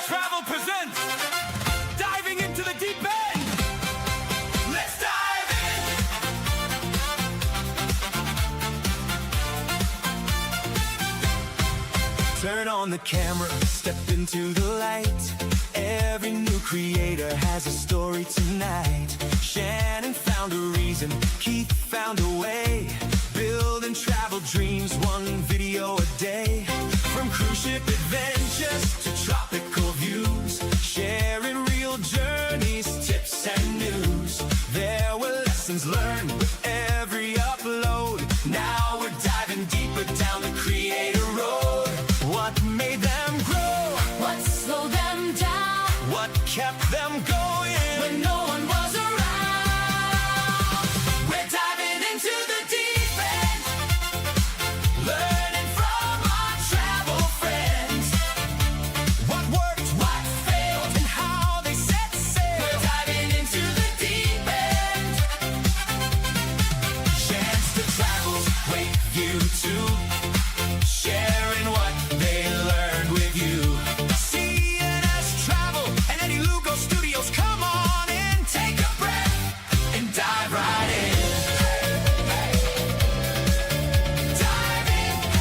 Travel presents Diving into the Deep End. Let's dive in. Turn on the camera, step into the light. Every new creator has a story tonight. Shannon found a reason, Keith found a way. Building travel dreams, one video a day. From cruise ship adventures to tropical views, sharing real journeys, tips and news. There were lessons learned with every upload. Now we're diving deeper down the creator road. What made them grow? What slowed them down? What kept them going When no one was around? We're diving into the deep end, learning from our travel friends. What worked, what failed, and how they set sail. We're diving into the deep end. Chance to travel's wait you too, sharing what they learned with you. CNS Travel and Eddie Lugo Studios, come on in, take a breath and dive right in. Dive in.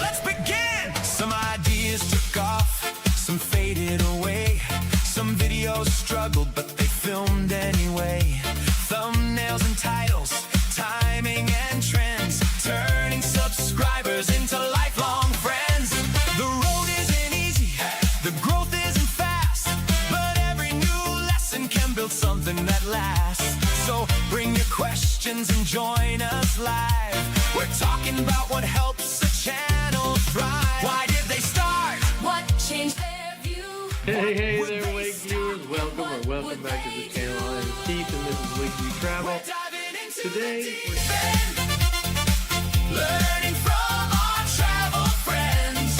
Let's begin. Some ideas took off, some faded away. Some videos struggled, but they filmed anyway. Thumbnails and titles, timing and trends, turning subscribers into lifelong friends. The road isn't easy, the growth isn't fast, but every new lesson can build something that lasts. So bring your questions and join us live. We're talking about what helps a channel thrive. Why did they start? What changed their view? Hey Would there, they Wake stop? viewers. Welcome What or welcome would back to they the channel. do? I am Keith, and this is Weekly Travel. We're diving into Today, the deep end, learning from our travel friends.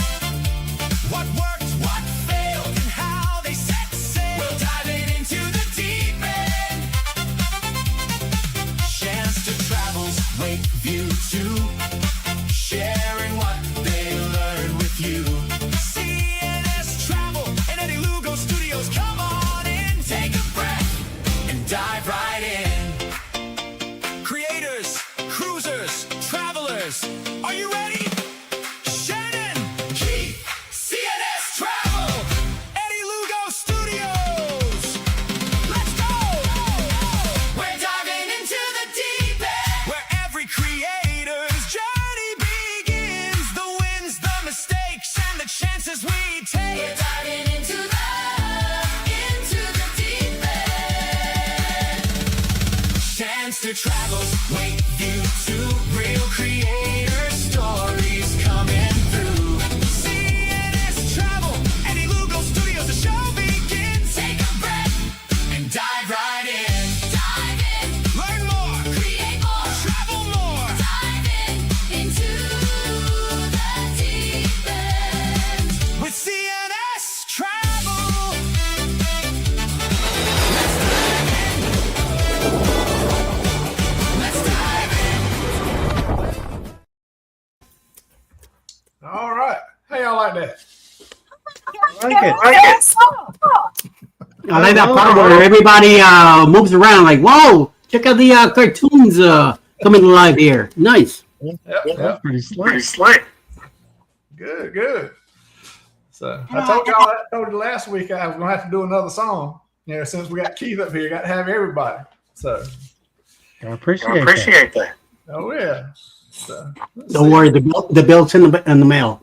What worked, what failed, and how they set sail. We're diving into the deep end. Chance to travel's wake view too, sharing what they learned with you. CNS Travel and Eddie Lugo Studios, come on in, take a breath and dive right in. Creators, cruisers, travelers, are you ready? Shannon, Keith, CNS Travel, Eddie Lugo Studios. Let's go! We're diving into the deep end, where every creator's journey begins. The wins, the mistakes, and the chances we take. We're diving into the deep end. Chance to travel's wait you to real creator stories coming through. CNS Travel, Eddie Lugo Studios, the show begins. Take a breath and dive right in. Dive in, Learn more, create more. travel more. Dive into the deep end. With CNS Travel. Let's dive in. All right. How y'all like that? I like that part where everybody moves around like, whoa, check out the cartoons coming to life here. Nice. Yep. Pretty slick. Good, good. So I told y'all that. I told you last week I was gonna have to do another song. You know, since we got Keith up here, got to have everybody. So I appreciate that. oh yeah. So let's Don't see. worry, the bill's in the mail.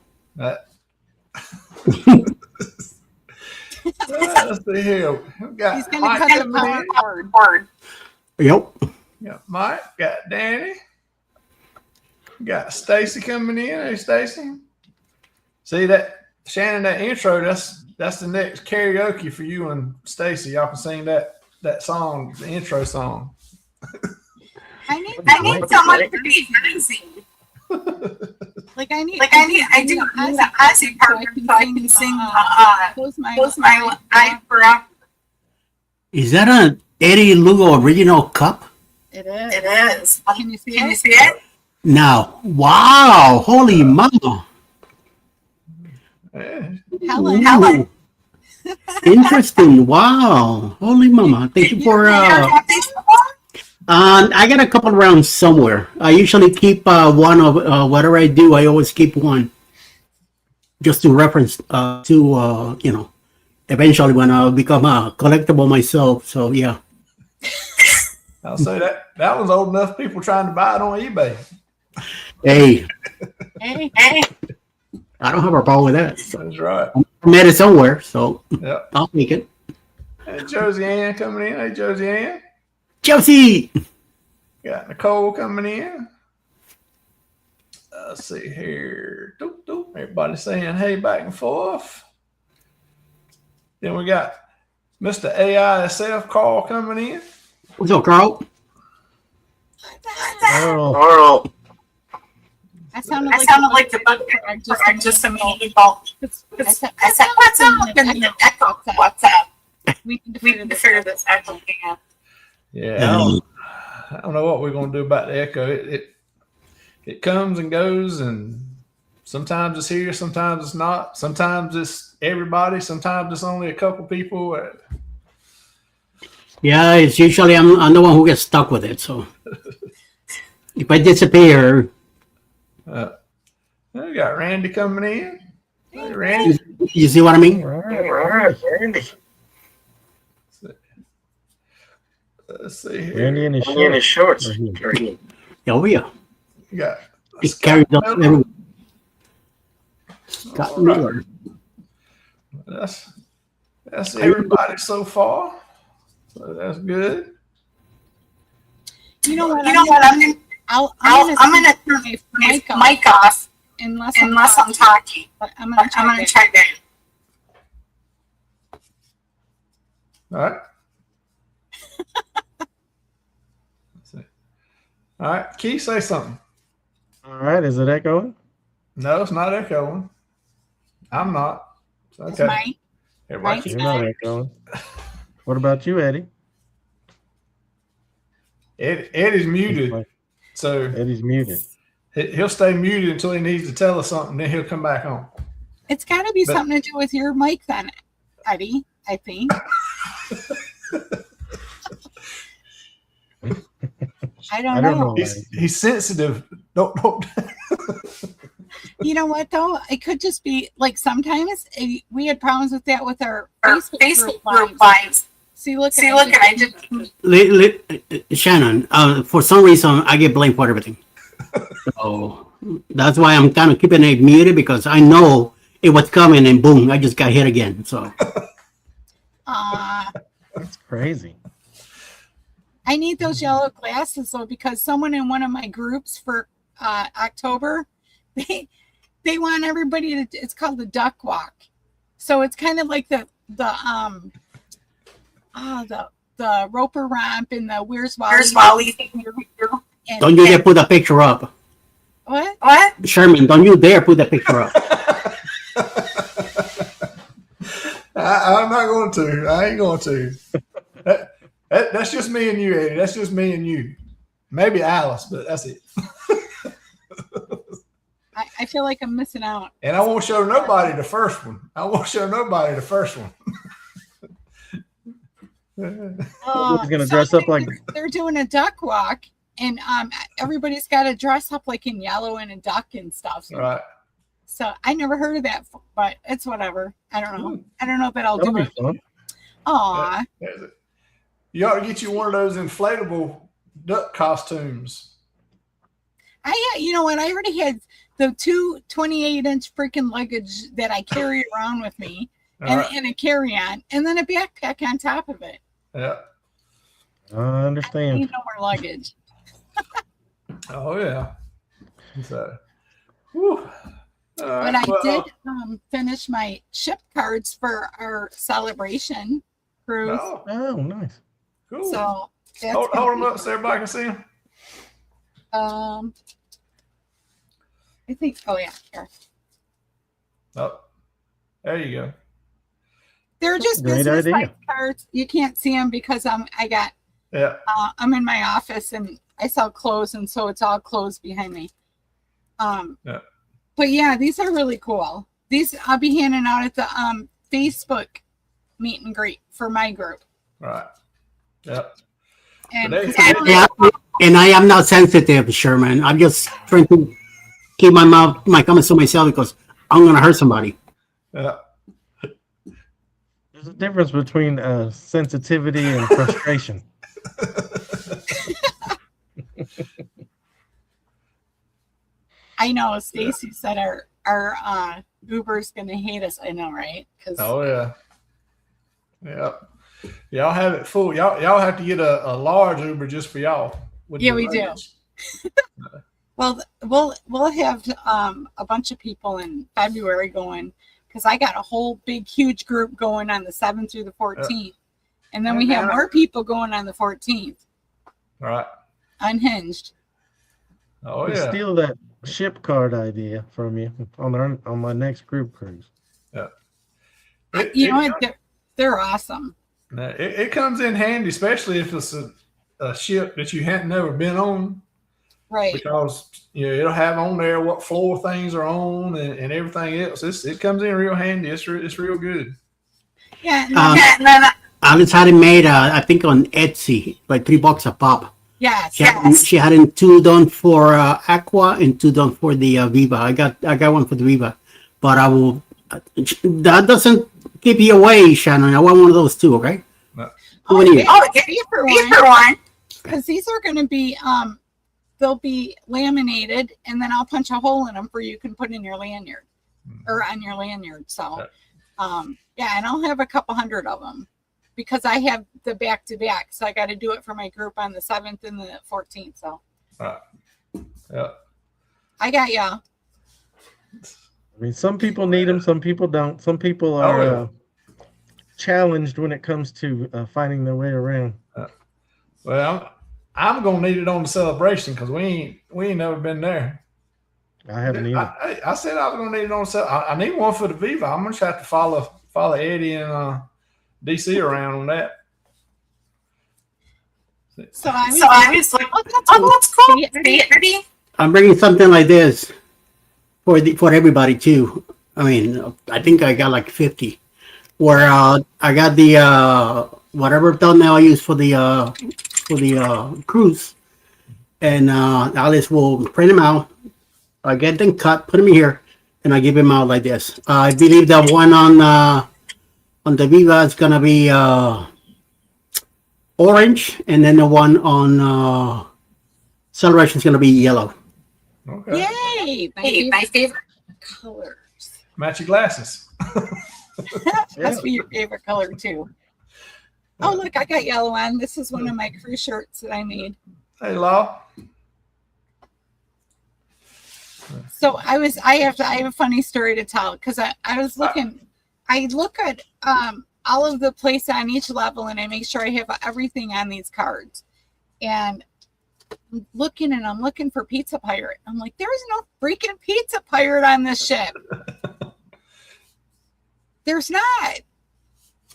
Let's see here. We got He's gonna Mike cut the coming in. cord. Yep. Got Mike. Got Danny. Got Stacy coming in. Hey, Stacy. See that Shannon? That intro. That's the next karaoke for you and Stacy. Y'all can sing that song, the intro song. I need someone to be fancy. I do the Aussie part so I can sing Close My Eye Forever. Is that an Eddie Lugo original cup? It is. It is. Can you see Can it? you see it? Now, wow, holy mama. Yeah. Helen. Ooh, interesting. Wow. Holy mama. Thank you for I got a couple rounds somewhere. I usually keep one of whatever I do. I always keep one just to reference to eventually when I'll become a collectible myself. So yeah. I'll say that was old enough people trying to buy it on eBay. Hey, Hey. I don't have a problem with that. So That's right. I met it somewhere, so Yep. I'll take it. Hey, Josie Ann coming in. Hey, Josie Ann. Chelsea. Got Nicole coming in. Let's see here. Doop, doop. Everybody saying hey back and forth. Then we got Mr. AISF Carl coming in. What's up, Carl? Carl. I sounded like the bug just a minute ago. I said, what's up? Echo. What's up? We need to figure this echo thing out. Yeah, I don't know what we're gonna do about the echo. It comes and goes, and sometimes it's here, sometimes it's not. Sometimes it's everybody, sometimes it's only a couple people. Yeah, it's usually I'm the one who gets stuck with it. So if I disappear, We got Randy coming in. Hey, Randy. you see what I mean? All right, Randy. Let's see here. Randy in his shorts. Oh yeah, You got it Scott carries on Miller. everywhere. Scott All right. Miller. That's everybody so far. So that's good. You know what? I'm gonna turn my mic off unless I'm talking. But I'm gonna try that. All right. Let's see. All right, Keith, say something. All right, is it echoing? No, it's not echoing. I'm not. It's It's okay. mine. Everybody Mike? keep- You're not echoing. What about you, Eddie? Eddie's muted, so Eddie's muted. he'll stay muted until he needs to tell us something. Then he'll come back on. It's got to be But- something to do with your mic, then, Eddie. I think. I don't know. He's sensitive. Don't. You know what though? It could just be like sometimes we had problems with that with our Facebook group lives. See, look, I just Shannon, for some reason, I get blamed for everything. So that's why I'm kind of keeping it muted because I know it was coming and boom, I just got hit again. So That's crazy. I need those yellow glasses though because someone in one of my groups for October, they want everybody to. It's called the duck walk, so it's kind of like the roper ramp and the where's Wally. And, don't you dare put that picture up. What? Sherman, don't you dare put that picture up. I'm not going to. I ain't going to. That's just me and you, Eddie. That's just me and you. Maybe Alice, but that's it. I feel like I'm missing out. And I won't show nobody the first one. He's gonna dress up like they're doing a duck walk, and everybody's got to dress up like in yellow and a duck and stuff. Right. So I never heard of that, but it's whatever. I don't know. I don't know, but I'll that'll do be it. fun. Aw, You ought to get you one of those inflatable duck costumes. you know what? I already had the two 28-inch freaking luggage that I carry around with me, and a carry-on, and then a backpack on top of it. Yeah. I I understand. need no more luggage. Oh yeah. So. Whew. All right, But I well, did finish my ship cards for our celebration cruise. Oh, Oh, nice. cool. So that's hold them up so everybody can see them. I think. Oh yeah, here. Oh, there you go. They're just Great business idea. like cards. You can't see them because I'm in my office and I sell clothes, and so it's all closed behind me. Yeah. But yeah, these are really cool. These I'll be handing out at the Facebook meet and greet for my group. Right. Yep. And But they- 'cause I don't Yeah, and I am not sensitive, Sherman. I'm just trying to keep my comments to myself because I'm gonna hurt somebody. Yeah. There's a difference between sensitivity and frustration. I know Stacy said our Uber's gonna hate us. I know, right? Because Oh yeah. Yep. Y'all have it full. Y'all have to get a large Uber just for y'all. with Yeah, the we do. luggage. well, we'll have a bunch of people in February going because I got a whole big huge group going on the 7th through the 14th, and then we have more people going on the 14th. Right. Unhinged. Oh We yeah. steal that ship card idea from you on my next group cruise. Yeah. You know what? They're awesome. It comes in handy, especially if it's a ship that you hadn't never been on, Right. because it'll have on there what floor things are on and everything else. It comes in real handy. It's real good. Yeah. Alice had it made, I think, on Etsy, like $3 a pop. Yes. She had it 2 done for Aqua and 2 done for the Viva. I got one for the Viva, but I will. That doesn't keep you away, Shannon. I want one of those too. Okay. No. How many? Pay for one. Because these are going to be they'll be laminated, and then I'll punch a hole in them for you can put in your lanyard or on your lanyard. So, yeah, and I'll have a couple hundred of them because I have the back to back. So I got to do it for my group on the 7th and the 14th. So, Yeah. I got ya. I mean, some people need them, some people don't. Some people are challenged when it comes to finding their way around. Well, I'm gonna need it on the celebration because we ain't never been there. I haven't either. I said I was gonna need it on the I need one for the Viva. I'm gonna have to follow Eddie and DC around on that. So I was like, oh, that's cool. Ready? I'm bringing something like this for everybody too. I mean, I think I got like 50. Where I got the whatever thumbnail I use for the cruise, and Alice will print them out. I get them cut, put them here, and I give them out like this. I believe that one on the Viva is gonna be orange, and then the one on Celebration is gonna be yellow. Okay. Yay! My favorite colors. Match your glasses. Must be your favorite color too. Oh, look, I got yellow on. This is one of my crew shirts that I made. Hey, Law. So I have a funny story to tell because I was looking. I look at all of the places on each level, and I make sure I have everything on these cards. And I'm looking for Pizza Pirate. I'm like, there's no freaking Pizza Pirate on this ship. There's not.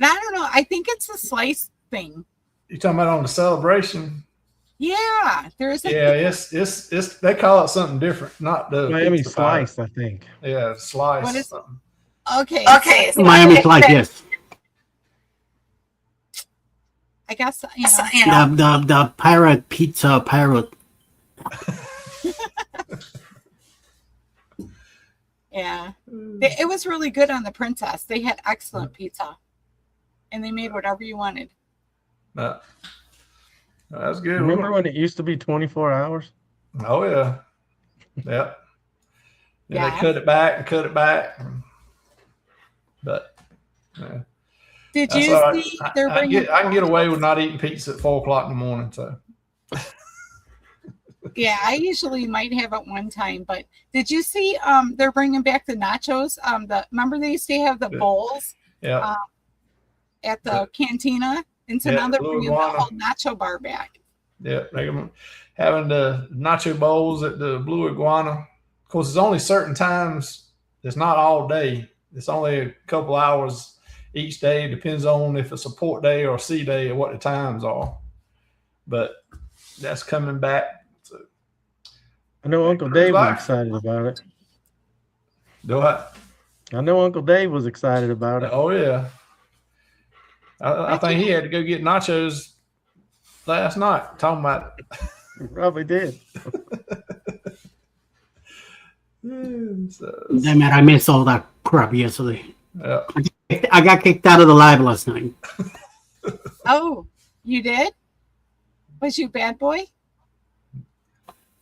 And I don't know. I think it's a slice thing. You talking about on the celebration? Yeah, there's. Yeah, it's they call it something different, not the Miami pizza pie. slice, I think. Yeah, slice. What is- something. Okay. So Miami Slice, yes. I guess you know. The pirate pizza pirate. Yeah, it was really good on the Princess. They had excellent pizza, and they made whatever you wanted. That's good. Remember when it used to be 24 hours? Oh yeah, yep. Then Yeah. they cut it back. But yeah. Did That's you all right. see they're I bringing? can get away with not eating pizza at 4:00 in the morning. So Yeah, I usually might have it one time, but did you see? They're bringing back the nachos. Remember they used to have the bowls yeah, at the cantina, and so Yeah, now they're Blue bringing the Iguana. whole nacho bar back. yeah. They're having the nacho bowls at the Blue Iguana. Of course, it's only certain times. It's not all day. It's only a couple hours each day. Depends on if it's a port day or a sea day or what the times are. But that's coming back. So, I know Uncle Dave was excited about it. do I? I know Uncle Dave was excited about it. Oh yeah. I think he had to go get nachos last night. Talking about He probably did. so, Damn it, I missed all that crap yesterday. yeah. I got kicked out of the live last night. Oh, you did? Was you bad boy?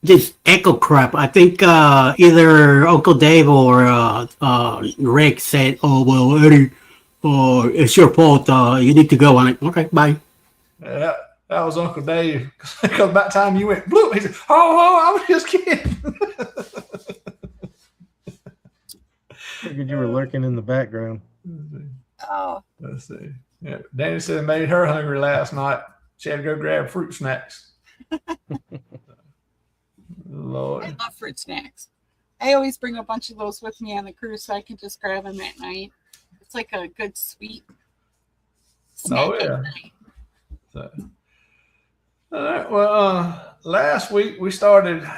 This echo crap. I think either Uncle Dave or Rick said, "Oh well, Eddie, it's your fault. You need to go." I'm like, "Okay, bye." Yeah, that was Uncle Dave. Because about time you went bloop, he said, "Oh, I was just kidding." Figured you were lurking in the background. Oh, Let's see. Yeah, Danny said it made her hungry last night. She had to go grab fruit snacks. Lord. I love fruit snacks. I always bring a bunch of those with me on the cruise so I can just grab them at night. It's like a good sweet snack Oh, at yeah. night. So, all right. Well, last week we started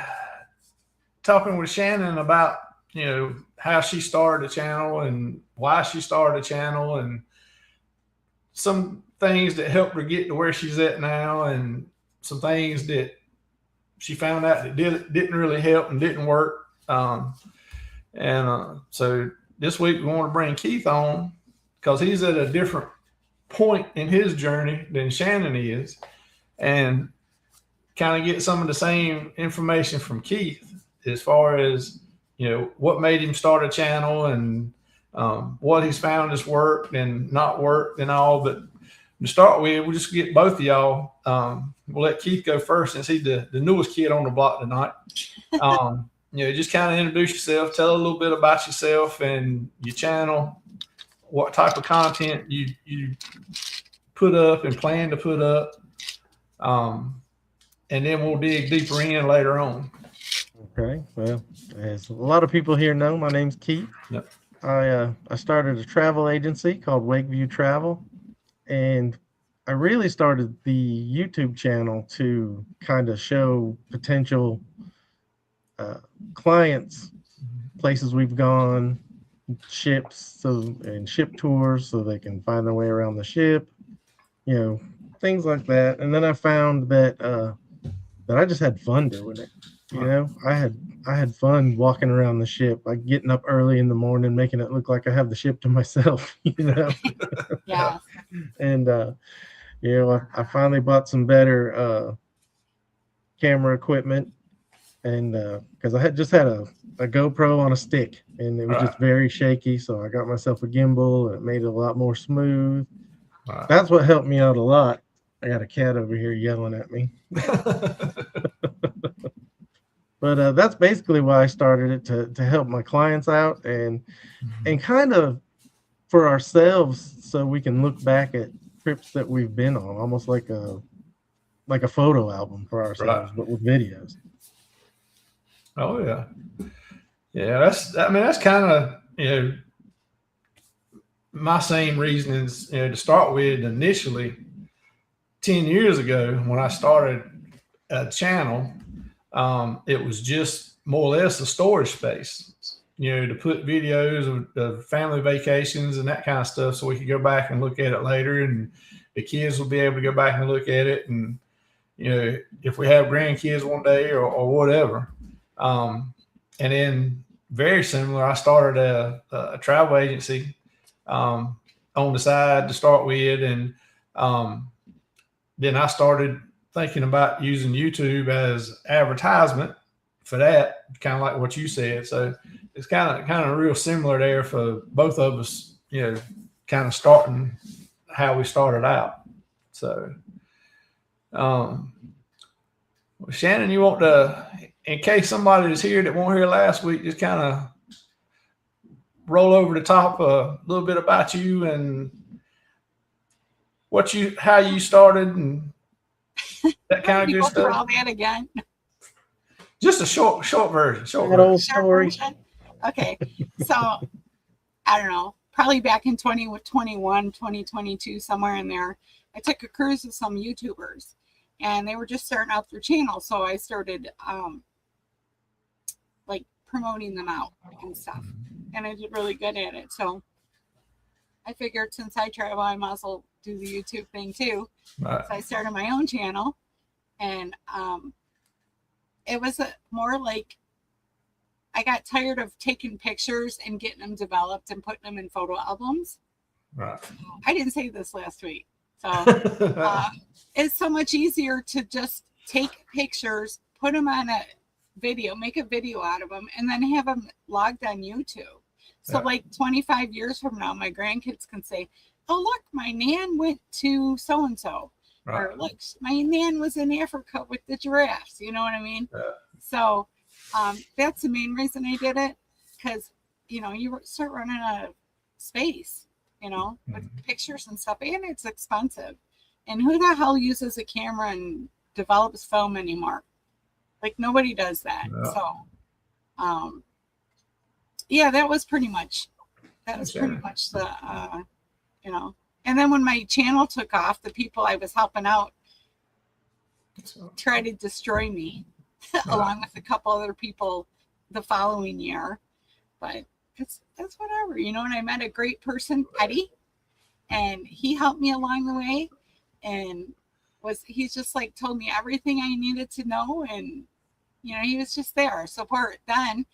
talking with Shannon about, how she started the channel and why she started the channel and some things that helped her get to where she's at now and some things that she found out that didn't really help and didn't work. So this week we want to bring Keith on because he's at a different point in his journey than Shannon is, and kind of get some of the same information from Keith as far as, what made him start a channel and what he's found has worked and not worked and all. But to start with, we'll just get both of y'all. We'll let Keith go first since he's the newest kid on the block tonight. Just kind of introduce yourself, tell a little bit about yourself and your channel, what type of content you put up and plan to put up. And then we'll dig deeper in later on. Okay. Well, as a lot of people here know, my name's Keith. Yep. I started a travel agency called Wakeview Travel, and I really started the YouTube channel to kind of show potential clients places we've gone, ships, and ship tours, so they can find their way around the ship, things like that. And then I found that I just had fun doing it. I had fun walking around the ship, like getting up early in the morning, making it look like I have the ship to myself. Yeah. And I finally bought some better camera equipment, and because I had just had a GoPro on a stick, and it was just very shaky, so I got myself a gimbal, and it made it a lot more smooth. Right. That's what helped me out a lot. I got a cat over here yelling at me. But that's basically why I started it, to help my clients out and kind of for ourselves, so we can look back at trips that we've been on, almost like a photo album for ourselves, but with videos. Oh yeah. Yeah, that's kind of, my same reasonings, to start with. Initially 10 years ago when I started a channel, it was just more or less a storage space, to put videos of family vacations and that kind of stuff, so we could go back and look at it later, and the kids will be able to go back and look at it, and if we have grandkids one day or whatever. And then very similar, I started a travel agency on the side to start with, and then I started thinking about using YouTube as advertisement for that, kind of like what you said. So it's kind of real similar there for both of us, kind of starting how we started out. So, Shannon, you want to, in case somebody is here that weren't here last week, just kind of roll over the top a little bit about you and how you started and that kind of good Go through stuff. all that again. Just a short version. That old story. Okay. So I don't know, probably back in 2021, 2022, somewhere in there, I took a cruise with some YouTubers and they were just starting out their channel. So I started like promoting them out and stuff. and I did really good at it. So I figured since I travel, I might as well do the YouTube thing too. Right. So I started my own channel, and it was more like I got tired of taking pictures and getting them developed and putting them in photo albums. Right. I didn't say this last week. So it's so much easier to just take pictures, put them on a video, make a video out of them, and then have them logged on YouTube. So Yeah. like 25 years from now, my grandkids can say, oh, look, my nan went to so-and-so. Right. Or look, my nan was in Africa with the giraffes. You know what I mean? Yeah. So that's the main reason I did it, because, you know, you start running out of space, you know, with pictures and stuff, and it's expensive. And who the hell uses a camera and develops film anymore? Like, nobody does that. Yeah. So, yeah, that was pretty much the, you know. And then when my channel took off, the people I was helping out tried to destroy me, along with a couple other people the following year. But it's whatever, you know. And I met a great person, Eddie, and he helped me along the way, and he's just like told me everything I needed to know, and you know, he was just there, support. Then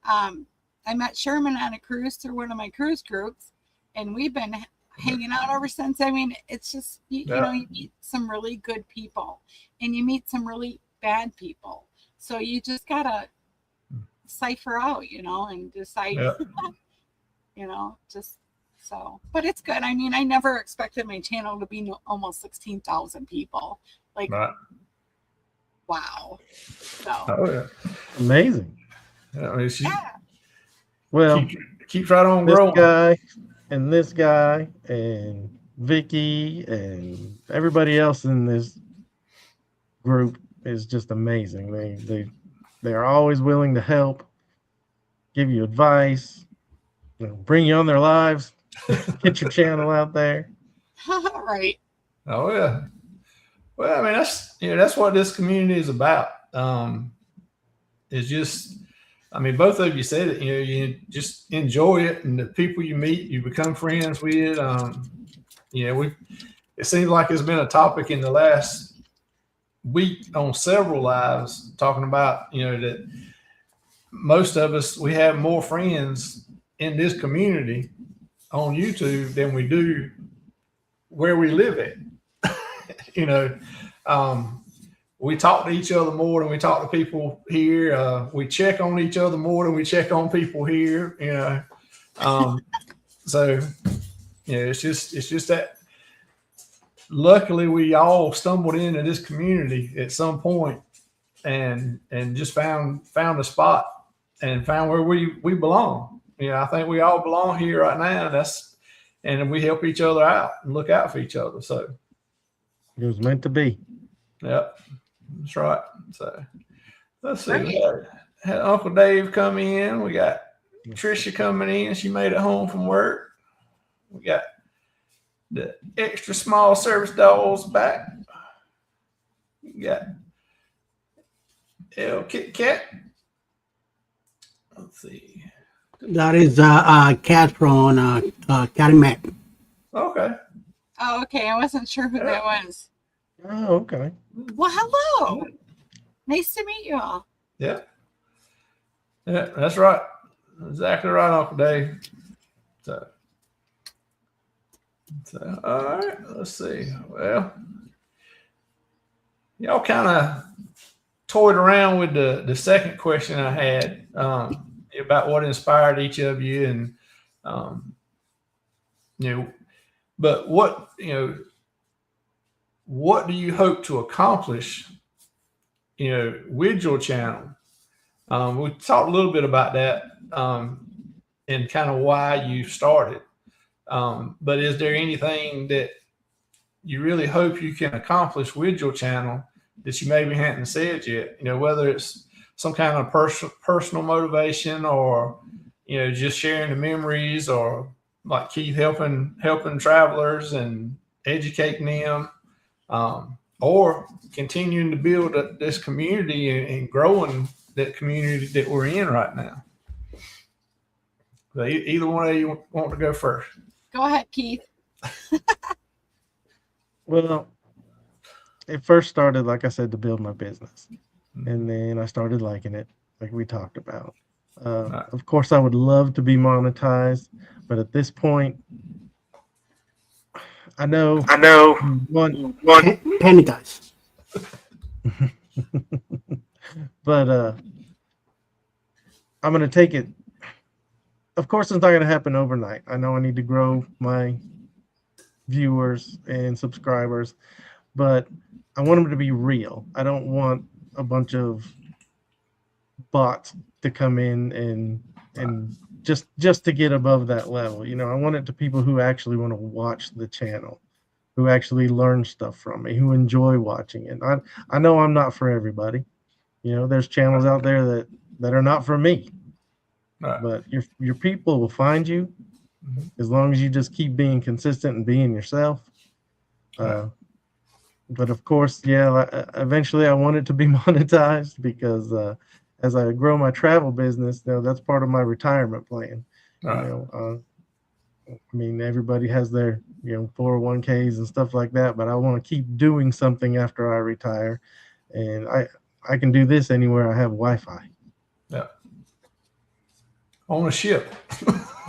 I met Sherman on a cruise through one of my cruise groups, and we've been hanging out ever since. I mean, it's just you know, you meet some really good people, and you meet some really bad people. So you just gotta cipher out, you know, and decide, you know, just so. But it's good. I mean, I never expected my channel to be almost 16,000 people. Like, Right. wow. So Oh yeah. Amazing. I mean, she Well, keeps right on this growing. this guy and Vicky and everybody else in this group is just amazing. They're always willing to help, give you advice, you know, bring you on their lives, get your channel out there. right. Oh yeah. Well, I mean, that's what this community is about. It's just, I mean, both of you said it. You know, you just enjoy it, and the people you meet, you become friends with. You know, it seems like it's been a topic in the last week on several lives talking about, you know, that most of us, we have more friends in this community on YouTube than we do where we live at. You know, we talk to each other more than we talk to people here. We check on each other more than we check on people here, you know. So, you know, it's just that luckily we all stumbled into this community at some point and just found a spot and found where we belong. You know, I think we all belong here right now. And we help each other out and look out for each other. So It was meant to be. yep, that's right. So let's see. We had Uncle Dave come in. We got Trisha coming in. She made it home from work. We got the extra small service dogs back. We got El Kit Kat. Let's see. That is cat from Cat Mac. Okay. Oh, okay. I wasn't sure who that was. Oh, okay. Well, hello. Nice to meet you all. Yeah. Yeah, that's right. Exactly right, Uncle Dave. So all right, let's see. Well, y'all kind of toyed around with the second question I had about what inspired each of you, and you know, but what do you hope to accomplish, you know, with your channel? We talked a little bit about that and kind of why you started. But is there anything that you really hope you can accomplish with your channel that you maybe hadn't said yet? You know, whether it's some kind of personal motivation, or, you know, just sharing the memories, or like Keith helping travelers and educating them, or continuing to build this community and growing that community that we're in right now. So either one of you want to go first? Go ahead, Keith. Well, it first started, like I said, to build my business. And then I started liking it, like we talked about. Right. Of course, I would love to be monetized, but at this point, I know one, Penny guys. but I'm going to take it. Of course, it's not going to happen overnight. I know I need to grow my viewers and subscribers, but I want them to be real. I don't want a bunch of bots to come in and just to get above that level. You know, I want it to people who actually want to watch the channel, who actually learn stuff from me, who enjoy watching it. I know I'm not for everybody. You know, there's channels out there that are not for me. Right. But your people will find you as long as you just keep being consistent and being yourself. But of course, yeah, eventually I want it to be monetized because as I grow my travel business, you know, that's part of my retirement plan. Right. You know, I mean, everybody has their 401ks and stuff like that, but I want to keep doing something after I retire, and I can do this anywhere I have Wi-Fi. Yeah. On a ship.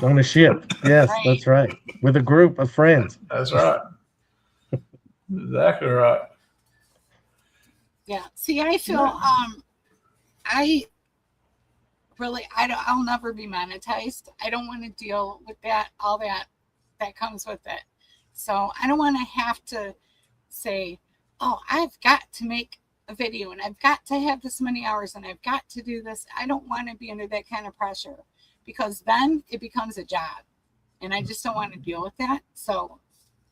On a ship. Yes, Right. that's right. With a group of friends. That's right. Exactly right. Yeah. See, I feel I really I'll never be monetized. I don't want to deal with that, all that comes with it. So I don't want to have to say, oh, I've got to make a video and I've got to have this many hours and I've got to do this. I don't want to be under that kind of pressure, because then it becomes a job and I just don't want to deal with that. So,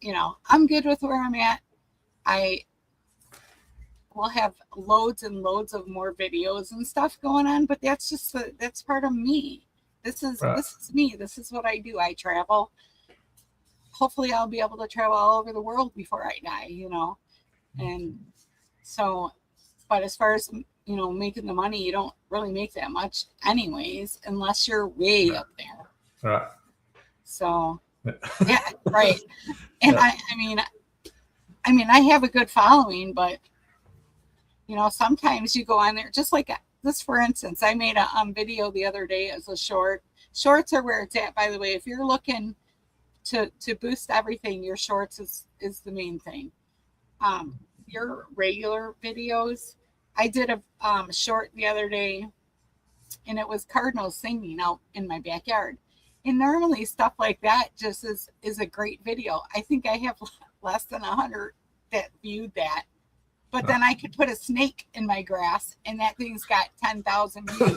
you know, I'm good with where I'm at. I will have loads and loads of more videos and stuff going on, but that's just that's part of me. This is me. This is what I do. I travel. Hopefully I'll be able to travel all over the world before I die, you know. And so, but as far as, you know, making the money, you don't really make that much anyways, unless you're way up there. Right. So, yeah, right. And I mean, I have a good following, but, you know, sometimes you go on there, just like this, for instance, I made a video the other day as a short. Shorts are where it's at, by the way. If you're looking to boost everything, your shorts is the main thing. Your regular videos, I did a short the other day, and it was cardinals singing out in my backyard. And normally stuff like that just is a great video. I think I have less than 100 that viewed that. But then I could put a snake in my grass, and that thing's got 10,000 views.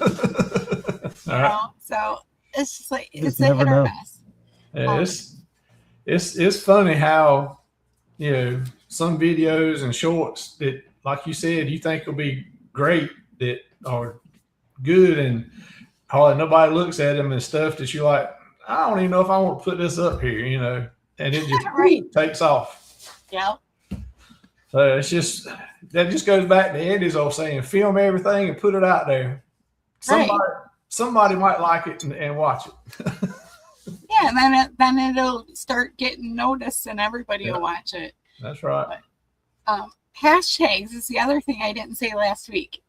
You know? So it's just like, it's a hit or miss. Yeah, it's funny how, you know, some videos and shorts that, like you said, you think will be great, that are good, and hardly nobody looks at them, and stuff that you're like, I don't even know if I want to put this up here, you know, and it just takes off. Yeah. So it's just, that just goes back to Eddie's old saying, film everything and put it out there. Somebody might like it and watch it. Yeah, and then it'll start getting noticed, and everybody will watch it. That's right. But, hashtags is the other thing I didn't say last week.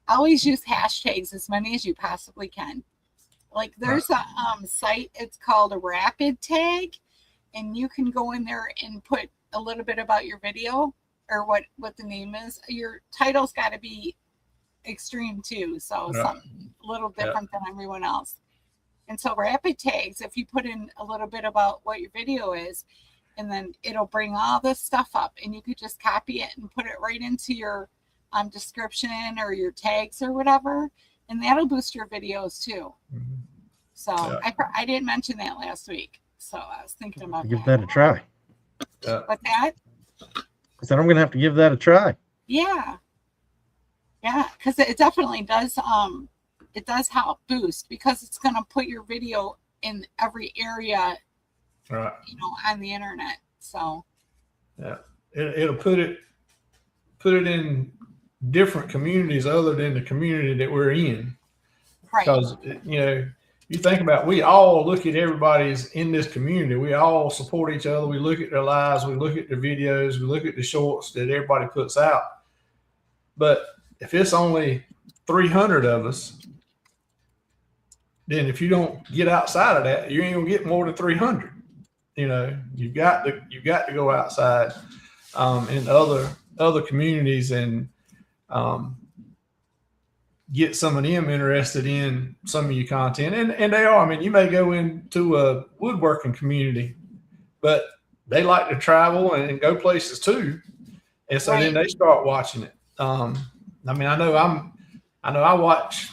Always use hashtags, as many as you possibly can. Like, there's a site, it's called a Rapid Tag, and you can go in there and put a little bit about your video, or what the name is. Your title's got to be extreme too, so something a little different than everyone else. And so Rapid Tags, if you put in a little bit about what your video is, and then it'll bring all this stuff up, and you could just copy it and put it right into your description or your tags or whatever, and that'll boost your videos too. So I didn't mention that last week, so I was thinking about give that a try. What's that? I said I'm gonna have to give that a try. Yeah, because it definitely does. It does help boost, because it's gonna put your video in every area, you know, on the internet. So yeah, it'll put it in different communities other than the community that we're in. Right. Because, you know, you think about, we all look at everybody's in this community. We all support each other. We look at their lives. We look at their videos. We look at the shorts that everybody puts out. But if it's only 300 of us, then if you don't get outside of that, you ain't gonna get more than 300. You know, you've got to go outside in other communities and get some of them interested in some of your content. And they are. I mean, you may go into a woodworking community, but they like to travel and go places too. And so then they start watching it. I mean, I know I watch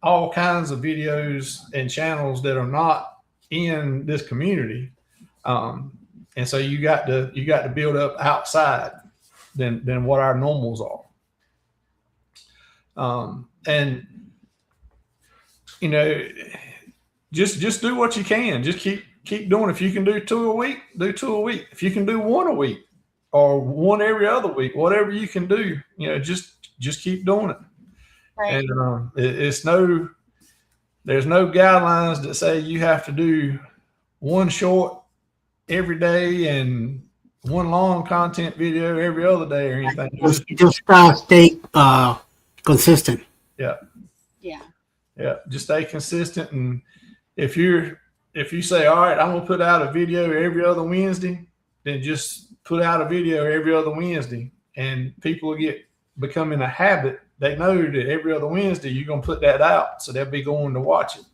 all kinds of videos and channels that are not in this community. And so you got to build up outside than what our normals are. And you know, just do what you can. Just keep doing. If you can do 2 a week, do 2 a week. If you can do 1 a week or 1 every other week, whatever you can do, you know, just keep doing it. Right. And there's no guidelines that say you have to do 1 short every day and 1 long content video every other day or anything. Just stay consistent. Yeah. Yeah. Yeah. Just stay consistent. And if you say, all right, I'm going to put out a video every other Wednesday, then just put out a video every other Wednesday, and people will become in a habit. They know that every other Wednesday you're going to put that out, so they'll be going to watch it.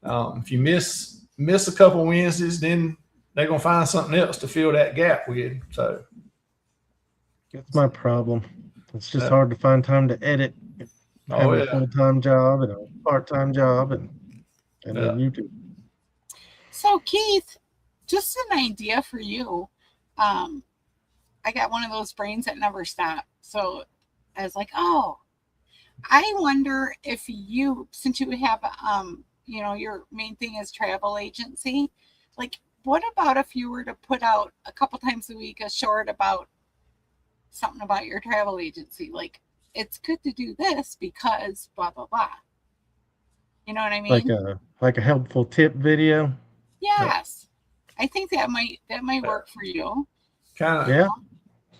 If you miss a couple Wednesdays, then they're going to find something else to fill that gap with. So That's my problem. It's just hard to find time to edit. I have a full-time job and a part-time job and then YouTube. So Keith, just an idea for you. I got one of those brains that never stop. So I was like, oh, I wonder if you, since you have, you know, your main thing is travel agency, like, what about if you were to put out a couple times a week a short about something about your travel agency? Like, it's good to do this because blah, blah, blah. You know what I mean? Like a helpful tip video. Yes. I think that might work for you. kind of, Yeah.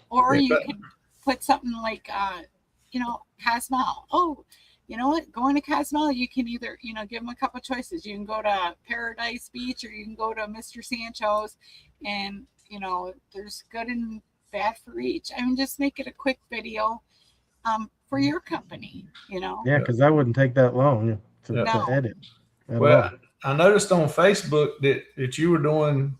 Or Yeah, you but- could put something like, you know, Cosmo. Oh, you know what? Going to Cosmo, you can either, you know, give them a couple choices. You can go to Paradise Beach or you can go to Mr. Sancho's, and, you know, there's good and bad for each. I mean, just make it a quick video for your company, you know? Yeah, because that wouldn't take that long to No. edit. at Well, all. I noticed on Facebook that you were doing.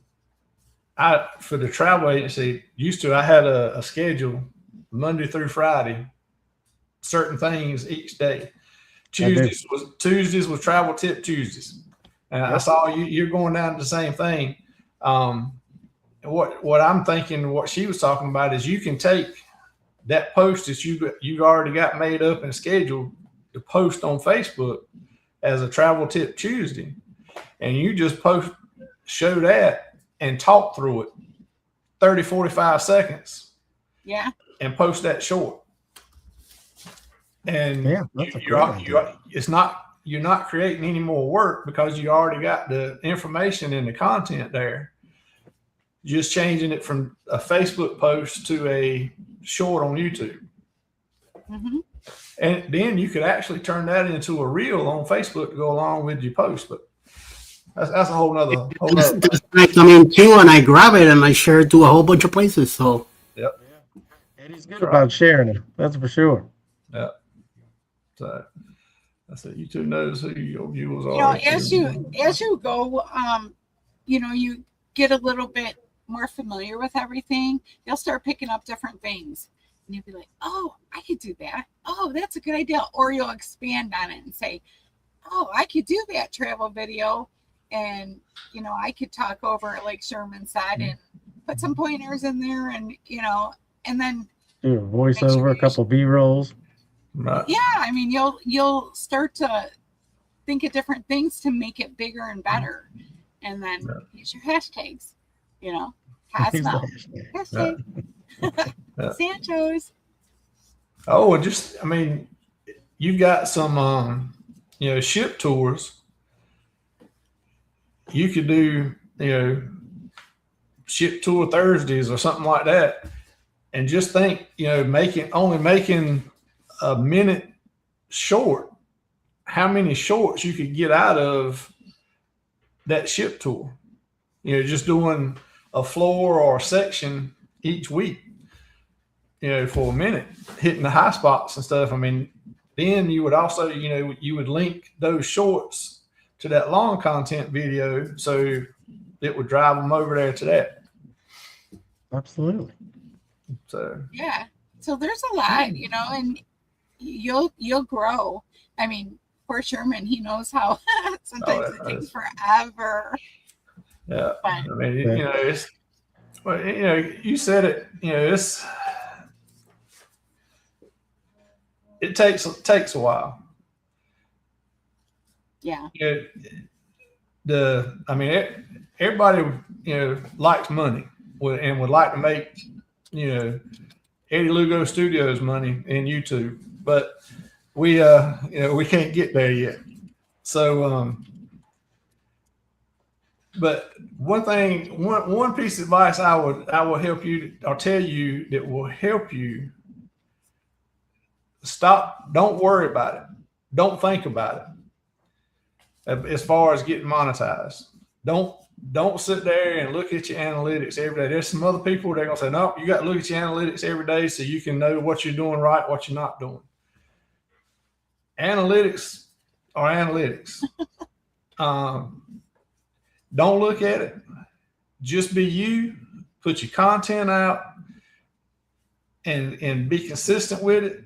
For the travel agency, I had a schedule Monday through Friday, certain things each day. Tuesdays was travel tip Tuesdays, and I saw you're going down to the same thing. What I'm thinking, what she was talking about is you can take that post that you already got made up and scheduled to post on Facebook as a travel tip Tuesday, and you just show that and talk through it 30, 45 seconds. Yeah. And post that short. And That's a great idea. you're not creating any more work because you already got the information and the content there. Just changing it from a Facebook post to a short on YouTube. Mm-hmm. And then you could actually turn that into a reel on Facebook to go along with your post. But that's a whole nother. That's I come in too, and I grab it and I share it to a whole bunch of places. So And he's good about sharing it. That's for sure. Yeah. So I said, YouTube knows who your viewers are. You know, as you go, you know, you get a little bit more familiar with everything. You'll start picking up different things, and you'll be like, "Oh, I could do that. Oh, that's a good idea." Or you'll expand on it and say, "Oh, I could do that travel video, and you know, I could talk over it like Sherman said, and put some pointers in there, and you know, and then." Do a voiceover, a couple B-rolls. Right. Yeah, I mean, you'll start to think of different things to make it bigger and better, and then use your hashtags. You know, Cosmo, hashtag Sancho's. Oh, well, I mean, you've got some, ship tours. you could do, ship tour Thursdays or something like that. And just think, making a minute short, how many shorts you could get out of that ship tour, just doing a floor or a section each week, for a minute, hitting the high spots and stuff. I mean, then you would also, you would link those shorts to that long content video. So it would drive them over there to that. Absolutely. So, Yeah. So there's a lot, and you'll grow. I mean, poor Sherman, he knows how sometimes it takes forever. yeah. But I mean, it's, well, you said it, it takes a while. yeah. Everybody, likes money and would like to make, Eddie Lugo Studios money in YouTube, but we can't get there yet. So, but one piece of advice I will help you or tell you that will help you stop. Don't worry about it. Don't think about it. As far as getting monetized, don't sit there and look at your analytics every day. There's some other people that are gonna say, no, you got to look at your analytics every day so you can know what you're doing right, what you're not doing. Analytics are analytics. Don't look at it. Just be you. Put your content out and be consistent with it.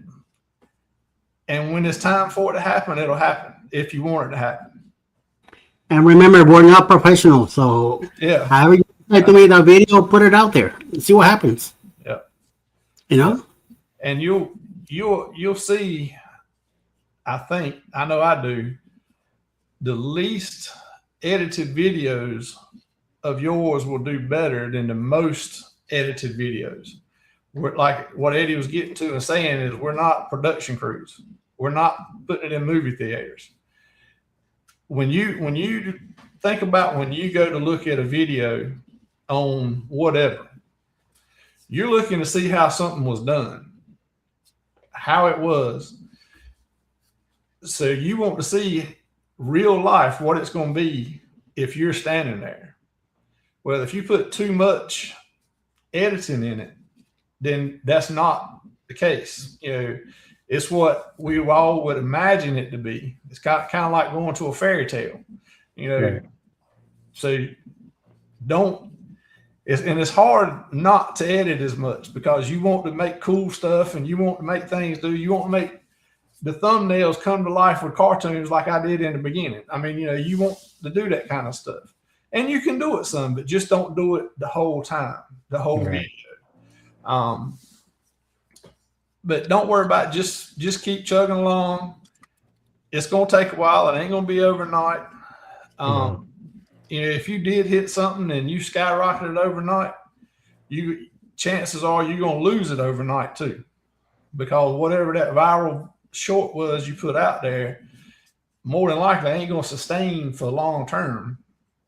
And when it's time for it to happen, it'll happen if you want it to happen. And remember, we're not professionals, so Yeah. however you like to make a video, put it out there and see what happens. Yeah. And you'll see, I know I do, the least edited videos of yours will do better than the most edited videos. We're, like what Eddie was getting to and saying, is we're not production crews. We're not putting it in movie theaters. When you think about when you go to look at a video on whatever, you're looking to see how something was done, how it was. So you want to see real life, what it's going to be if you're standing there. Well, if you put too much editing in it, then that's not the case. It's what we all would imagine it to be. It's kind of like going to a fairy tale, Right. So it's hard not to edit as much because you want to make cool stuff and you want to make things you want to make the thumbnails come to life with cartoons like I did in the beginning. I mean, you want to do that kind of stuff, and you can do it some, but just don't do it the whole time, the whole Right. video. But don't worry about it. Just keep chugging along. It's going to take a while. It ain't going to be overnight. If you did hit something and you skyrocketed overnight, chances are you're going to lose it overnight too, because whatever that viral short was you put out there, more than likely ain't going to sustain for long term.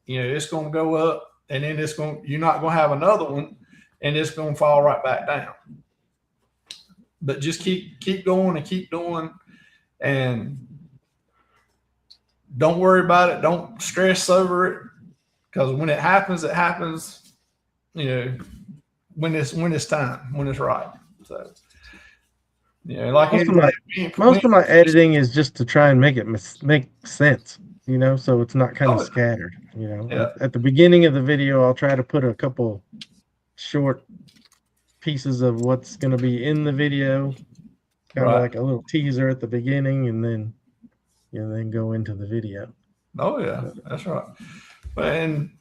It's going to go up, and then you're not going to have another one, and it's going to fall right back down. But just keep going and keep doing, and don't worry about it. Don't stress over it, because when it happens, it happens. When it's time, when it's right. So, like Most of my editing is just to try and make it make sense, so it's not kind of scattered. Yeah. At the beginning of the video, I'll try to put a couple short pieces of what's going to be in the video, kind of Right. like a little teaser at the beginning, and then go into the video. Oh yeah, that's right. And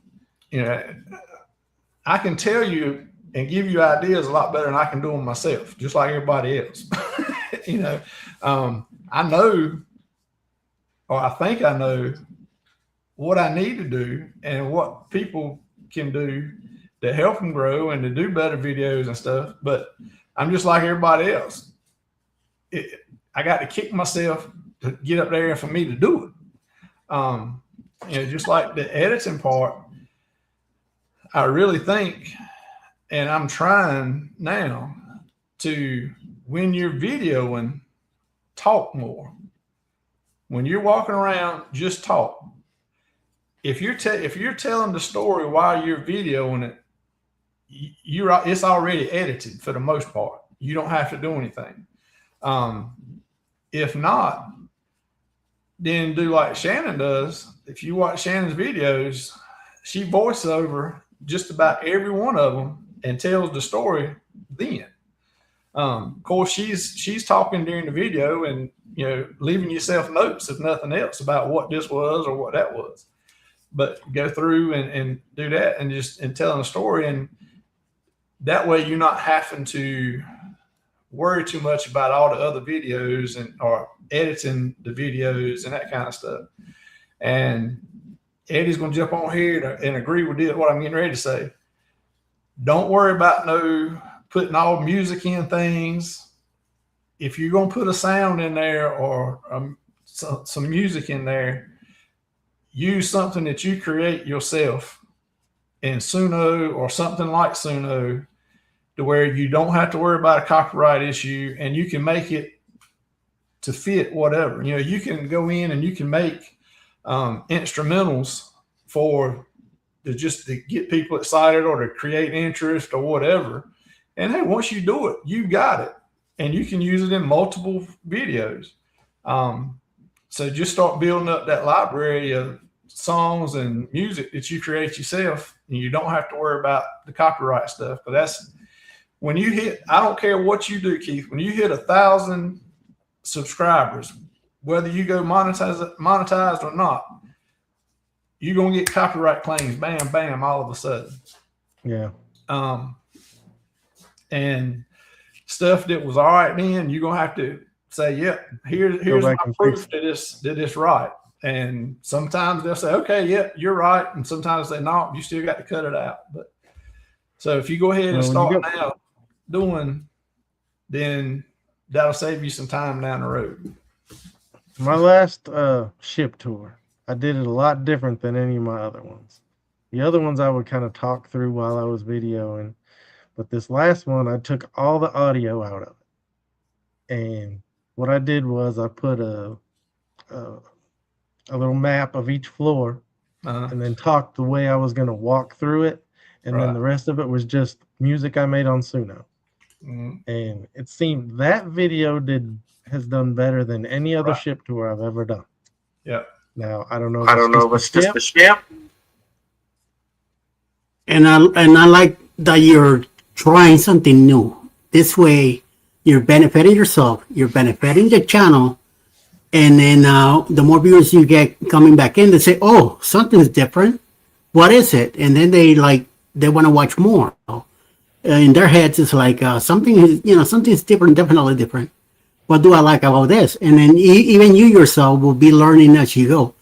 I can tell you and give you ideas a lot better than I can do them myself, just like everybody else. I know, or I think I know what I need to do and what people can do to help them grow and to do better videos and stuff. But I'm just like everybody else. I got to kick myself to get up there and for me to do it. just like the editing part, I really think, and I'm trying now to, when you're videoing, talk more. When you're walking around, just talk. If you're telling the story while you're videoing it, it's already edited for the most part. You don't have to do anything. If not, then do like Shannon does. If you watch Shannon's videos, she voices over just about every one of them and tells the story then. Of course, she's talking during the video and leaving yourself notes, if nothing else, about what this was or what that was. But go through and do that and telling a story, and that way you're not having to worry too much about all the other videos or editing the videos and that kind of stuff. And Eddie's going to jump on here and agree with what I'm getting ready to say. Don't worry about putting all music in things. If you're going to put a sound in there or some music in there, use something that you create yourself in Suno or something like Suno, to where you don't have to worry about a copyright issue, and you can make it to fit whatever. You can go in and you can make instrumentals to get people excited or to create interest or whatever. And hey, once you do it, you got it, and you can use it in multiple videos. So just start building up that library of songs and music that you create yourself, and you don't have to worry about the copyright stuff. But that's when you hit, I don't care what you do, Keith, when you hit 1,000 subscribers, whether you go monetized or not, you're going to get copyright claims, bam, bam, all of a sudden. Yeah. And stuff that was all right then, you're going to have to say, yep, here's my proof that it's right. And sometimes they'll say, okay, yep, you're right. And sometimes they say, no, you still got to cut it out. But so if you go ahead and start now doing, then that'll save you some time down the road. My last ship tour, I did it a lot different than any of my other ones. The other ones I would kind of talk through while I was videoing, but this last one, I took all the audio out of it. And what I did was I put a little map of each floor and then talked the way I was going to walk through it. And then the rest of it was just music I made on Suno. And it seemed that video has done better than any other ship tour I've ever done. Yeah. Now I don't know if it's just the ship. And I like that you're trying something new. This way, you're benefiting yourself, you're benefiting the channel, and then the more viewers you get coming back in, they say, "Oh, something's different. What is it?" And then they want to watch more. In their heads, it's like something's different, definitely different. What do I like about this? And then even you yourself will be learning as you go.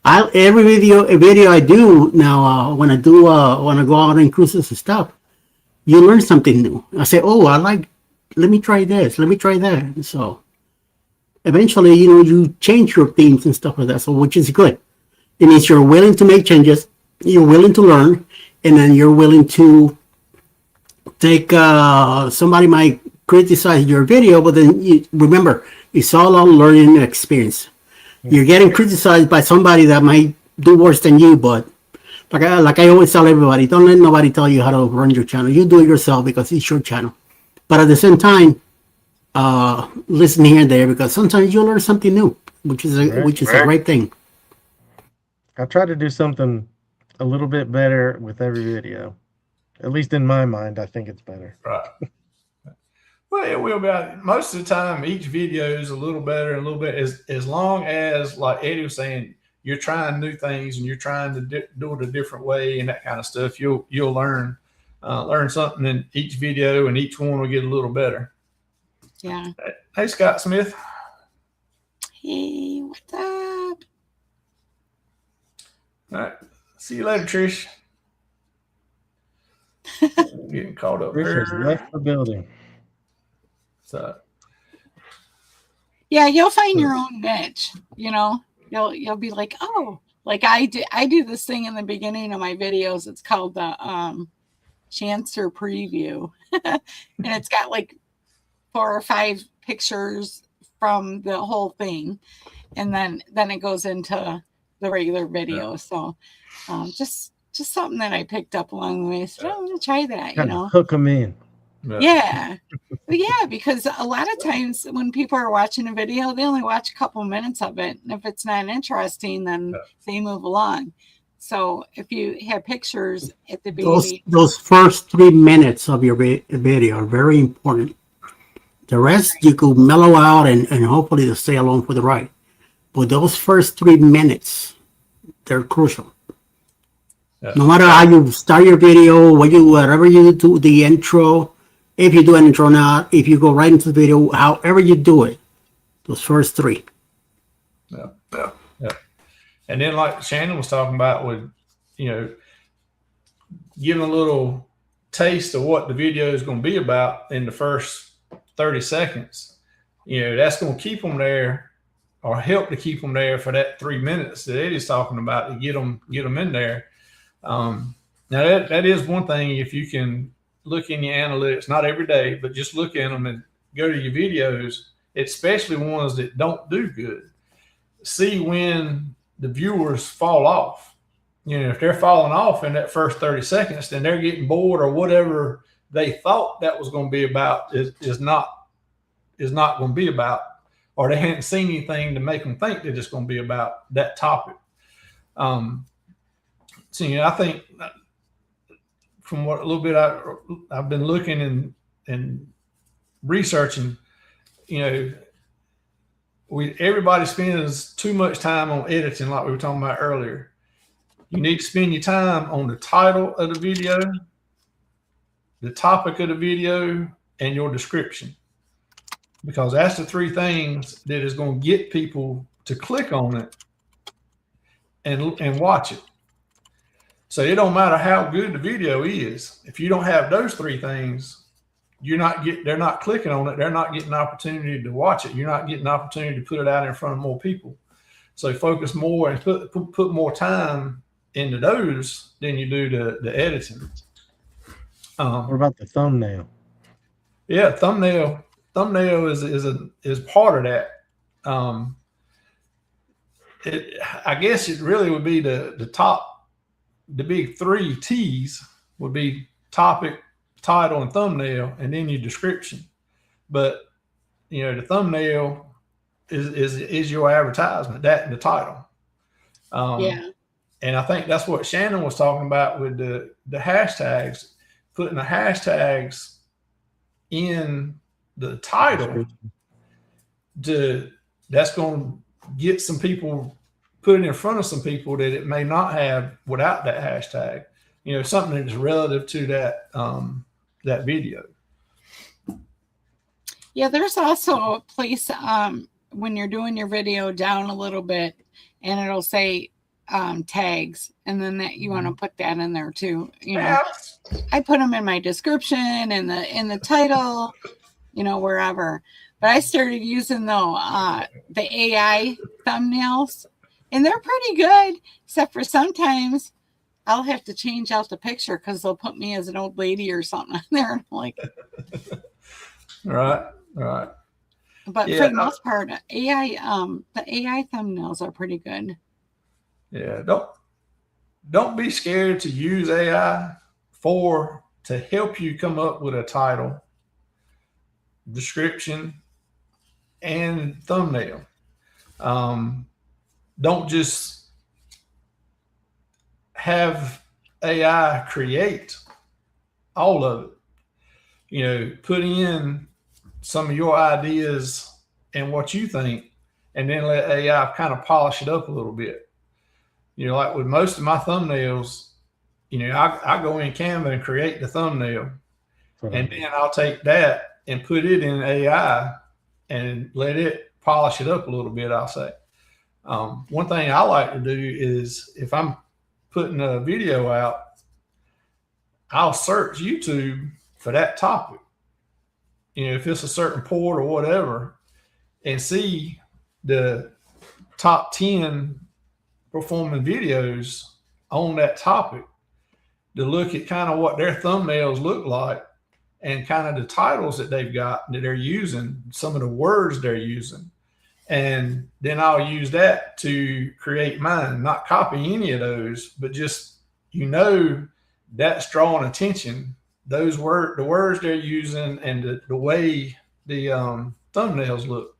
Every video I do now, when I go out on cruises and stuff, you learn something new. I say, "Oh, let me try this, let me try that." And so eventually, you change your themes and stuff like that. So which is good. It means you're willing to make changes, you're willing to learn, and then you're willing to take somebody might criticize your video, but then remember, it's all on learning experience. You're getting criticized by somebody that might do worse than you, but like I always tell everybody, don't let nobody tell you how to run your channel. You do it yourself because it's your channel. But at the same time, listen here and there, because sometimes you'll learn something new, which is a great thing. I try to do something a little bit better with every video. At least in my mind, I think it's better. Right. Well, it will be. Most of the time, each video is a little better and a little bit, as long as, like Eddie was saying, you're trying new things and you're trying to do it a different way and that kind of stuff. You'll learn something in each video, and each one will get a little better. Yeah. Hey, Scott Smith. Hey, what's up? All right. See you later, Trish. Getting caught up Trish has here. left the building. So, Yeah, you'll find your own niche. You'll be like, oh, Like I do this thing in the beginning of my videos. It's called the Chancer Preview. And it's got like 4 or 5 pictures from the whole thing. And then it goes into the regular video. So just something that I picked up along the way. So I'm gonna try that, Kind of hook them in. Yeah. But yeah, because a lot of times when people are watching a video, they only watch a couple minutes of it. And if it's not interesting, then they move along. So if you have pictures at the beginning, Those first 3 minutes of your video are very important. The rest you could mellow out and hopefully to stay along for the ride. But those first 3 minutes, they're crucial. Yeah. No matter how you start your video, whatever you do, the intro, if you do an intro or not, if you go right into the video, however you do it, those first 3. Yeah. And then like Shannon was talking about with, giving a little taste of what the video is going to be about in the first 30 seconds, that's going to keep them there or help to keep them there for that 3 minutes that Eddie's talking about to get them in there. Now that is one thing. If you can look in your analytics, not every day, but just look in them and go to your videos, especially ones that don't do good. See when the viewers fall off. If they're falling off in that first 30 seconds, then they're getting bored or whatever they thought that was going to be about is not going to be about, or they hadn't seen anything to make them think that it's going to be about that topic. So, I think from what a little bit I've been looking and researching, everybody spends too much time on editing, like we were talking about earlier. You need to spend your time on the title of the video, the topic of the video, and your description, because that's the 3 things that is going to get people to click on it and watch it. So it don't matter how good the video is. If you don't have those 3 things, they're not clicking on it. They're not getting an opportunity to watch it. You're not getting an opportunity to put it out in front of more people. So focus more and put more time into those than you do the editing. What about the thumbnail? Yeah, thumbnail is part of that. I guess it really would be the big 3 T's would be topic, title, and thumbnail, and then your description. But the thumbnail is your advertisement, that and the title. And I think that's what Shannon was talking about with the hashtags, putting the hashtags in the title. That's going to get some people, put it in front of some people that it may not have without that hashtag. Something that is relative to that video. Yeah, there's also a place when you're doing your video down a little bit, and it'll say tags, and then that you want to put that in there too. I put them in my description, in the title, wherever. But I started using the AI thumbnails, and they're pretty good, except for sometimes I'll have to change out the picture because they'll put me as an old lady or something on there. And I'm like, right. But for the most part, the AI thumbnails are pretty good. Yeah, don't be scared to use AI to help you come up with a title, description, and thumbnail. Don't just have AI create all of it. Put in some of your ideas and what you think, and then let AI kind of polish it up a little bit. Like with most of my thumbnails, I go in Canva and create the thumbnail, and then I'll take that and put it in AI and let it polish it up a little bit, I'll say. One thing I like to do is if I'm putting a video out, I'll search YouTube for that topic. If it's a certain port or whatever, and see the top 10 performing videos on that topic to look at kind of what their thumbnails look like and kind of the titles that they've got that they're using, some of the words they're using. And then I'll use that to create mine, not copy any of those, but just, that's drawing attention. The words they're using and the way the thumbnails look.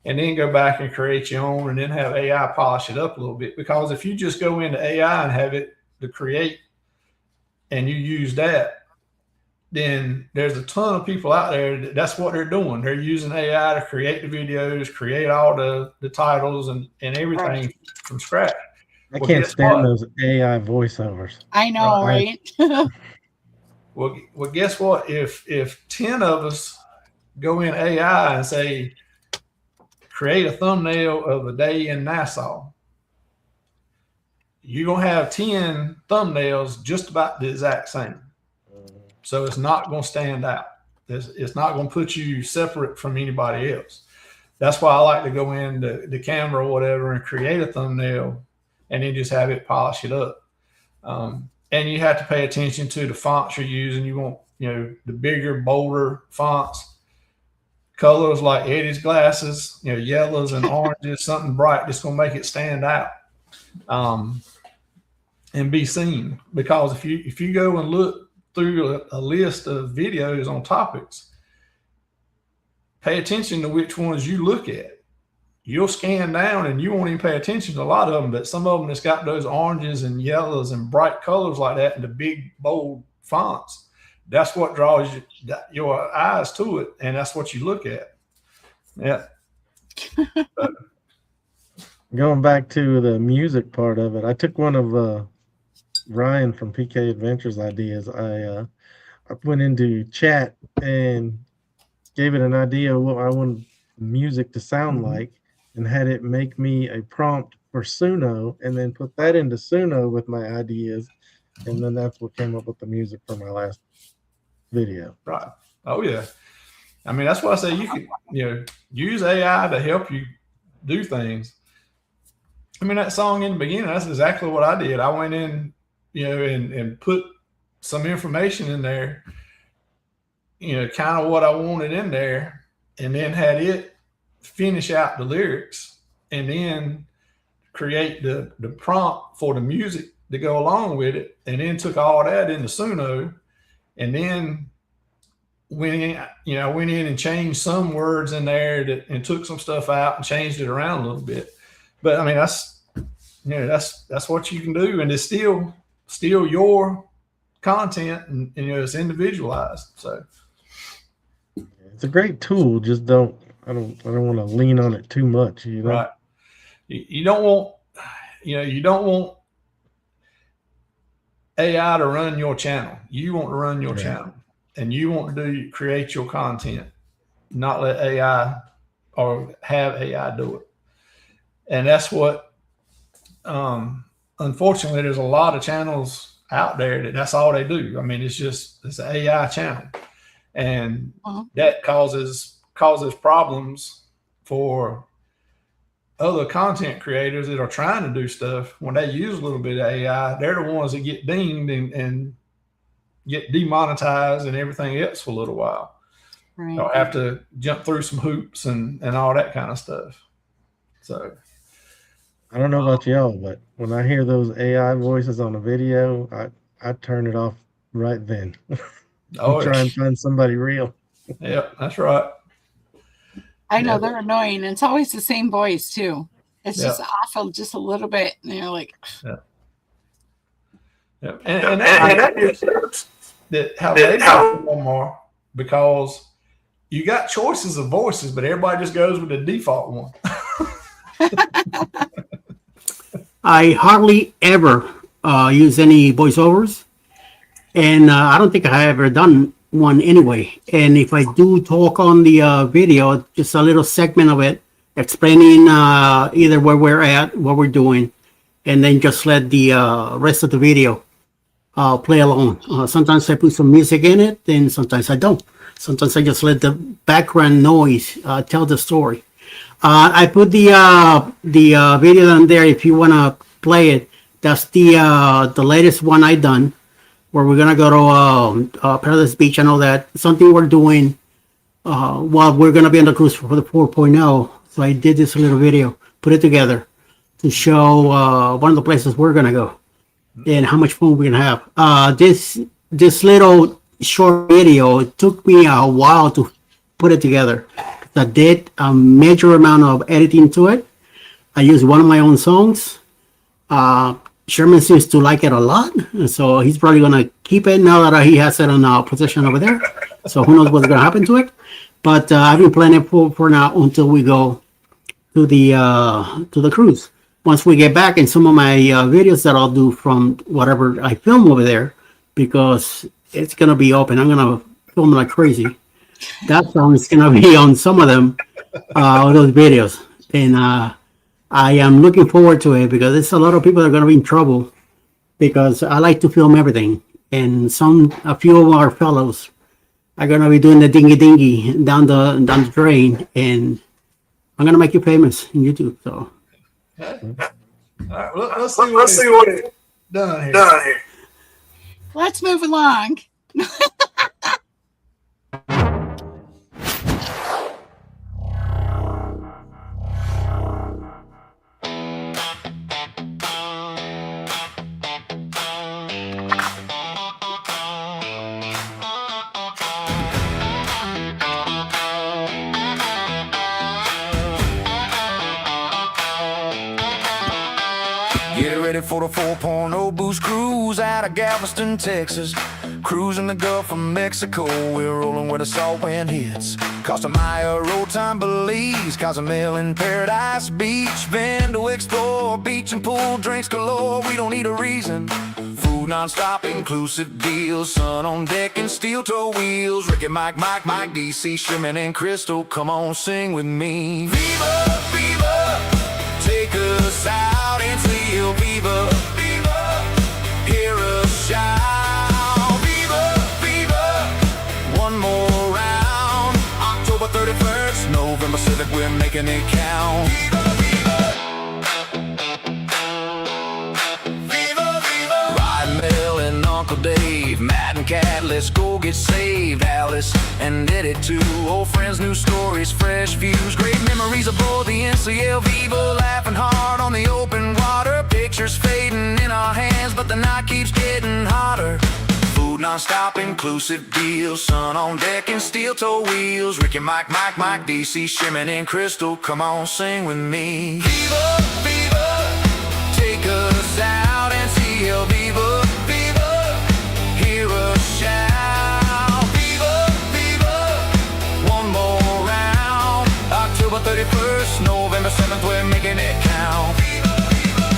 And then go back and create your own and then have AI polish it up a little bit. Because if you just go into AI and have it to create and you use that, then there's a ton of people out there that's what they're doing. They're using AI to create the videos, create all the titles and everything from scratch. I can't stand those AI voiceovers. I know, right? Well, guess what? If 10 of us go in AI and say, create a thumbnail of a day in Nassau, you're going to have 10 thumbnails just about the exact same. So it's not going to stand out. It's not going to put you separate from anybody else. That's why I like to go in the camera or whatever and create a thumbnail and then just have it polish it up. And you have to pay attention to the fonts you're using. You want, the bigger, bolder fonts, colors like Eddie's glasses, yellows and oranges, something bright that's going to make it stand out and be seen. Because if you go and look through a list of videos on topics, pay attention to which ones you look at. You'll scan down and you won't even pay attention to a lot of them, but some of them that's got those oranges and yellows and bright colors like that and the big, bold fonts, that's what draws your eyes to it, and that's what you look at. Yeah. Going back to the music part of it, I took one of Ryan from PK Adventures ideas. I went into chat and gave it an idea of what I wanted music to sound like and had it make me a prompt for Suno and then put that into Suno with my ideas. And then that's what came up with the music for my last video. Right. Oh, yeah. I mean, that's why I say you can, use AI to help you do things. I mean, that song in the beginning, that's exactly what I did. I went in, and put some information in there, kind of what I wanted in there, and then had it finish out the lyrics and then create the prompt for the music to go along with it. And then took all that into Suno and then went in and changed some words in there and took some stuff out and changed it around a little bit. But I mean, that's what you can do. And it's still your content and it's individualized. So it's a great tool. Just I don't want to lean on it too much, Right. You don't want AI to run your channel. You want to run your channel and you want to create your content, not let AI or have AI do it. And that's what, unfortunately, there's a lot of channels out there that's all they do. I mean, it's an AI channel, and that causes problems for other content creators that are trying to do stuff. When they use a little bit of AI, they're the ones that get dinged and get demonetized and everything else for a little while. Right. They'll have to jump through some hoops and all that kind of stuff. So I don't know about y'all, but when I hear those AI voices on a video, I turn it off right then. Try and find somebody real. Yep, that's right. I know they're annoying. And it's always the same voice too. It's just awful, just a little bit. And you're like, and that is that how they perform more, because you got choices of voices, but everybody just goes with the default one. I hardly ever use any voiceovers, and I don't think I have ever done one anyway. And if I do talk on the video, just a little segment of it explaining either where we're at, what we're doing, and then just let the rest of the video play along. Sometimes I put some music in it, and sometimes I don't. Sometimes I just let the background noise tell the story. I put the video down there if you wanna play it. That's the latest one I done, where we're gonna go to Paradise Beach and all that. Something we're doing while we're gonna be on the cruise for the 4.0. So I did this little video, put it together to show one of the places we're gonna go and how much fun we're gonna have. This little short video, it took me a while to put it together. I did a major amount of editing to it. I used one of my own songs. Sherman seems to like it a lot, so he's probably gonna keep it now that he has it on position over there. So who knows what's gonna happen to it? But I've been planning for now until we go to the cruise. Once we get back, and some of my videos that I'll do from whatever I film over there, because it's gonna be open. I'm gonna film like crazy. That song is gonna be on some of them, those videos, and I am looking forward to it because there's a lot of people that are gonna be in trouble because I like to film everything, and a few of our fellows are gonna be doing the dingy down the drain, and I'm gonna make you famous in YouTube. So. All right, let's see what it's done here. Let's move along. Get ready for the 4.0 boost cruise out of Galveston, Texas. Cruising the Gulf of Mexico, we're rolling where the salt wind hits. Costa Maya, road time Belize, Cozumel in Paradise Beach. Been to explore, beach and pool, drinks galore, we don't need a reason. Food non-stop, inclusive deals, sun on deck and steel toe wheels. Ricky, Mike, DC, Sherman and Crystal, come on, sing with me. Viva, Viva, take us out and see you. Viva, Viva, hear us shout. Viva, Viva, one more round. October 31st, November 7th, we're making it count. Viva, Viva, Viva, Viva. Ride Mel and Uncle Dave, Matt and Cat, let's go get saved. Alice and Eddie too, old friends, new stories, fresh views, great memories aboard the NCL Viva. Laughing hard on the open water, pictures fading in our hands, but the night keeps getting hotter. Food non-stop, inclusive deals, sun on deck and steel toe wheels. Ricky, Mike, DC, Sherman and Crystal, come on, sing with me. Viva, Viva, take us out and see El Viva, Viva, hear us shout. Viva, Viva, one more round. October 31st, November 7th, we're making it count. Viva, Viva.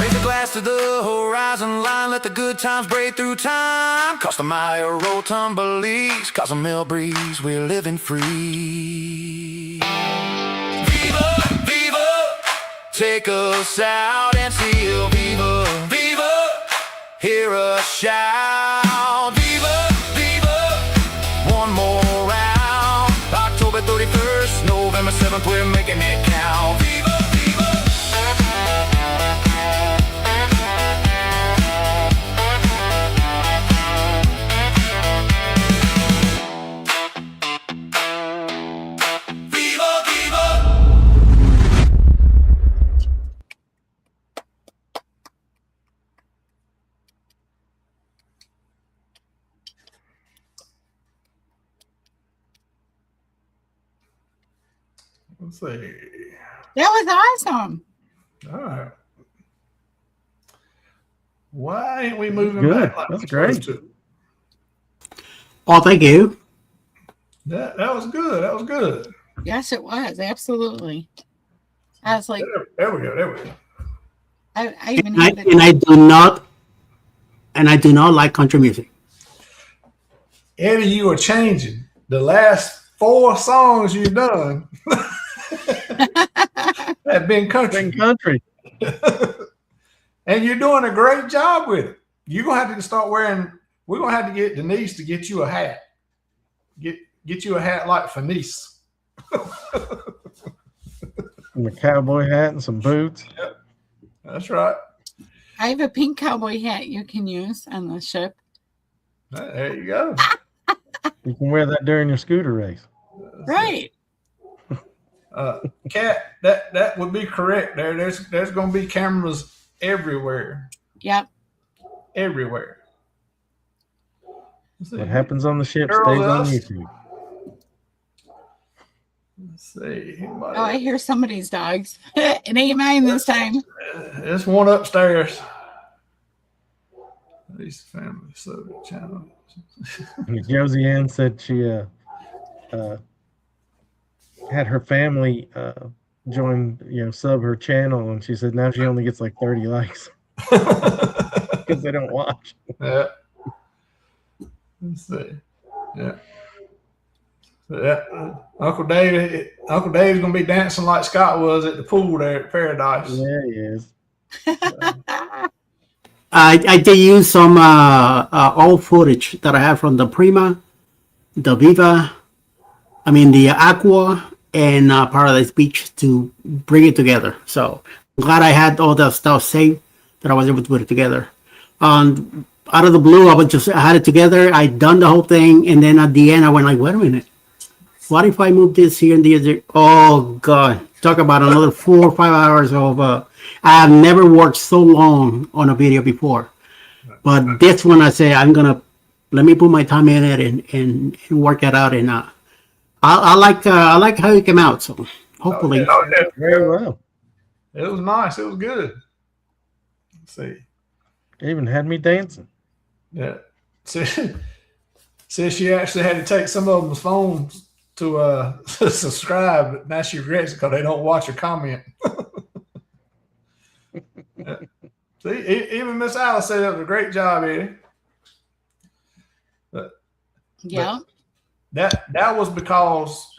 Raise a glass to the horizon line, let the good times break through time. Costa Maya, road time Belize, Cozumel breeze, we're living free. Viva, Viva, take us out and see El Viva, Viva, hear us shout. Viva, Viva, one more round. October 31st, November 7th, we're making it count. Viva, Viva. Viva, Viva. Let's see. That was awesome. All right. Why ain't we moving Good. back? Like That's we're supposed great. to? Oh, thank you. That was good. That was good. Yes, it was. Absolutely. I was like, There we go. There we go. I even And I, had it. and I do not like country music. Eddie, you are changing. The last 4 songs you've done have been country. In country. And you're doing a great job with it. you're gonna have to start wearing. We're gonna have to get Denise to get you a hat. Get you a hat like Fenice. And a cowboy hat and some boots. That's right. I have a pink cowboy hat you can use on the ship. There you go. You can wear that during your scooter race. Right. Cat, that would be correct. There's going to be cameras everywhere. Yep. Everywhere. Let's see. What happens on the ship Girls stays on us. YouTube. Let's see. Anybody Oh, I hear somebody's dogs. It ain't mine this time. There's one upstairs. These family soda channel. And Josie Ann said she had her family join, sub her channel, and she said now she only gets like 30 likes because they don't watch. Yeah. Let's see. Yeah. Yeah. Uncle Dave's gonna be dancing like Scott was at the pool there at Paradise. Yeah, he is. I did use some old footage that I have from the Prima, the Viva, the Aqua, and Paradise Beach to bring it together. So I'm glad I had all that stuff saved that I was able to put it together. Out of the blue, I had it together. I done the whole thing, and then at the end, I went like, wait a minute. What if I move this here and there? Oh God! Talk about another 4 or 5 hours of. I have never worked so long on a video before, but this one I say let me put my time in it and work it out. And I like how it came out. So hopefully, Very well. It was nice. It was good. Let's see. It even had me dancing. Yeah. Said she actually had to take some of them's phones to subscribe, but now she regrets it because they don't watch or comment. Yeah. See, even Miss Alice said that was a great job, Eddie. Yeah. That was because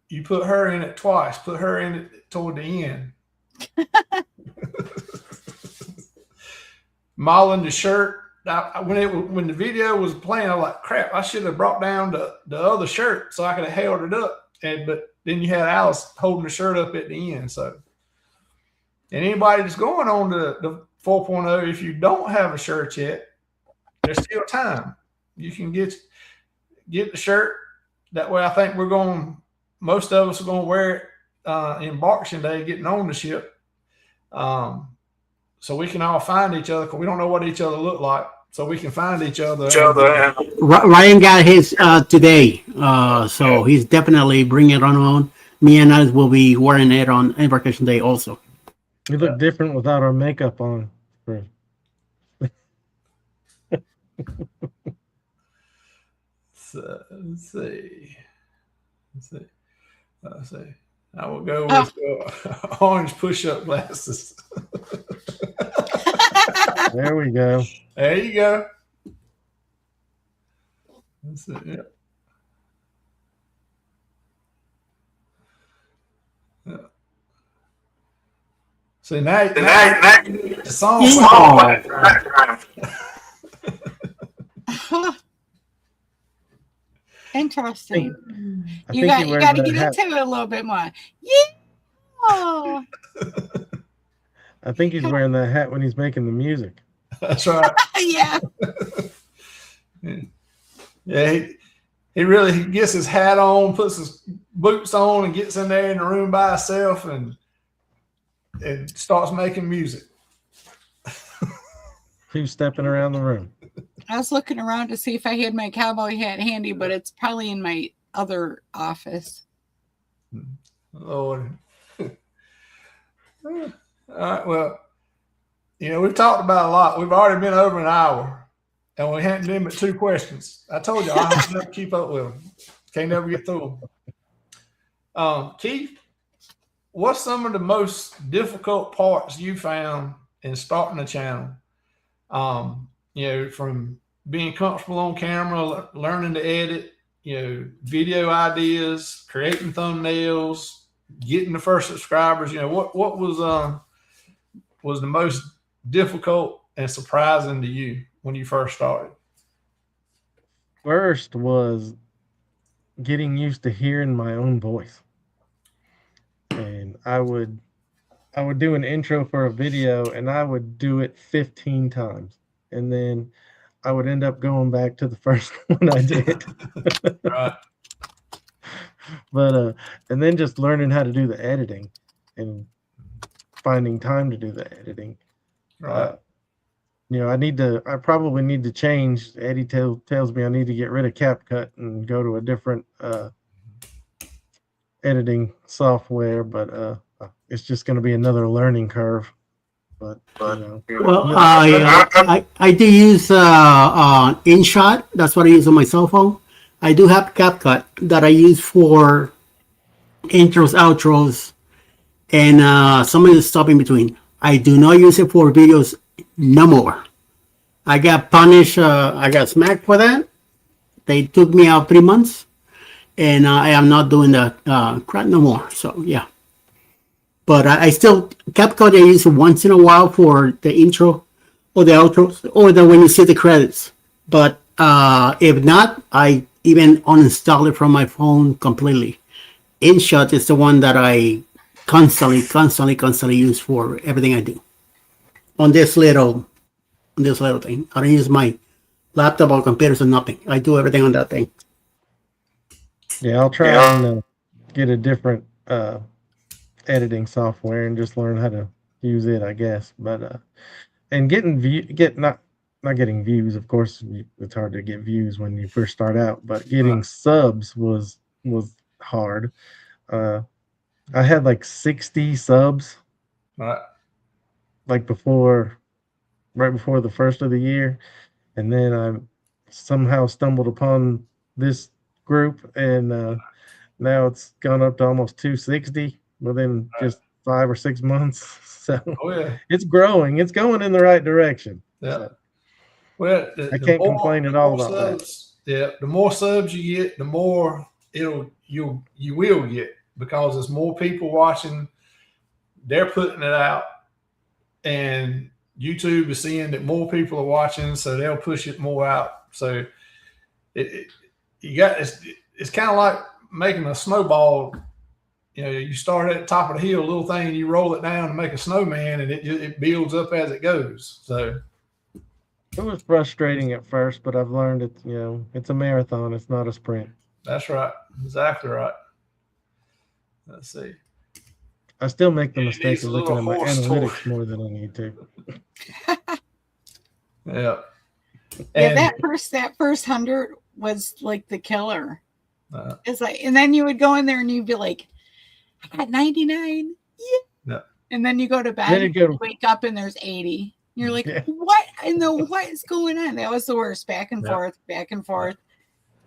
you put her in it twice. Put her in it toward the end. Modeling the shirt. When the video was playing, I was like, crap, I should have brought down the other shirt so I could have held it up. But then you had Alice holding the shirt up at the end. So, and anybody that's going on the 4.0, if you don't have a shirt yet, there's still time. You can get the shirt. That way, I think most of us are going to wear it in Boxing Day, getting on the ship. So we can all find each other because we don't know what each other look like. So we can find each other. Ryan got his today, so he's definitely bringing it on. Me and us will be wearing it on Embarkation Day also. We look different without our makeup on. So, let's see. I will go with orange push-up glasses. There we go. There you go. That's it. Yeah. Yeah. See now the song. Interesting. I You think got to get into it a little bit more. Yeah. I think he's wearing that hat when he's making the music. That's right. Yeah. Yeah, he gets his hat on, puts his boots on, and gets in there in the room by himself and starts making music. Who's stepping around the room? I was looking around to see if I had my cowboy hat handy, but it's probably in my other office. Lord. All right. Well, we've talked about a lot. We've already been over an hour, and we hadn't been but 2 questions. I told you I have to keep up with them. Can't never get through them. Keith, what's some of the most difficult parts you found in starting a channel? From being comfortable on camera, learning to edit, video ideas, creating thumbnails, getting the first subscribers. What was the most difficult and surprising to you when you first started? First was getting used to hearing my own voice. And I would do an intro for a video and I would do it 15 times. And then I would end up going back to the first one I did. Right. But and then just learning how to do the editing and finding time to do the editing. Right. You know, I probably need to change. Eddie tells me I need to get rid of CapCut and go to a different editing software, but it's just going to be another learning curve. But you know, Well, I do use InShot. That's what I use on my cell phone. I do have CapCut that I use for intros, outros, and some of the stuff in between. I do not use it for videos no more. I got punished. I got smacked for that. They took me out 3 months, and I am not doing that crap no more. So yeah. But I still CapCut I use once in a while for the intro or the outros or the when you see the credits. But if not, I even uninstall it from my phone completely. InShot is the one that I constantly use for everything I do. On this little thing, I don't use my laptop or computers or nothing. I do everything on that thing. yeah, I'll try and get a different editing software and just learn how to use it, I guess. But and not getting views, of course. It's hard to get views when you first start out, but getting subs was hard. I had like 60 subs, Right. like right before the first of the year, and then I somehow stumbled upon this group, and now it's gone up to almost 260 within just 5 or 6 months. So Oh yeah. it's growing. It's going in the right direction. Yeah. So Well, I can't complain at all about that. Yeah, the more subs you get, the more you will get, because there's more people watching. They're putting it out, and YouTube is seeing that more people are watching, so they'll push it more out. So it's kind of like making a snowball. You know, you start at the top of the hill, a little thing, and you roll it down to make a snowman, and it builds up as it goes. So It was frustrating at first, but I've learned it's a marathon. It's not a sprint. that's right, exactly right. Let's see. I still make the It mistake needs of a looking at my little horse analytics tour. more than I need to. Yeah. Yeah, And that first 100 was like the killer. uh, It's like, and then you would go in there and you'd be like, I got 99. Yeah. Yeah. And then you go to bed, Then you and go- you wake up and there's 80. You're like, Yeah. what in the what is going on? That was the worst. Back and Yeah. forth, back and forth.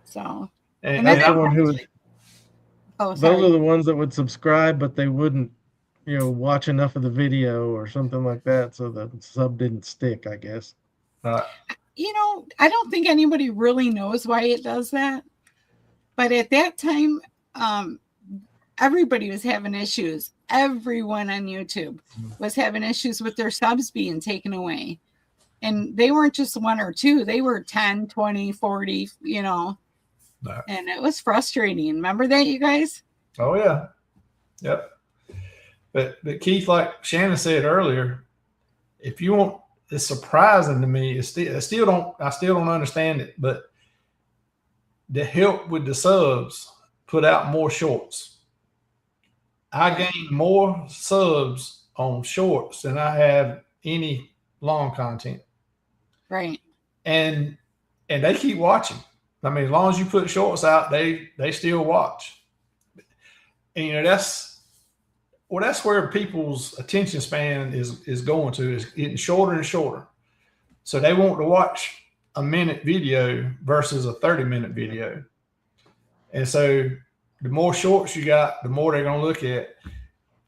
So and That's then the one who would, oh those sorry. are the ones that would subscribe, but they wouldn't, watch enough of the video or something like that, so the sub didn't stick, I guess. I don't think anybody really knows why it does that. But at that time, everybody was having issues. Everyone on YouTube was having issues with their subs being taken away. And they weren't just one or two, they were 10, 20, 40, No. and it was frustrating. Remember that, you guys? Oh yeah, yep. But Keith, like Shannon said earlier, if you want, it's surprising to me. I still don't understand it. But to help with the subs, put out more shorts. I gained more subs on shorts than I have any long content, Right. and they keep watching. I mean, as long as you put shorts out, they still watch. And that's where people's attention span is going to, is getting shorter and shorter. So they want to watch a minute video versus a 30-minute video. And so the more shorts you got, the more they're going to look at.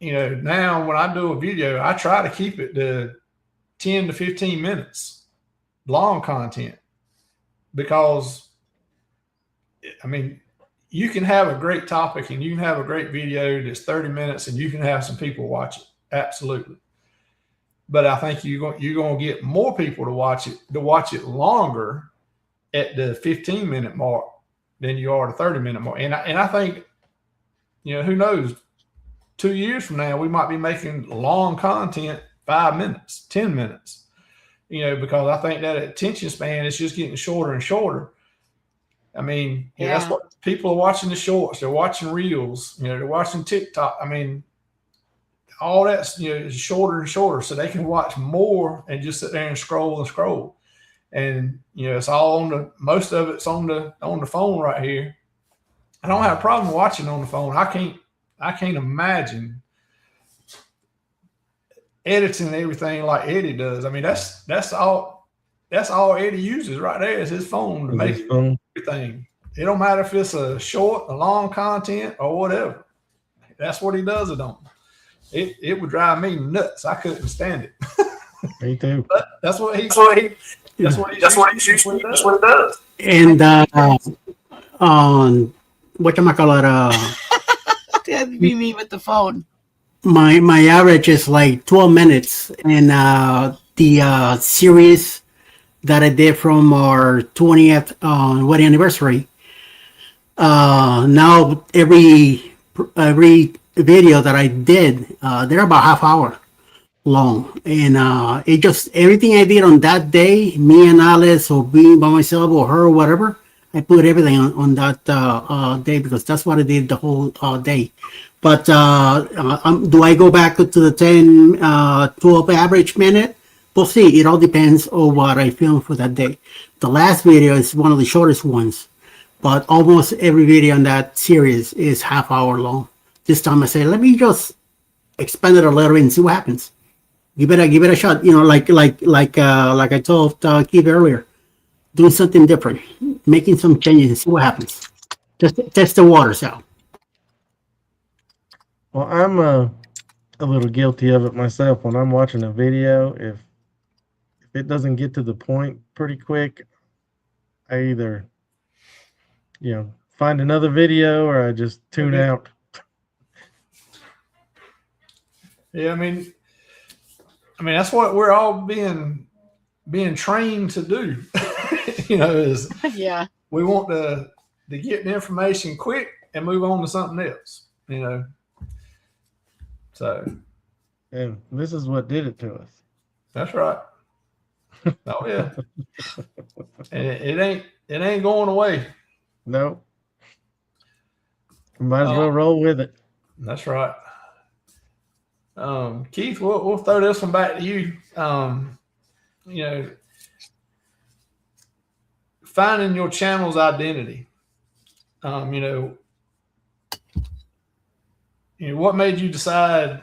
Now when I do a video, I try to keep it to 10 to 15 minutes long content, because I mean, you can have a great topic and you can have a great video that's 30 minutes and you can have some people watch it. Absolutely. but I think you're going to get more people to watch it longer at the 15-minute mark than you are the 30-minute mark. And I think, who knows, 2 years from now we might be making long content 5 minutes, 10 minutes. Because I think that attention span is just getting shorter and shorter. I mean, that's what people are watching, the shorts. They're watching reels. They're watching TikTok. I mean, all that's is shorter and shorter, so they can watch more and just sit there and scroll and scroll. And it's all most of it's on the phone right here. I don't have a problem watching on the phone. I can't imagine editing everything like Eddie does. I mean, that's all Eddie uses right there is his phone to make everything. It don't matter if it's a short, a long content, or whatever. That's what he does it on. It would drive me nuts. I couldn't stand it. Me too. But that's what he does. And on whatchamacallit, That'd be me with the phone. my average is like 12 minutes, and the series that I did from our 20th wedding anniversary. Now every video that I did, they're about half hour long, and it just everything I did on that day, me and Alice, or being by myself, or her, or whatever, I put everything on that day because that's what I did the whole day. But do I go back to the 10, 12 average minute? We'll see. It all depends on what I film for that day. The last video is one of the shortest ones, but almost every video in that series is half hour long. This time I say, let me just expand it a little and see what happens. Give it a shot. Like I told Keith earlier, doing something different, making some changes and see what happens. Just test the waters out. Well, I'm a little guilty of it myself. When I'm watching a video, if it doesn't get to the point pretty quick, I either find another video or I just tune out. Yeah, I mean that's what we're all being trained to do. Is we want to get the information quick and move on to something else. So, and this is what did it to us. That's right. Oh yeah, and it ain't going away. No, might as well roll with it. That's right. Keith, we'll throw this one back to you. Finding your channel's identity. What made you decide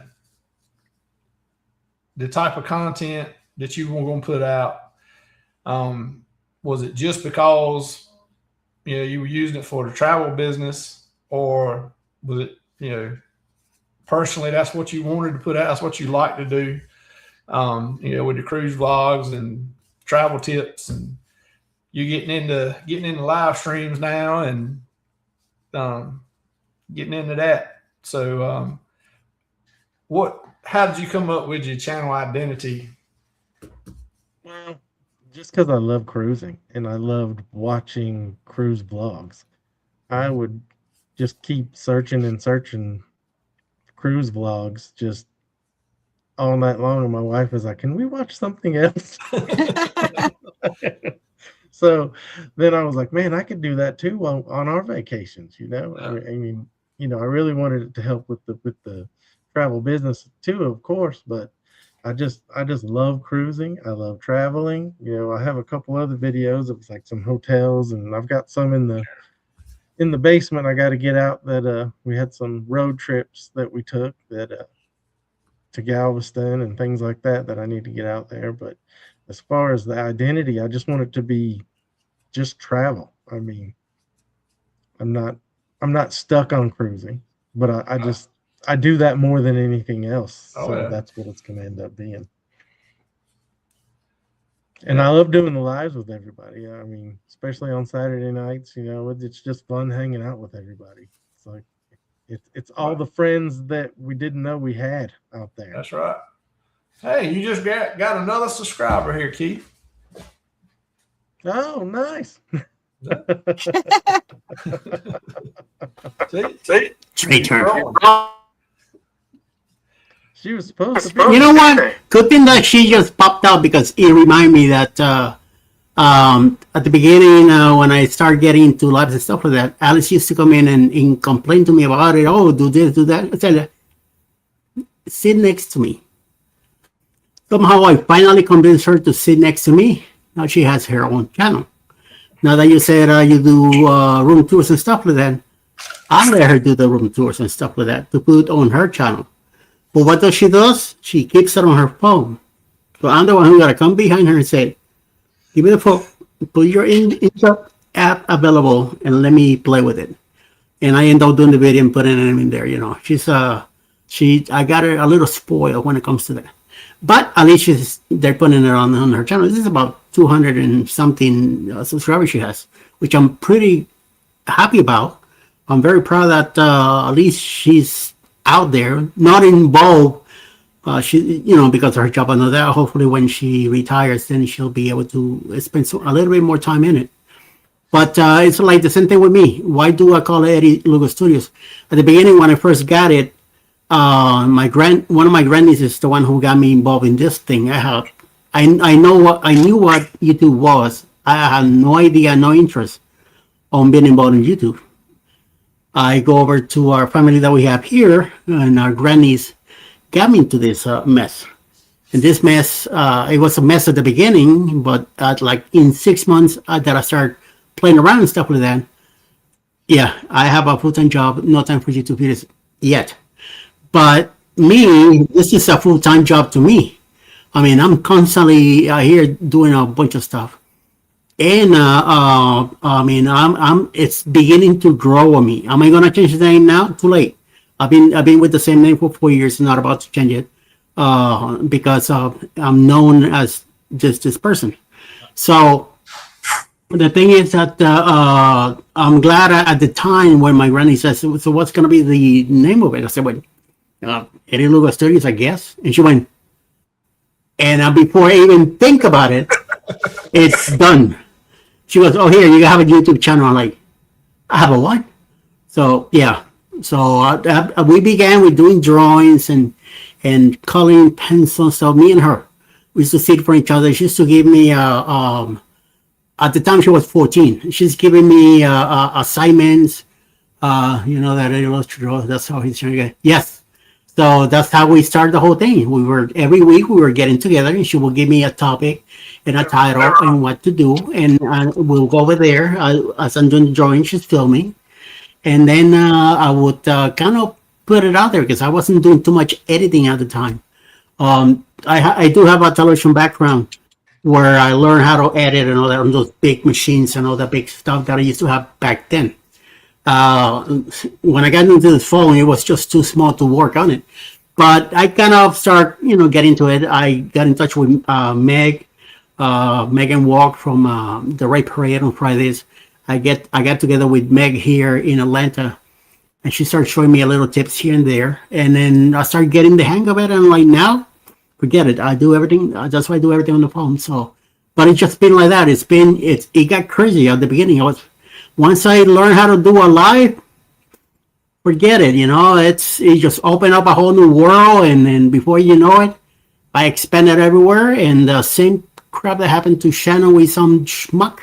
the type of content that you were going to put out? Was it just because you were using it for the travel business, or was it personally that's what you wanted to put out? That's what you like to do, with the cruise vlogs and travel tips, and you getting into live streams now and getting into that. So, how did you come up with your channel identity? Well, just because I love cruising and I loved watching cruise vlogs, I would just keep searching and searching cruise vlogs just all night long. And my wife was like, "Can we watch something else?" So then I was like, "Man, I could do that too on our vacations." I really wanted it to help with the travel business too, of course, but I just love cruising. I love traveling. I have a couple other videos of like some hotels, and I've got some in the basement. I got to get out that we had some road trips that we took that to Galveston and things like that I need to get out there. But as far as the identity, I just want it to be just travel. I mean, I'm not stuck on cruising, but I do that more than anything else. So that's what it's going to end up being. And I love doing the lives with everybody. I mean, especially on Saturday nights, it's just fun hanging out with everybody. It's like it's all the friends that we didn't know we had out there. That's right. Hey, you just got another subscriber here, Keith. Oh, nice. See? Traitor. She was supposed to be. You know what? Good thing that she just popped out because it reminded me that at the beginning when I started getting into lives and stuff like that, Alice used to come in and complain to me about it. Oh, do this, do that. I said, sit next to me. Somehow I finally convinced her to sit next to me. Now she has her own channel. Now that you said you do room tours and stuff like that, I let her do the room tours and stuff like that to put on her channel. But what does she do? She keeps it on her phone. So I'm the one who got to come behind her and say, give me the phone, put your Insta app available, and let me play with it. And I end up doing the video and putting it in there. You know, I got her a little spoiled when it comes to that. But at least they're putting it on her channel. This is about 200 and something subscribers she has, which I'm pretty happy about. I'm very proud that at least she's out there, not involved. She, because of her job and all that. Hopefully, when she retires, then she'll be able to spend a little bit more time in it. But it's like the same thing with me. Why do I call it Eddie Lugo Studios? At the beginning, when I first got it, one of my grandnieces is the one who got me involved in this thing. I knew what YouTube was. I had no idea, no interest on being involved in YouTube. I go over to our family that we have here, and our grannies got me into this mess. And this mess, it was a mess at the beginning, but like in 6 months that I started playing around and stuff like that. Yeah, I have a full-time job, no time for YouTube videos yet. But me, this is a full-time job to me. I mean, I'm constantly here doing a bunch of stuff. And I mean, it's beginning to grow on me. Am I gonna change the name now? Too late. I've been with the same name for 4 years, not about to change it, because I'm known as this person. So the thing is that I'm glad at the time when my granny says, "So what's gonna be the name of it?" I said, "Well, Eddie Lugo Studios, I guess." And she went, and before I even think about it, it's done. She goes, "Oh, here, you have a YouTube channel." I'm like, "I have a what?" So yeah. So we began with doing drawings and coloring pencils. So me and her, we used to sit for each other. She used to give me at the time she was 14. She's giving me assignments. That illustrator. That's how he's trying to get. Yes. So that's how we started the whole thing. Every week we were getting together, and she would give me a topic and a title and what to do, and we'll go over there. As I'm doing the drawing, she's filming. And then I would kind of put it out there because I wasn't doing too much editing at the time. I do have a television background where I learned how to edit and all that on those big machines and all that big stuff that I used to have back then. When I got into the phone, it was just too small to work on it. But I kind of start, get into it. I got in touch with Megan Walk from the Ray Parade on Fridays. I got together with Meg here in Atlanta, and she started showing me a little tips here and there. And then I started getting the hang of it. And like now, forget it. I do everything. That's why I do everything on the phone. So, but it's just been like that. It got crazy at the beginning. Once I learned how to do a live, forget it. It just opened up a whole new world. And then before you know it, I expanded everywhere. And the same crap that happened to Shannon with some schmuck,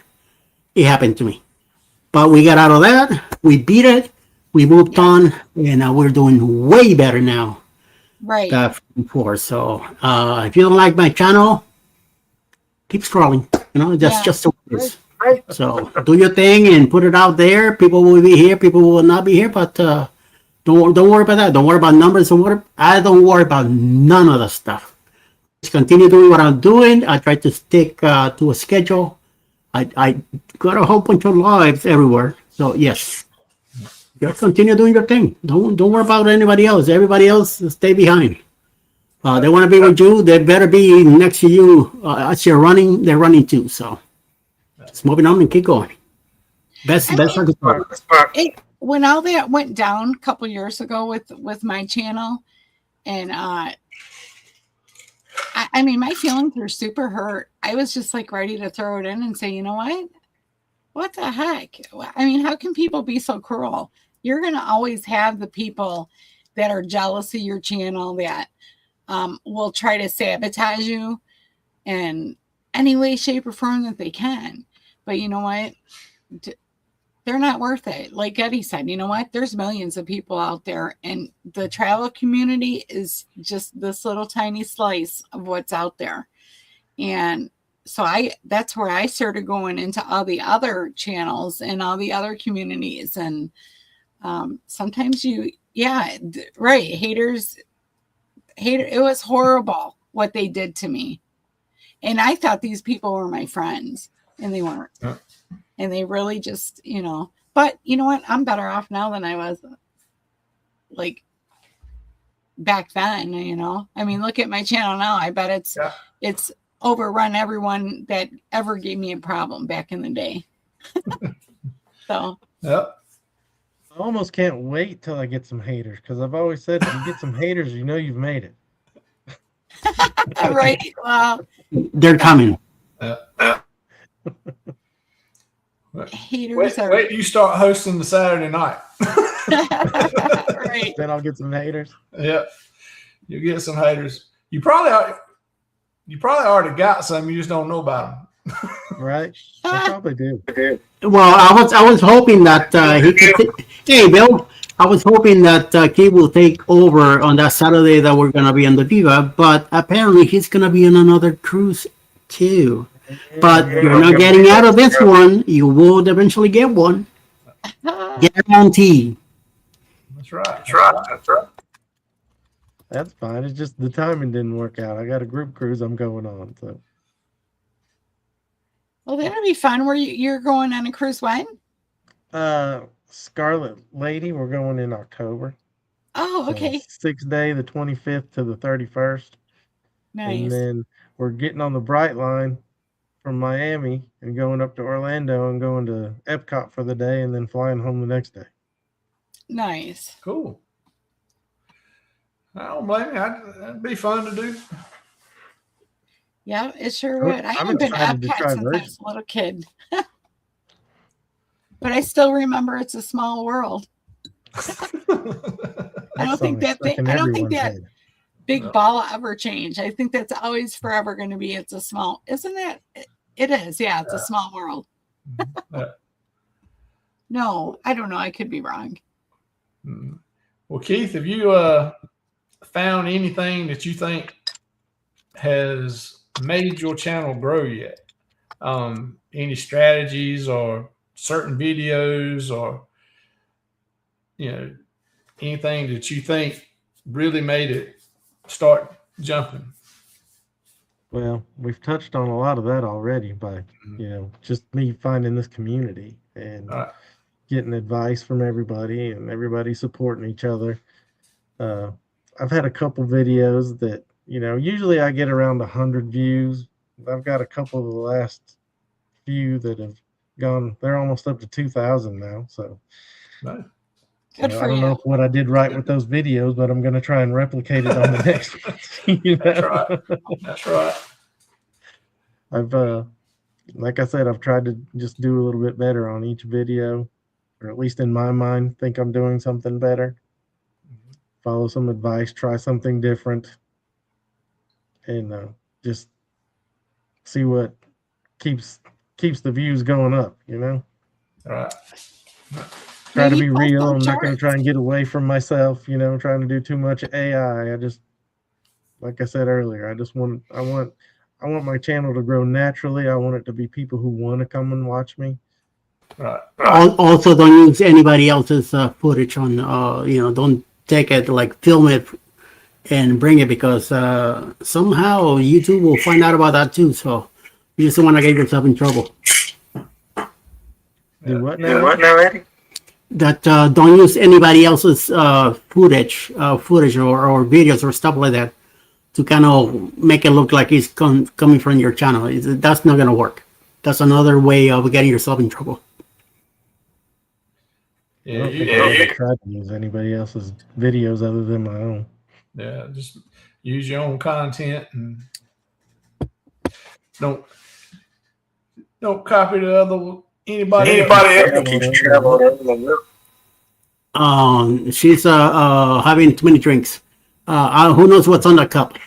it happened to me. But we got out of that. We beat it. We moved on, and we're doing way better now. Right. Before. So if you don't like my channel, keep scrolling. That's just the way it is. Right. So do your thing and put it out there. People will be here. People will not be here. But don't worry about that. Don't worry about numbers. I don't worry about none of the stuff. Just continue doing what I'm doing. I try to stick to a schedule. I got a whole bunch of lives everywhere. So yes, just continue doing your thing. Don't worry about anybody else. Everybody else, stay behind. They want to be with you. They better be next to you as you're running. They're running too. So just moving on and keep going. Best. When all that went down a couple years ago with my channel, and I mean, my feelings were super hurt. I was just like ready to throw it in and say, you know what? What the heck? I mean, how can people be so cruel? You're going to always have the people that are jealous of your channel that will try to sabotage you in any way, shape, or form that they can. But you know what? They're not worth it. Like Eddie said, you know what? There's millions of people out there, and the travel community is just this little tiny slice of what's out there. And so that's where I started going into all the other channels and all the other communities. And sometimes right. It was horrible what they did to me. And I thought these people were my friends, and they weren't. Yeah. And they really just, but you know what? I'm better off now than I was like back then, I mean, look at my channel now. I bet it's overrun everyone that ever gave me a problem back in the day. So, Yep. I almost can't wait till I get some haters, because I've always said if you get some haters, you know you've made it. right. Well, They're coming. haters are Wait till you start hosting the Saturday night. right. Then I'll get some haters. Yep. You get some haters. You probably already got some. You just don't know about them. Right? I probably do. Well, I was hoping that he could. Hey, Bill. I was hoping that Keith will take over on that Saturday that we're gonna be on the Viva, but apparently he's gonna be on another cruise too. But you're not getting out of this one. You will eventually get one. Guarantee. That's right. That's fine. It's just the timing didn't work out. I got a group cruise I'm going on. So Well, that'll be fun. You're going on a cruise when? Scarlet Lady, we're going in October. Oh, okay. 6th day, the 25th to the 31st. Nice. And then we're getting on the Bright Line from Miami and going up to Orlando and going to Epcot for the day and then flying home the next day. Nice. Cool. I don't blame you. That'd be fun to do. Yeah, it sure would. I I'm haven't been to excited to Epcot try since I Virgin. was a little kid. But I still remember it's a small world. I don't think that big ball ever changed. I think that's always forever going to be. It's a small, isn't it? It is. Yeah, it's a small world. Yeah. No, I don't know. I could be wrong. Well, Keith, have you found anything that you think has made your channel grow yet? Any strategies or certain videos or anything that you think really made it start jumping? Well, we've touched on a lot of that already by, just me finding this community and getting advice from everybody and everybody supporting each other. I've had a couple videos that, usually I get around 100 views. I've got a couple of the last few that have gone, they're almost up to 2,000 now. So Nice. Good for I don't you. know what I did right with those videos, but I'm going to try and replicate it on the next one. That's right. That's right. I've, like I said, I've tried to just do a little bit better on each video, or at least in my mind, think I'm doing something better. Follow some advice, try something different, and just see what keeps the views going up, All right. Try to Maybe be post real. on I'm not going to charts. try and get away from myself, trying to do too much AI. I just, like I said earlier, I want my channel to grow naturally. I want it to be people who want to come and watch me. Right. Also, don't use anybody else's footage on. Don't take it, like film it and bring it, because somehow YouTube will find out about that too. So you just don't want to get yourself in trouble. Do what now? That don't use anybody else's footage or videos or stuff like that to kind of make it look like it's coming from your channel. That's not gonna work. That's another way of getting yourself in trouble. I don't think I've ever tried to use anybody else's videos other than my own. Yeah, just use your own content and don't copy the other anybody else. else who keeps traveling. She's having too many drinks. Who knows what's on the cup?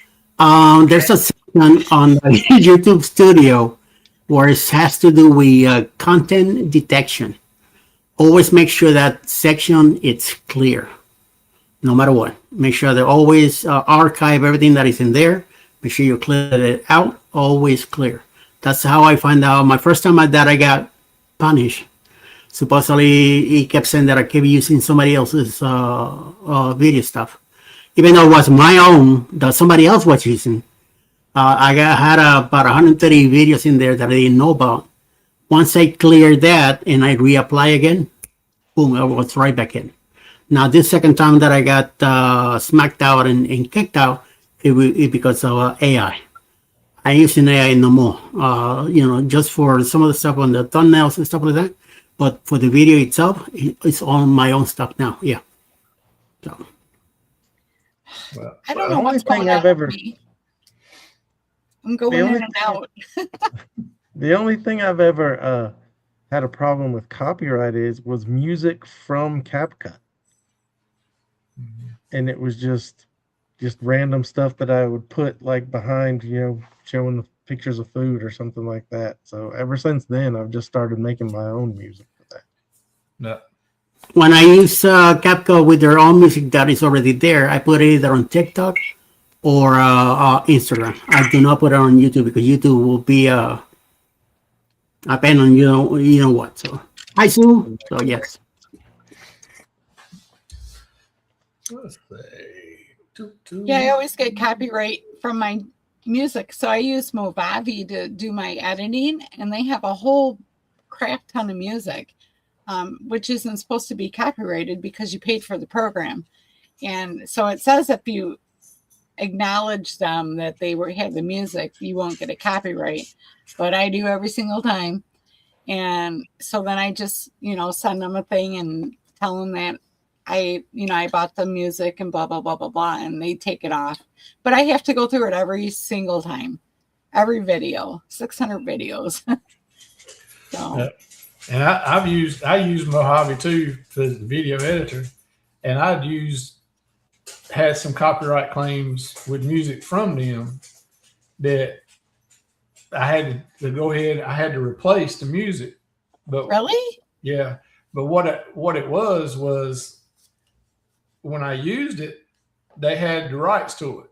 There's a section on the YouTube Studio where it has to do with content detection. Always make sure that section it's clear, no matter what. Make sure they always archive everything that is in there. Make sure you clear it out. Always clear. That's how I find out. My first time that I got punished. Supposedly, he kept saying that I kept using somebody else's video stuff, even though it was my own that somebody else was using. Had about 130 videos in there that I didn't know about. Once I cleared that and I reapply again, boom, I was right back in. Now, this second time that I got smacked out and kicked out, it because of AI. I ain't using AI no more. Just for some of the stuff on the thumbnails and stuff like that. But for the video itself, it's all my own stuff now. Yeah. So. Well, I don't The know only what's thing going I've on ever- with me. I'm going The in only and out. The only thing I've ever had a problem with copyright was music from CapCut, and it was just random stuff that I would put like behind, showing the pictures of food or something like that. So ever since then, I've just started making my own music for that. no. When I use CapCut with their own music that is already there, I put it either on TikTok or Instagram. I do not put it on YouTube because YouTube will be a ban on you know what. So I sue. So yes. Let's see. Yeah, I always get copyright from my music. So I use Movavi to do my editing, and they have a whole crap ton of music, which isn't supposed to be copyrighted because you paid for the program. And so it says if you acknowledge them that they had the music, you won't get a copyright. But I do every single time. And so then I just, send them a thing and tell them that I bought the music and blah, blah, blah, blah, blah, and they take it off. But I have to go through it every single time, every video, 600 videos. So. Yeah. And I use Mojave too for the video editor, and had some copyright claims with music from them that I had to go ahead. I had to replace the music, but Really? yeah. But what it was when I used it, they had the rights to it.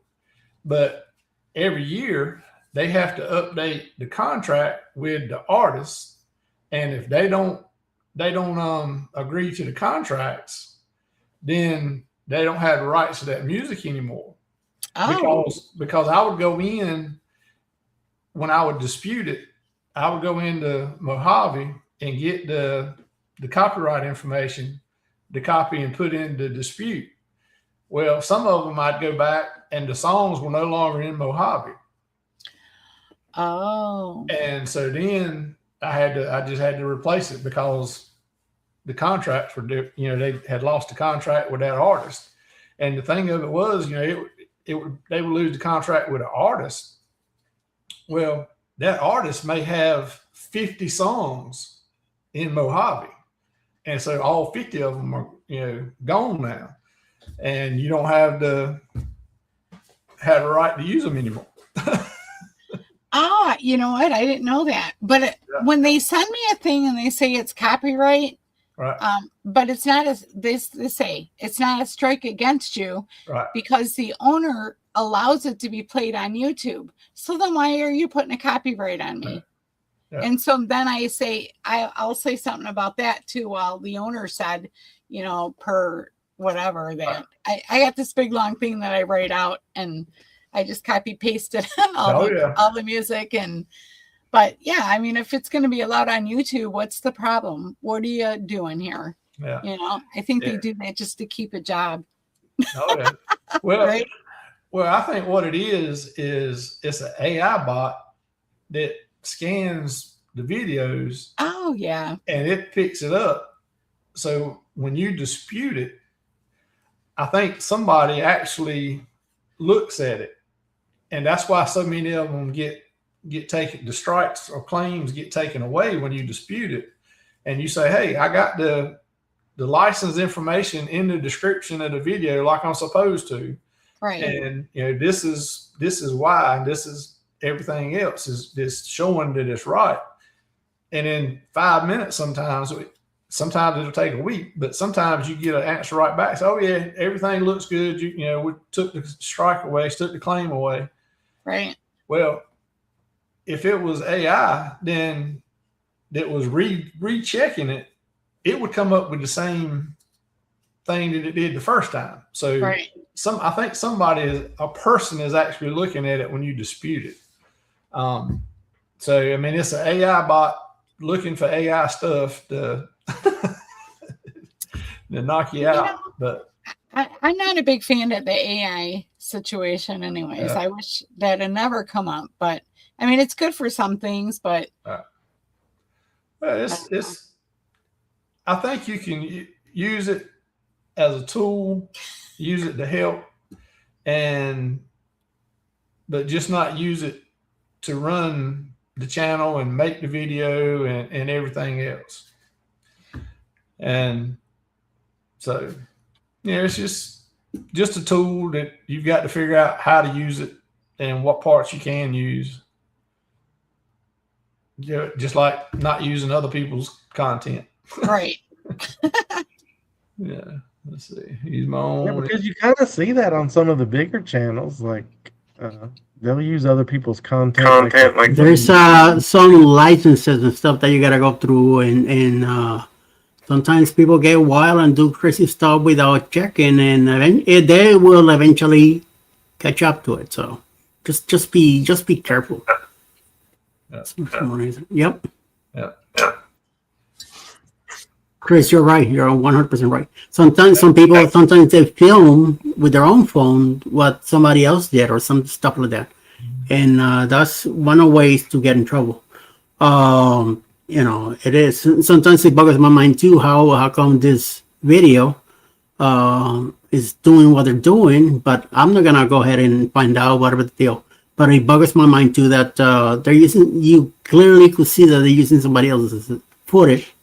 But every year they have to update the contract with the artists, and if they don't agree to the contracts, then they don't have the rights to that music anymore. Oh. Because I would go in when I would dispute it, I would go into Mojave and get the copyright information, the copy, and put in the dispute. Well, some of them I'd go back and the songs were no longer in Mojave. Oh. And so then I just had to replace it because the contracts were, they had lost the contract with that artist. And the thing of it was, they would lose the contract with an artist. Well, that artist may have 50 songs in Mojave. And so all 50 of them are, gone now. And you don't have the right to use them anymore. You know what? I didn't know that. But when they send me a thing and they say it's copyright, Right. But it's not they say it's not a strike against you, Right. because the owner allows it to be played on YouTube. So then why are you putting a copyright on me? Yeah. And so then I'll say something about that too. While the owner said, per whatever that I got this big long thing that I write out, and I just copy pasted all the music. But yeah, I mean, if it's going to be allowed on YouTube, what's the problem? What are you doing here? Yeah. I think they do that just to keep a job. Oh, yeah. Well, Right? Well, I think what it is it's an AI bot that scans the videos. Oh, yeah. And it picks it up. So when you dispute it, I think somebody actually looks at it, and that's why so many of them get taken. The strikes or claims get taken away when you dispute it, and you say, "Hey, I got the license information in the description of the video like I'm supposed to, Right. and this is why, and this is everything else is this showing that it's right." And in 5 minutes, sometimes it'll take a week, but sometimes you get an answer right back. So, oh yeah, everything looks good. We took the strike away, took the claim away. Right. Well, if it was AI, then that was rechecking it, it would come up with the same thing that it did the first time. So Right. I think a person is actually looking at it when you dispute it. So I mean, it's an AI bot looking for AI stuff to knock you out. But I'm not a big fan of the AI situation anyways. Yeah. I wish that had never come up, but I mean, it's good for some things, but well, it's. I think you can use it as a tool, use it to help, but just not use it to run the channel and make the video and everything else. And so, it's just a tool that you've got to figure out how to use it and what parts you can use. Just like not using other people's content. right. Yeah. Let's see. Use my own. Yeah, because you kind of see that on some of the bigger channels, like they'll use other people's content. Like There's some licenses and stuff that you gotta go through, and sometimes people get wild and do crazy stuff without checking, and they will eventually catch up to it. So just be careful. Yeah. For some reason. Yep. Yeah. Chris, you're right. You're 100% right. Sometimes they film with their own phone what somebody else did or some stuff like that, and that's one of the ways to get in trouble. It is. Sometimes it boggles my mind too. How come this video is doing what they're doing, but I'm not gonna go ahead and find out whatever the deal. But it boggles my mind too that they're using. You clearly could see that they're using somebody else's footage.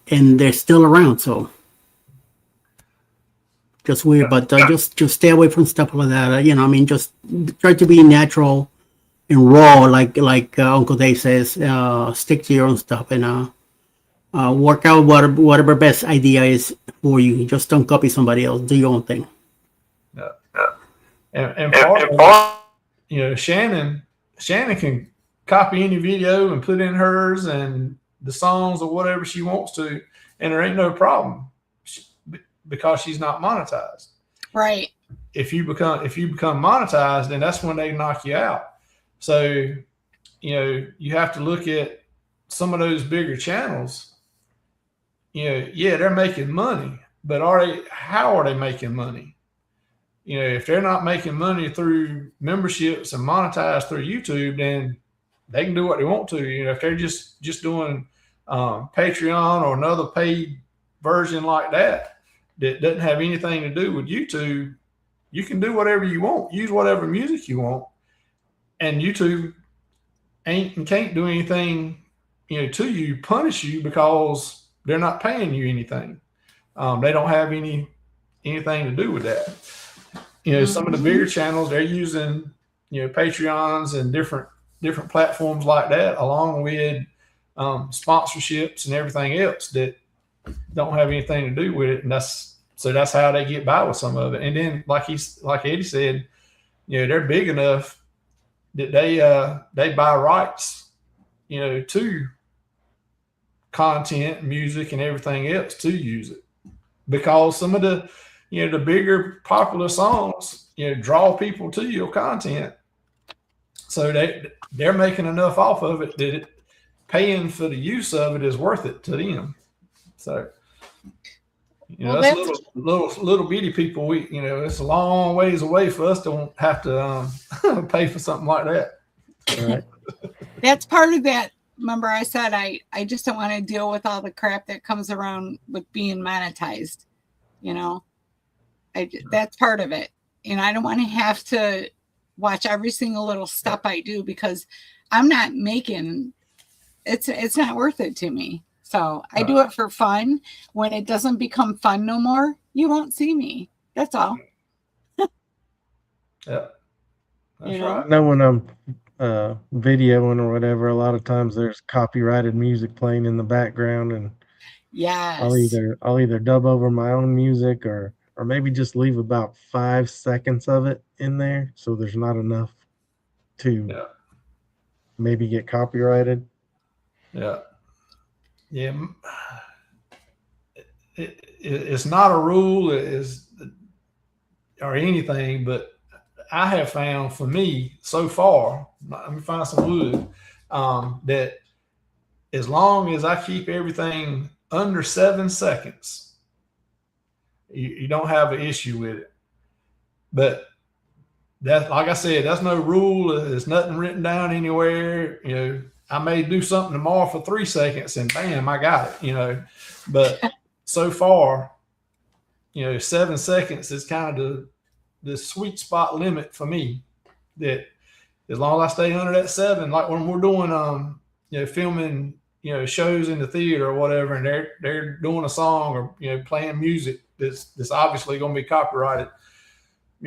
And they're still around, so just weird. But just stay away from stuff like that. Just try to be natural and raw, like Uncle Dave says. Stick to your own stuff and work out whatever best idea is for you. Just don't copy somebody else. Do your own thing. Yeah. And part of, Shannon can copy any video and put in hers and the songs or whatever she wants to, and there ain't no problem because she's not monetized. Right. If you become monetized, then that's when they knock you out. So, you have to look at some of those bigger channels. They're making money, but how are they making money? If they're not making money through memberships and monetized through YouTube, then they can do what they want to. If they're just doing Patreon or another paid version like that doesn't have anything to do with YouTube, you can do whatever you want, use whatever music you want, and YouTube ain't and can't do anything, to you, punish you because they're not paying you anything. They don't have anything to do with that. Some of the bigger channels, they're using Patreons and different platforms like that, along with sponsorships and everything else that don't have anything to do with it, and that's how they get by with some of it. And then, like Eddie said, they're big enough that they buy rights, to content, music, and everything else to use it, because some of the the bigger popular songs draw people to your content. So they're making enough off of it that paying for the use of it is worth it to them. So, that's little bitty people. It's a long ways away for us to have to pay for something like that. right. That's part of that. Remember, I said I just don't want to deal with all the crap that comes around with being monetized. That's part of it. and I don't want to have to watch every single little step I do because I'm not making it's not worth it to me. So I do it for fun. When it doesn't become fun no more, you won't see me. That's all. Yeah. That's You know? right. I know when I'm videoing or whatever, a lot of times there's copyrighted music playing in the background, and Yes. I'll either dub over my own music or maybe just leave about 5 seconds of it in there, so there's not enough to Yeah. maybe get copyrighted. Yeah. Yeah. It's not a rule or anything, but I have found for me so far, let me find some wood, that as long as I keep everything under 7 seconds, you don't have an issue with it. But that, like I said, that's no rule. There's nothing written down anywhere. You know, I may do something tomorrow for 3 seconds and bam, I got it, you know. But so far, 7 seconds is kind of the sweet spot limit for me. That as long as I stay under that 7, like when we're doing, filming, shows in the theater or whatever, and they're doing a song or playing music that's obviously going to be copyrighted.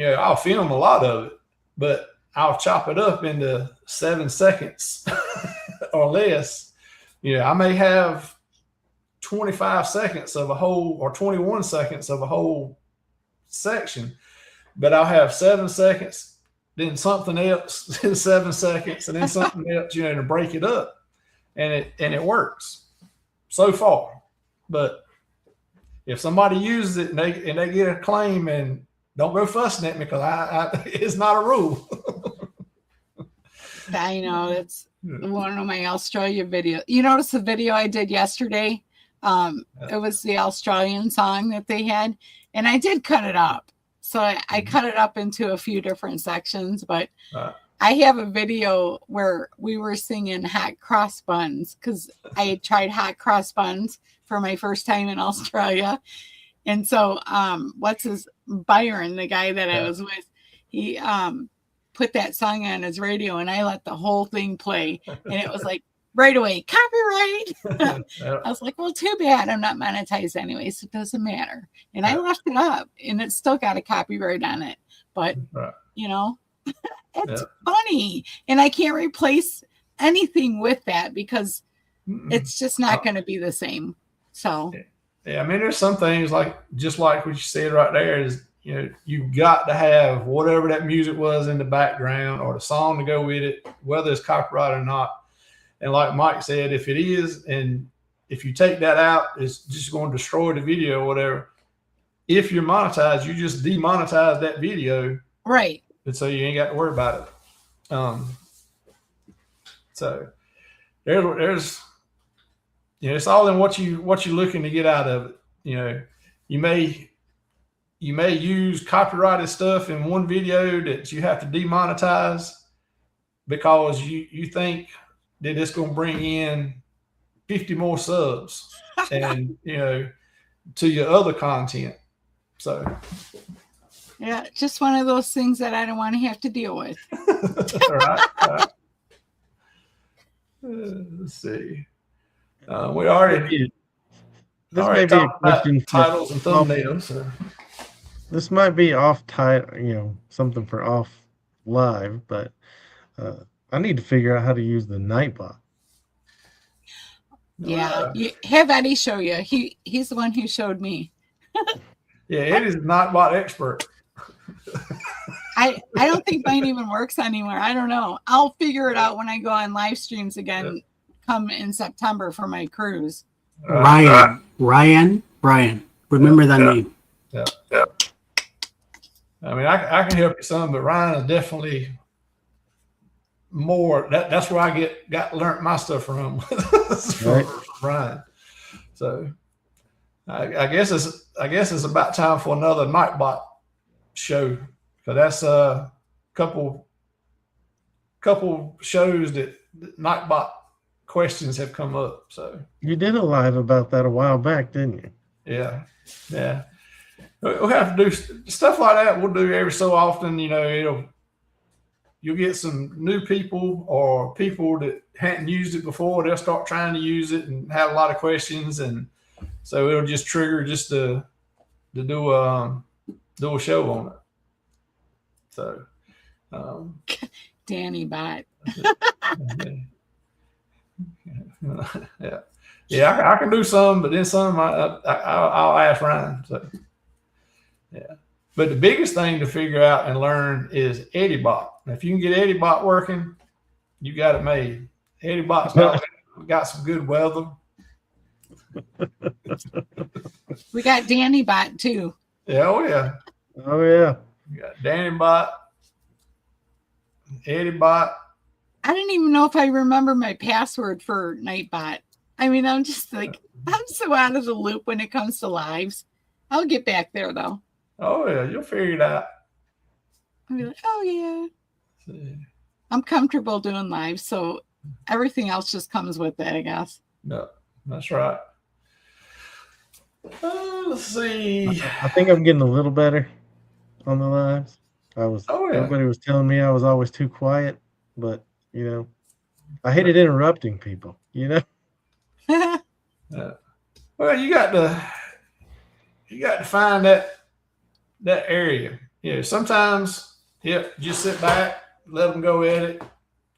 I'll film a lot of it, but I'll chop it up into 7 seconds or less. I may have 25 seconds of a whole or 21 seconds of a whole section, but I'll have 7 seconds, then something else in 7 seconds, and then something else, to break it up. And it works so far. But if somebody uses it and they get a claim, and don't go fussing at me because it's not a rule. I know it's one of my Australia videos. You notice the video I did yesterday? It was the Australian song that they had, and I did cut it up. So I cut it up into a few different sections, but I have a video where we were singing hot cross buns because I had tried hot cross buns for my first time in Australia. And so Byron, the guy that I was with, he put that song on his radio, and I let the whole thing play, and it was like right away, copyright. I was like, well, too bad I'm not monetized anyway, so it doesn't matter. And I left it up, and it still got a copyright on it. But, it's funny. And I can't replace anything with that because it's just not going to be the same. So, yeah, I mean, there's some things just like what you said right there is, you've got to have whatever that music was in the background or the song to go with it, whether it's copyrighted or not. And like Mike said, if it is, and if you take that out, it's just going to destroy the video or whatever. If you're monetized, you just demonetize that video. Right. And so you ain't got to worry about it. So there's it's all in what you're looking to get out of it. You may use copyrighted stuff in one video that you have to demonetize because you think that it's going to bring in 50 more subs and to your other content. So yeah, just one of those things that I don't want to have to deal with. all right. Let's see. We already This may be a question titles and thumbnails. So. This might be off title, something for off live, but I need to figure out how to use the Nightbot. Yeah, have Eddie show you. He's the one who showed me. Yeah, Eddie's a Nightbot expert. I don't think mine even works anymore. I don't know. I'll figure it out when I go on live streams again come in September for my cruise. Ryan. Remember that name. Yeah. I mean, I can help you some, but Ryan is definitely more. That's where I got learned my stuff from, from Ryan. So I guess it's about time for another Nightbot show, because that's a couple shows that Nightbot questions have come up. So you did a live about that a while back, didn't you? Yeah. we'll have to do stuff like that. We'll do every so often. You'll get some new people or people that hadn't used it before. They'll start trying to use it and have a lot of questions, and so it'll just trigger just to do a show on it. So, Danny bot. yeah, I can do some, but then some I'll ask Ryan. So, yeah. But the biggest thing to figure out and learn is EddieBot. If you can get EddieBot working, you got it made. EddieBot's got some good weather. We got Danny bot too. Yeah, oh yeah. Oh yeah. You got DannyBot, EddieBot. I didn't even know if I remember my password for Nightbot. I mean, I'm just like, I'm so out of the loop when it comes to lives. I'll get back there though. Oh yeah, you'll figure it out. I'll be like, oh yeah. I'm comfortable doing lives, so everything else just comes with it, I guess. No, that's right. Let's see. I think I'm getting a little better on the lives. Everybody was telling me I was always too quiet, but I hated interrupting people, Well, you got to find that area. Sometimes just sit back, let them go at it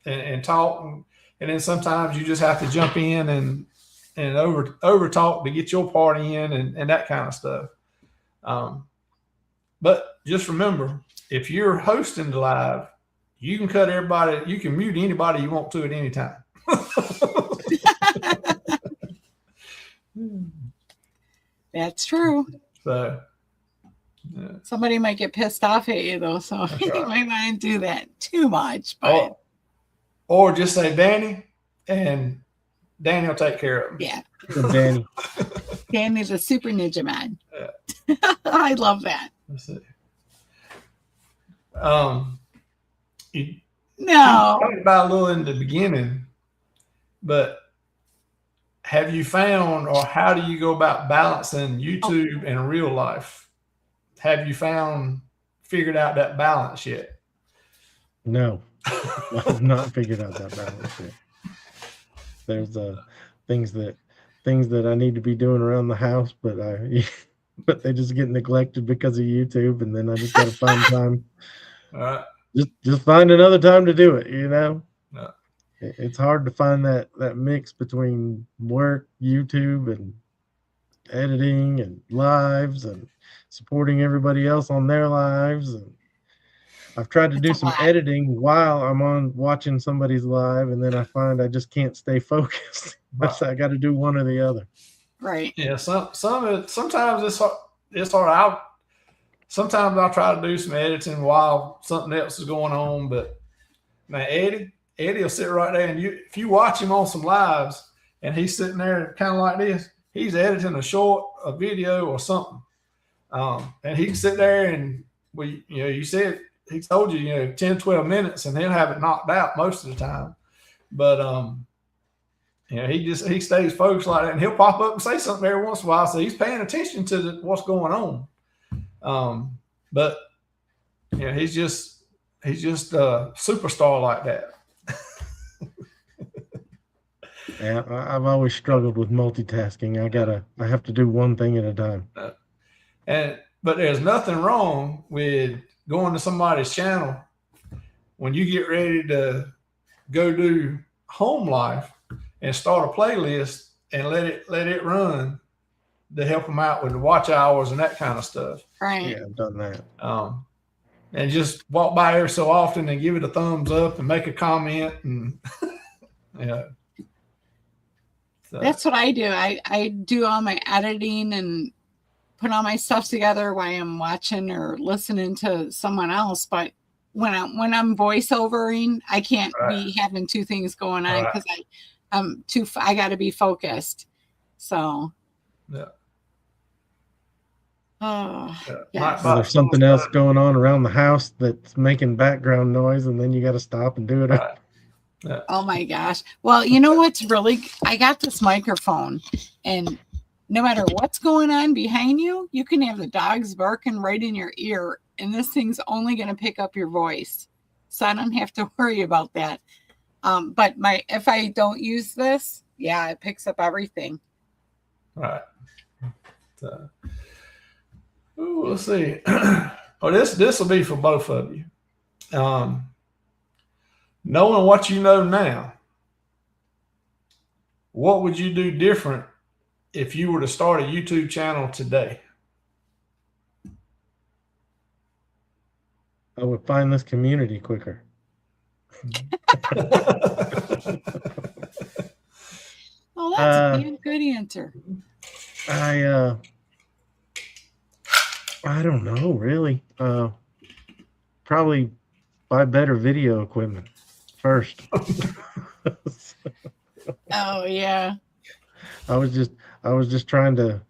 and talk, and then sometimes you just have to jump in and over talk to get your part in and that kind of stuff. But just remember, if you're hosting the live, you can cut everybody. You can mute anybody you want to at any time. That's true. So somebody might get pissed off at you though, so you right. might not do that too much. But or just say Danny, and Danny will take care of him. yeah, Danny. Danny's a super ninja man. Yeah. I love that. Let's see. You No, talked about a little in the beginning, but have you found, or how do you go about balancing YouTube and real life? Have you figured out that balance yet? No, I've not figured out that balance yet. There's things that I need to be doing around the house, but they just get neglected because of YouTube, and then I just got to find time. All right. Just find another time to do it. Yeah. It's hard to find that mix between work, YouTube, and editing and lives and supporting everybody else on their lives. And I've tried to do some editing while I'm watching somebody's live, and then I find I just can't stay focused. I got to do one or the other. right. Yeah. Sometimes it's hard. Sometimes I'll try to do some editing while something else is going on, but now Eddie will sit right there, and if you watch him on some lives and he's sitting there kind of like this, he's editing a video or something. And he can sit there and you said he told you, 10, 12 minutes, and he'll have it knocked out most of the time. But he stays focused like that, and he'll pop up and say something every once in a while. So he's paying attention to what's going on. But he's just a superstar like that. Yeah, I've always struggled with multitasking. I have to do one thing at a time. But there's nothing wrong with going to somebody's channel when you get ready to go do home life and start a playlist and let it run to help them out with the watch hours and that kind of stuff. Right. Yeah, I've done that. And just walk by every so often and give it a thumbs up and make a comment, and So, That's what I do. I do all my editing and put all my stuff together while I'm watching or listening to someone else. But when I'm voiceovering, I can't be having two things going on because I got to be focused. So yeah. Oh, yes. There's something else going on around the house that's making background noise, and then you got to stop and do it. Right. Yeah. Oh my gosh. Well, you know what's really, I got this microphone, and no matter what's going on behind you, you can have the dogs barking right in your ear, and this thing's only going to pick up your voice. So I don't have to worry about that. But if I don't use this, yeah, it picks up everything. All right. So, we'll see. Well, this will be for both of you. Knowing what you know now, what would you do different if you were to start a YouTube channel today? I would find this community quicker. Oh, that's a damn good answer. I don't know, really. Probably buy better video equipment first. Oh yeah. I was just trying to,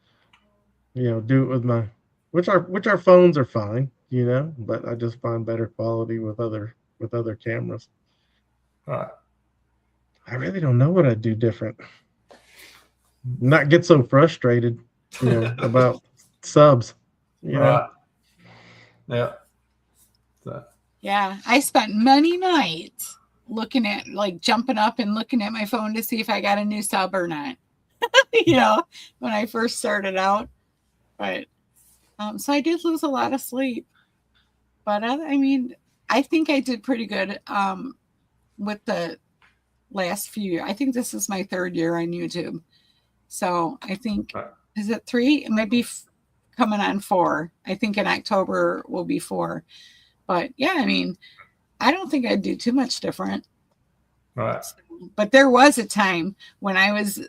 do it with my, which our phones are fine, but I just find better quality with other cameras. All right. I really don't know what I'd do different. Not get so frustrated, about subs. Right. Yeah. So. Yeah, I spent many nights looking at, jumping up and looking at my phone to see if I got a new sub or not. When I first started out. But so I did lose a lot of sleep. But I think I did pretty good with the last few years. I think this is my 3rd year on YouTube. So I think, is it 3? It might be coming on 4. I think in October will be 4. But yeah, I don't think I'd do too much different. Right. But there was a time when I was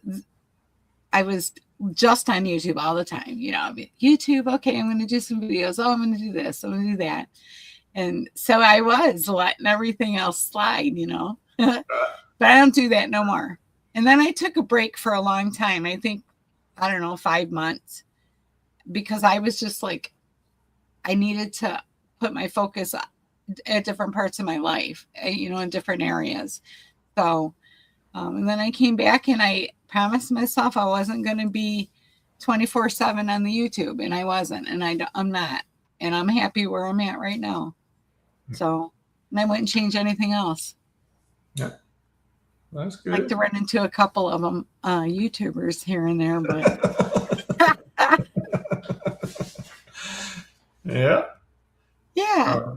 just on YouTube all the time. YouTube, okay, I'm going to do some videos. Oh, I'm going to do this. I'm going to do that. And so I was letting everything else slide, But I don't do that no more. And then I took a break for a long time. I think, 5 months. Because I was just I needed to put my focus at different parts of my life, in different areas. So, and then I came back and I promised myself I wasn't going to be 24/7 on the YouTube, and I wasn't, and I'm not, and I'm happy where I'm at right now. So, and I wouldn't change anything else. Yeah, that's good. I like to run into a couple of them, YouTubers here and there, but yeah. Yeah,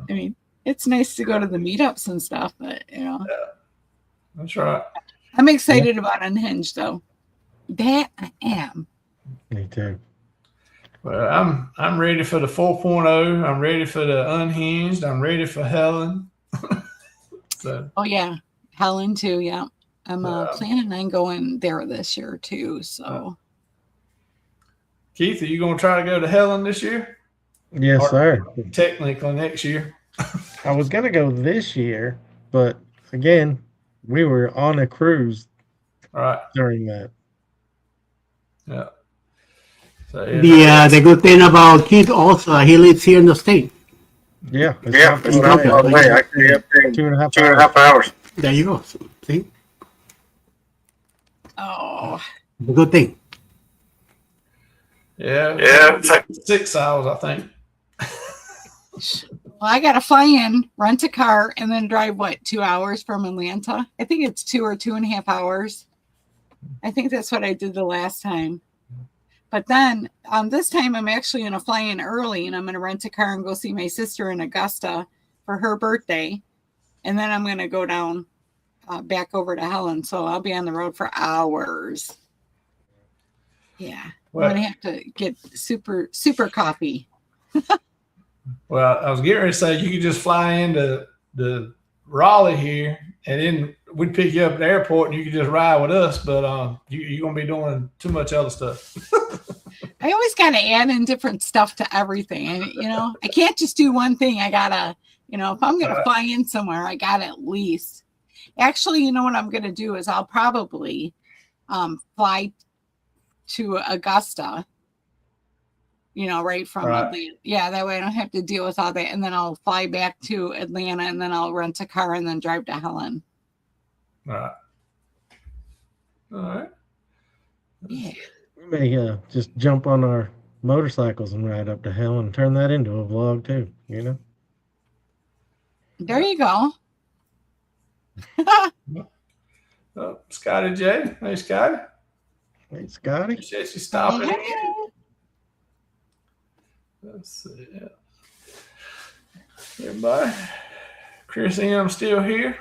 it's nice to go to the meetups and stuff, but Yeah, that's right. I'm excited about Unhinged, though. That I am. Me too. Well, I'm ready for the 4.0. I'm ready for the Unhinged. I'm ready for Helen. So. Oh yeah, Helen too. Yeah, I'm planning on going there this year too. So, Keith, are you going to try to go to Helen this year? Yes, sir. Technically next year. I was gonna go this year, but again, we were on a cruise during that. Yeah. So, The good thing about Keith also, he lives here in the state. Yeah, it's not far away. Actually, 2.5 hours. There you go. See, oh, the good thing. Yeah, it's like 6 hours, I think. well, I got to fly in, rent a car, and then drive 2 hours from Atlanta? I think it's 2 or 2.5 hours. I think that's what I did the last time. But then this time I'm actually going to fly in early, and I'm going to rent a car and go see my sister in Augusta for her birthday. And then I'm going to go down back over to Helen. So I'll be on the road for hours. Yeah. Well, I'm going to have to get super coffee. Well, I was getting ready to say you could just fly into the Raleigh here, and then we'd pick you up at the airport, and you could just ride with us. But you're going to be doing too much other stuff. I always got to add in different stuff to everything. And, I can't just do one thing. I got to, if I'm going to fly in somewhere, I got to at least. Actually, what I'm going to do is I'll probably fly to Augusta, right from Atlanta. Yeah, that way I don't have to deal with all that. And then I'll fly back to Atlanta, and then I'll rent a car and then drive to Helen. All right. Yeah. We may just jump on our motorcycles and ride up to hell and turn that into a vlog too. You know. There you go. Oh, Scotty J. Hey, Scotty. Hey, Scotty. Appreciate you stopping in. Hey. Let's see. Everybody. Chris M. still here.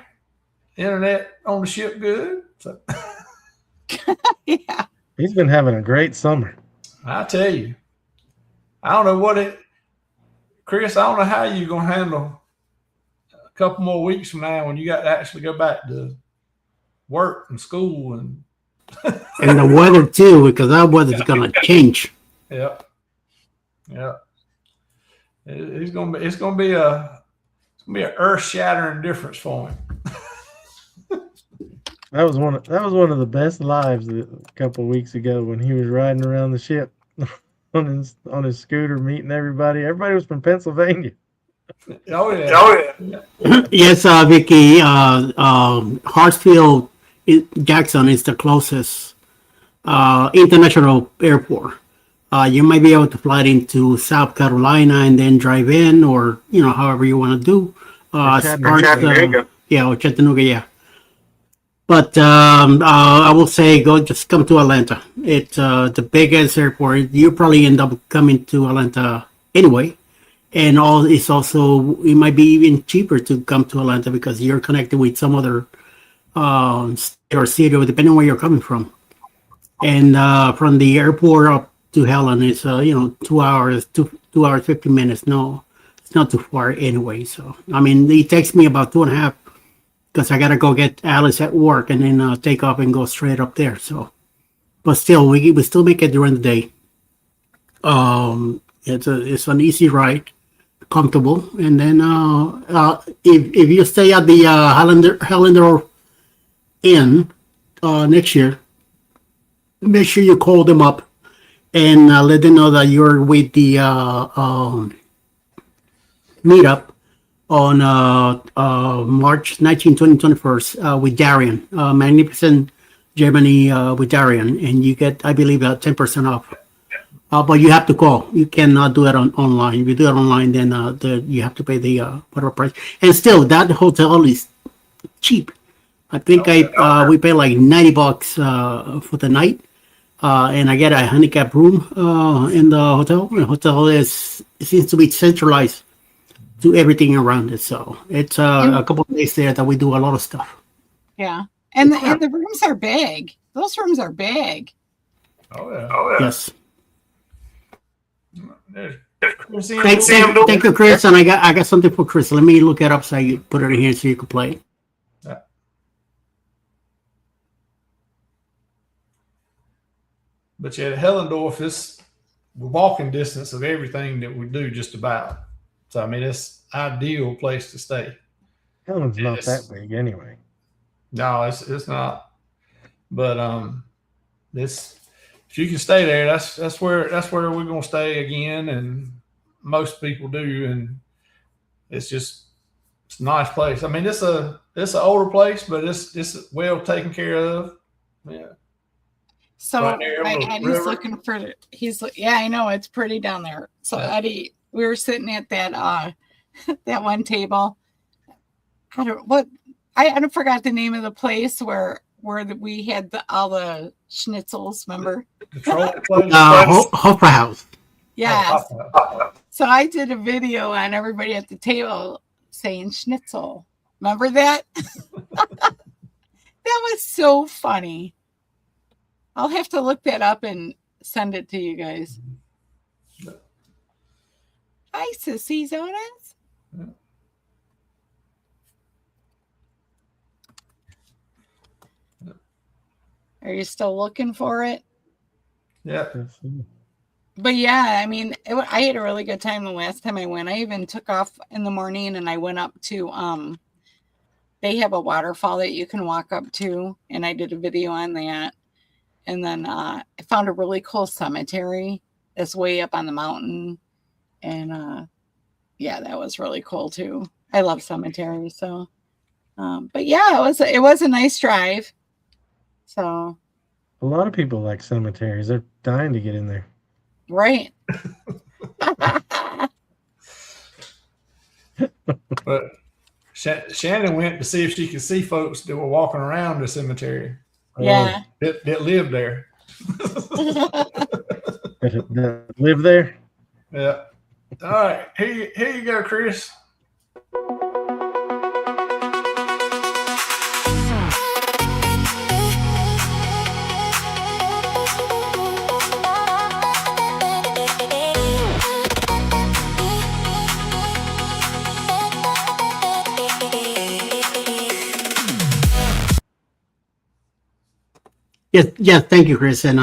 Internet on the ship good. So, Yeah. He's been having a great summer. I tell you. I don't know Chris, I don't know how you're going to handle a couple more weeks from now when you got to actually go back to work and school and the weather too, because our weather's gonna change. yeah. It's gonna be an earth shattering difference for him. That was one of the best lives a couple of weeks ago when he was riding around the ship on his scooter, meeting everybody. Everybody was from Pennsylvania. Oh yeah. Yes, Vicky. Hartsfield, Jackson is the closest international airport. You might be able to fly into South Carolina and then drive in, or however you want to do. Chattanooga. Or Chattanooga, yeah. But I will say, just come to Atlanta. It's the biggest airport. You probably end up coming to Atlanta anyway, and it might be even cheaper to come to Atlanta because you're connected with some other state or city, depending on where you're coming from. And from the airport up to Helen, it's 2 hours, 2 hours 50 minutes. No, it's not too far anyway. So I mean, it takes me about 2.5 because I gotta go get Alice at work and then take off and go straight up there. So, but still, we still make it during the day. It's an easy ride, comfortable, and then if you stay at the Highlander Inn next year, make sure you call them up and let them know that you're with the meetup on March 19, 2021 with Darian, Magnificent Germany with Darian, and you get, I believe, 10% off. But you have to call. You cannot do it online. If you do it online, then you have to pay the whatever price. And still, that hotel is cheap. I think we pay like $90 for the night, and I get a handicap room in the hotel. The hotel seems to be centralized to everything around it. So it's a couple of days there that we do a lot of stuff. Yeah. And the rooms are big. Those rooms are big. Oh yeah. Yes. There's Thank you, Chris. And I got something for Chris. Let me look it up so you put it in here so you can play it. But yeah, Hellendorf is walking distance of everything that we do just about. So I mean, it's ideal place to stay. Helen's not that big anyway. No, it's not. But this if you can stay there, that's where we're gonna stay again, and most people do, and it's a nice place. I mean, it's an older place, but it's well taken care of. Yeah. So Right there on the Eddie's river. looking for I know it's pretty down there. So Yeah. Eddie, we were sitting at that that one table. I forgot the name of the place where we had all the schnitzels, remember? The troll place. Hoffa House. Yes. Oh, So I did a video on everybody at the table saying schnitzel. Remember that? That was so funny. I'll have to look that up and send it to you guys. Hi, Sissy Zonas. Are you still looking for it? yeah. But yeah, I mean, I had a really good time the last time I went. I even took off in the morning and I went up to, they have a waterfall that you can walk up to, and I did a video on that. And then I found a really cool cemetery that's way up on the mountain. And yeah, that was really cool too. I love cemeteries. So, but yeah, it was a nice drive. So, A lot of people like cemeteries. They're dying to get in there. Right. But Shannon went to see if she could see folks that were walking around the cemetery Yeah. that lived there. That live there. Yeah. All right. Here you go, Chris. Yes, thank you, Chris. And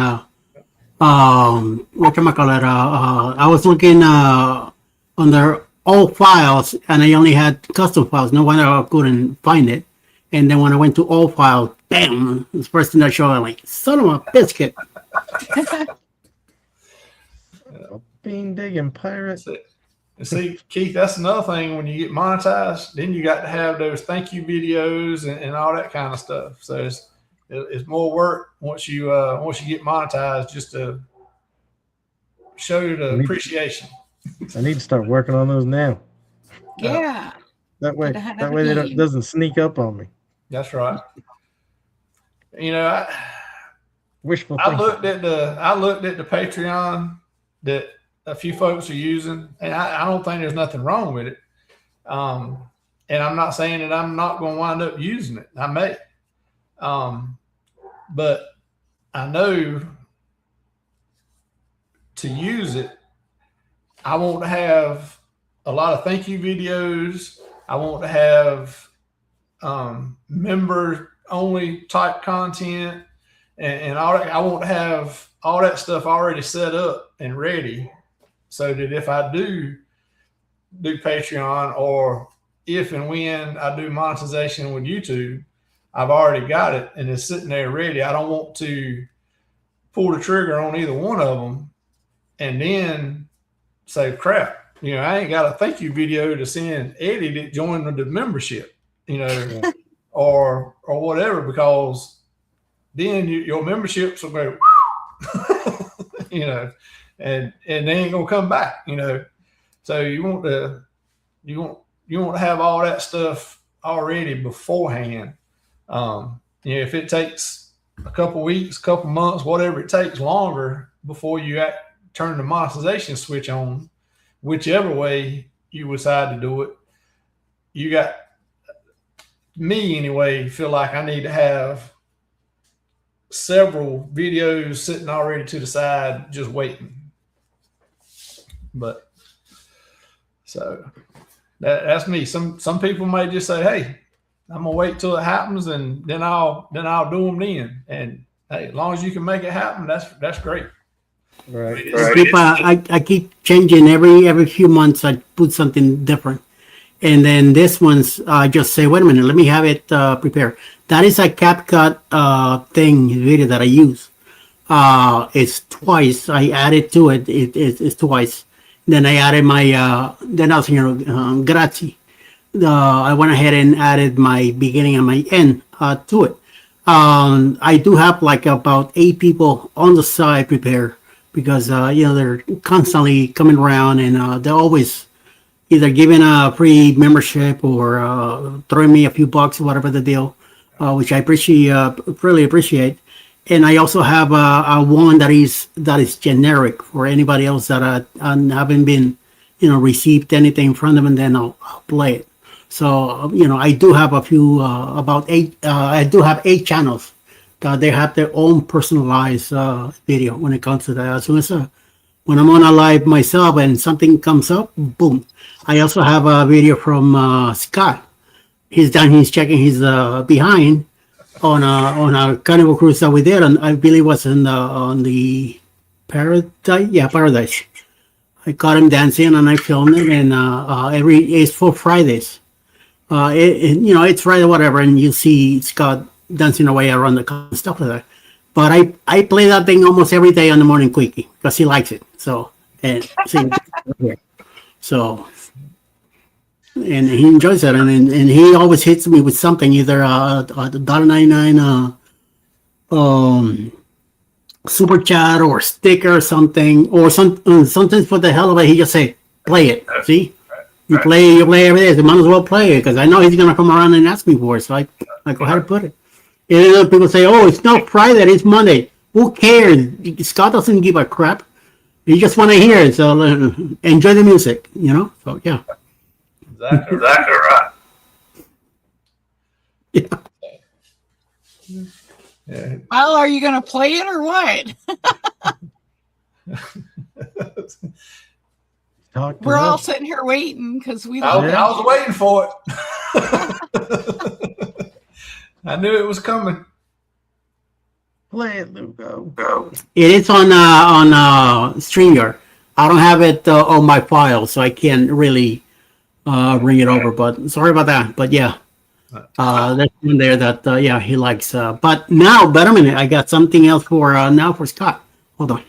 whatchamacallit, I was looking under all files, and I only had custom files. No wonder I couldn't find it. And then when I went to all files, bam, this first thing that showed, I'm like, son of a biscuit. Bean digging pirate. And see, Keith, that's another thing. When you get monetized, then you got to have those thank you videos and all that kind of stuff. So it's more work once you get monetized, just to show the appreciation. I need to start working on those now. Yeah. That way Gotta they have doesn't sneak up on me. That's right. You know, Wishful I thinking. looked at the Patreon that a few folks are using, and I don't think there's nothing wrong with it. And I'm not saying that I'm not going to wind up using it. I may. But I know to use it, I want to have a lot of thank you videos. I want to have member only type content and all that. I want to have all that stuff already set up and ready, so that if I do Patreon, or if and when I do monetization with YouTube, I've already got it and it's sitting there ready. I don't want to pull the trigger on either one of them and then say, crap, you know, I ain't got a thank you video to send Eddie that joined the membership, you know, or whatever, because then your memberships will go, you know, and they ain't gonna come back, you know. So you want to have all that stuff already beforehand. You know, if it takes a couple weeks, couple months, whatever it takes longer before you turn the monetization switch on, whichever way you decide to do it, you got me anyway, feel like I need to have several videos sitting already to the side, just waiting. But so that's me. Some people may just say, hey, I'm gonna wait till it happens and then I'll do them then. And hey, as long as you can make it happen, that's great. Right. I keep changing every few months. I put something different, and then this one's I just say, wait a minute, let me have it prepared. That is a CapCut video that I use. It's twice. I added to it. It's twice. Then I added my then I was grazie. I went ahead and added my beginning and my end to it. I do have like about 8 people on the side prepared, because you know, they're constantly coming around, and they're always either giving a free membership or throwing me a few bucks or whatever the deal, which I really appreciate. And I also have a one that is generic for anybody else that I haven't been, you know, received anything from them, and then I'll play it. So you know, I do have a few about 8. I do have 8 channels. They have their own personalized video when it comes to that. As soon as when I'm on a live myself and something comes up, boom. I also have a video from Scott. He's checking his behind on a carnival cruise that we did, and I believe it was on the Paradise. Yeah, Paradise. I caught him dancing and I filmed it, and it's for Fridays. You know, it's Friday, whatever, and you see Scott dancing away around the stuff like that. But I play that thing almost every day on the morning quickie because he likes it. So and he enjoys it, and he always hits me with something, either $1.99 super chat or sticker or something, or sometimes for the hell of it, he just say, play it. See? You play every day. So might as well play it because I know he's gonna come around and ask me for it. So I go ahead and put it. And then people say, "Oh, it's not Friday, it's Monday." Who cares? Scott doesn't give a crap. You just want to hear it. So enjoy the music, you know. So yeah, Exactly right. yeah. Yeah. Well, are you going to play it or what? Talk to We're all us. sitting here waiting because we I love was, it. I was waiting for it. I knew it was coming. Play it, Lugo. It is on StreamYard. I don't have it on my file, so I can't really bring it over. But sorry about that. But yeah, there's one there that yeah he likes. But now, but a minute, I got something else for now for Scott. Hold on.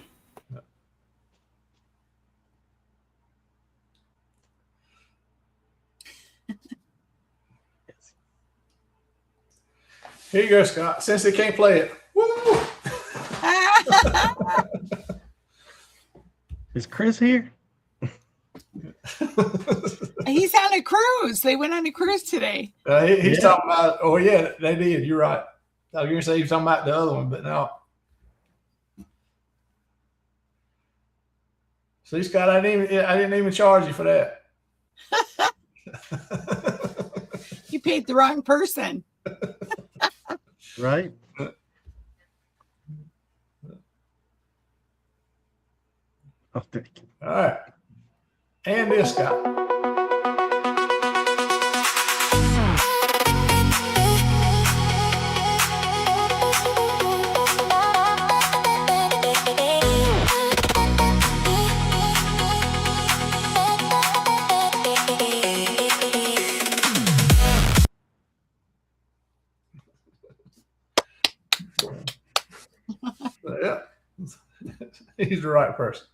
Here you go, Scott. Since they can't play it. Woo! Is Chris here? He's on a cruise. They went on a cruise today. He's Yeah. talking about. Oh yeah, they did. You're right. I was gonna say he was talking about the other one, but no. See, Scott, I didn't even charge you for that. You paid the wrong person. Right? Oh, thank you. All right. And this, Scott. Yeah. He's the right person.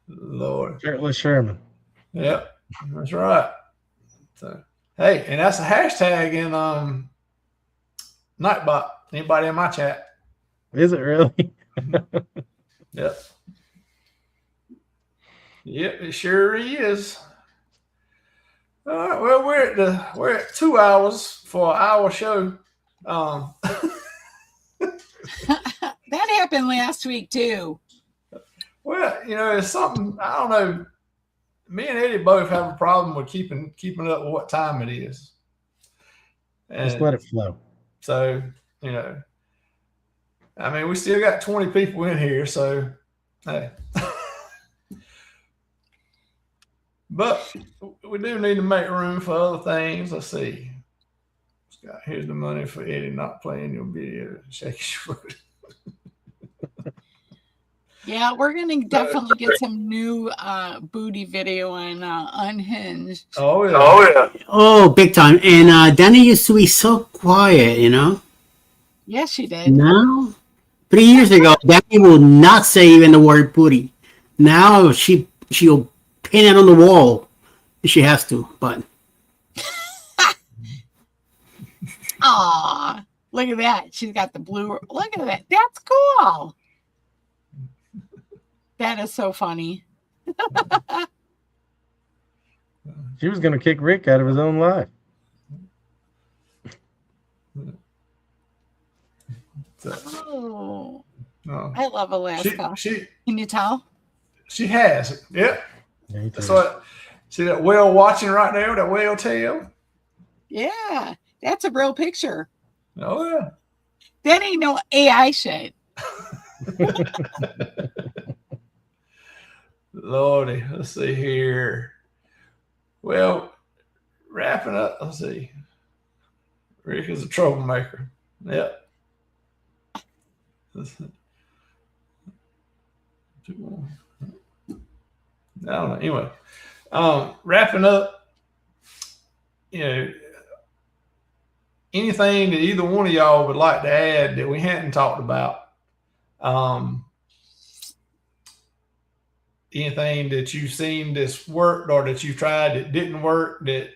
Lord. Shirtless Sherman. Yep. That's right. So hey, and that's a hashtag in Nightbot. Anybody in my chat? Is it really? Yep. Yep, it sure is. All right. Well, we're at 2 hours for an hour show. That happened last week too. Well, you know, it's something I don't know. Me and Eddie both have a problem with keeping up with what time it is. And Just let it flow. so, you know, I mean, we still got 20 people in here, so hey. But we do need to make room for other things. Let's see. Scott, here's the money for Eddie not playing your video. Shake your foot. Yeah, we're gonna definitely get some new booty video on Unhinged. Oh yeah. Oh, big time. And Danny used to be so quiet, you know. Yes, she did. Now, 3 years ago, Danny will not say even the word booty. Now she'll pin it on the wall if she has to. But Aw, look at that. She's got the blue. Look at that. That's cool. That is so funny. She was going to kick Rick out of his own life. Oh, Oh. I love Alaska. She Can you tell? has. Yep. Yeah, he That's told what. See that whale watching right there, that whale tail? Yeah, that's a real picture. Oh yeah. That ain't no AI shit. Lordy, let's see here. Well, wrapping up, let's see. Rick is a troublemaker. Yep. I don't know. Anyway, wrapping up, you know, anything that either one of y'all would like to add that we hadn't talked about? Anything that you've seen that's worked or that you've tried that didn't work that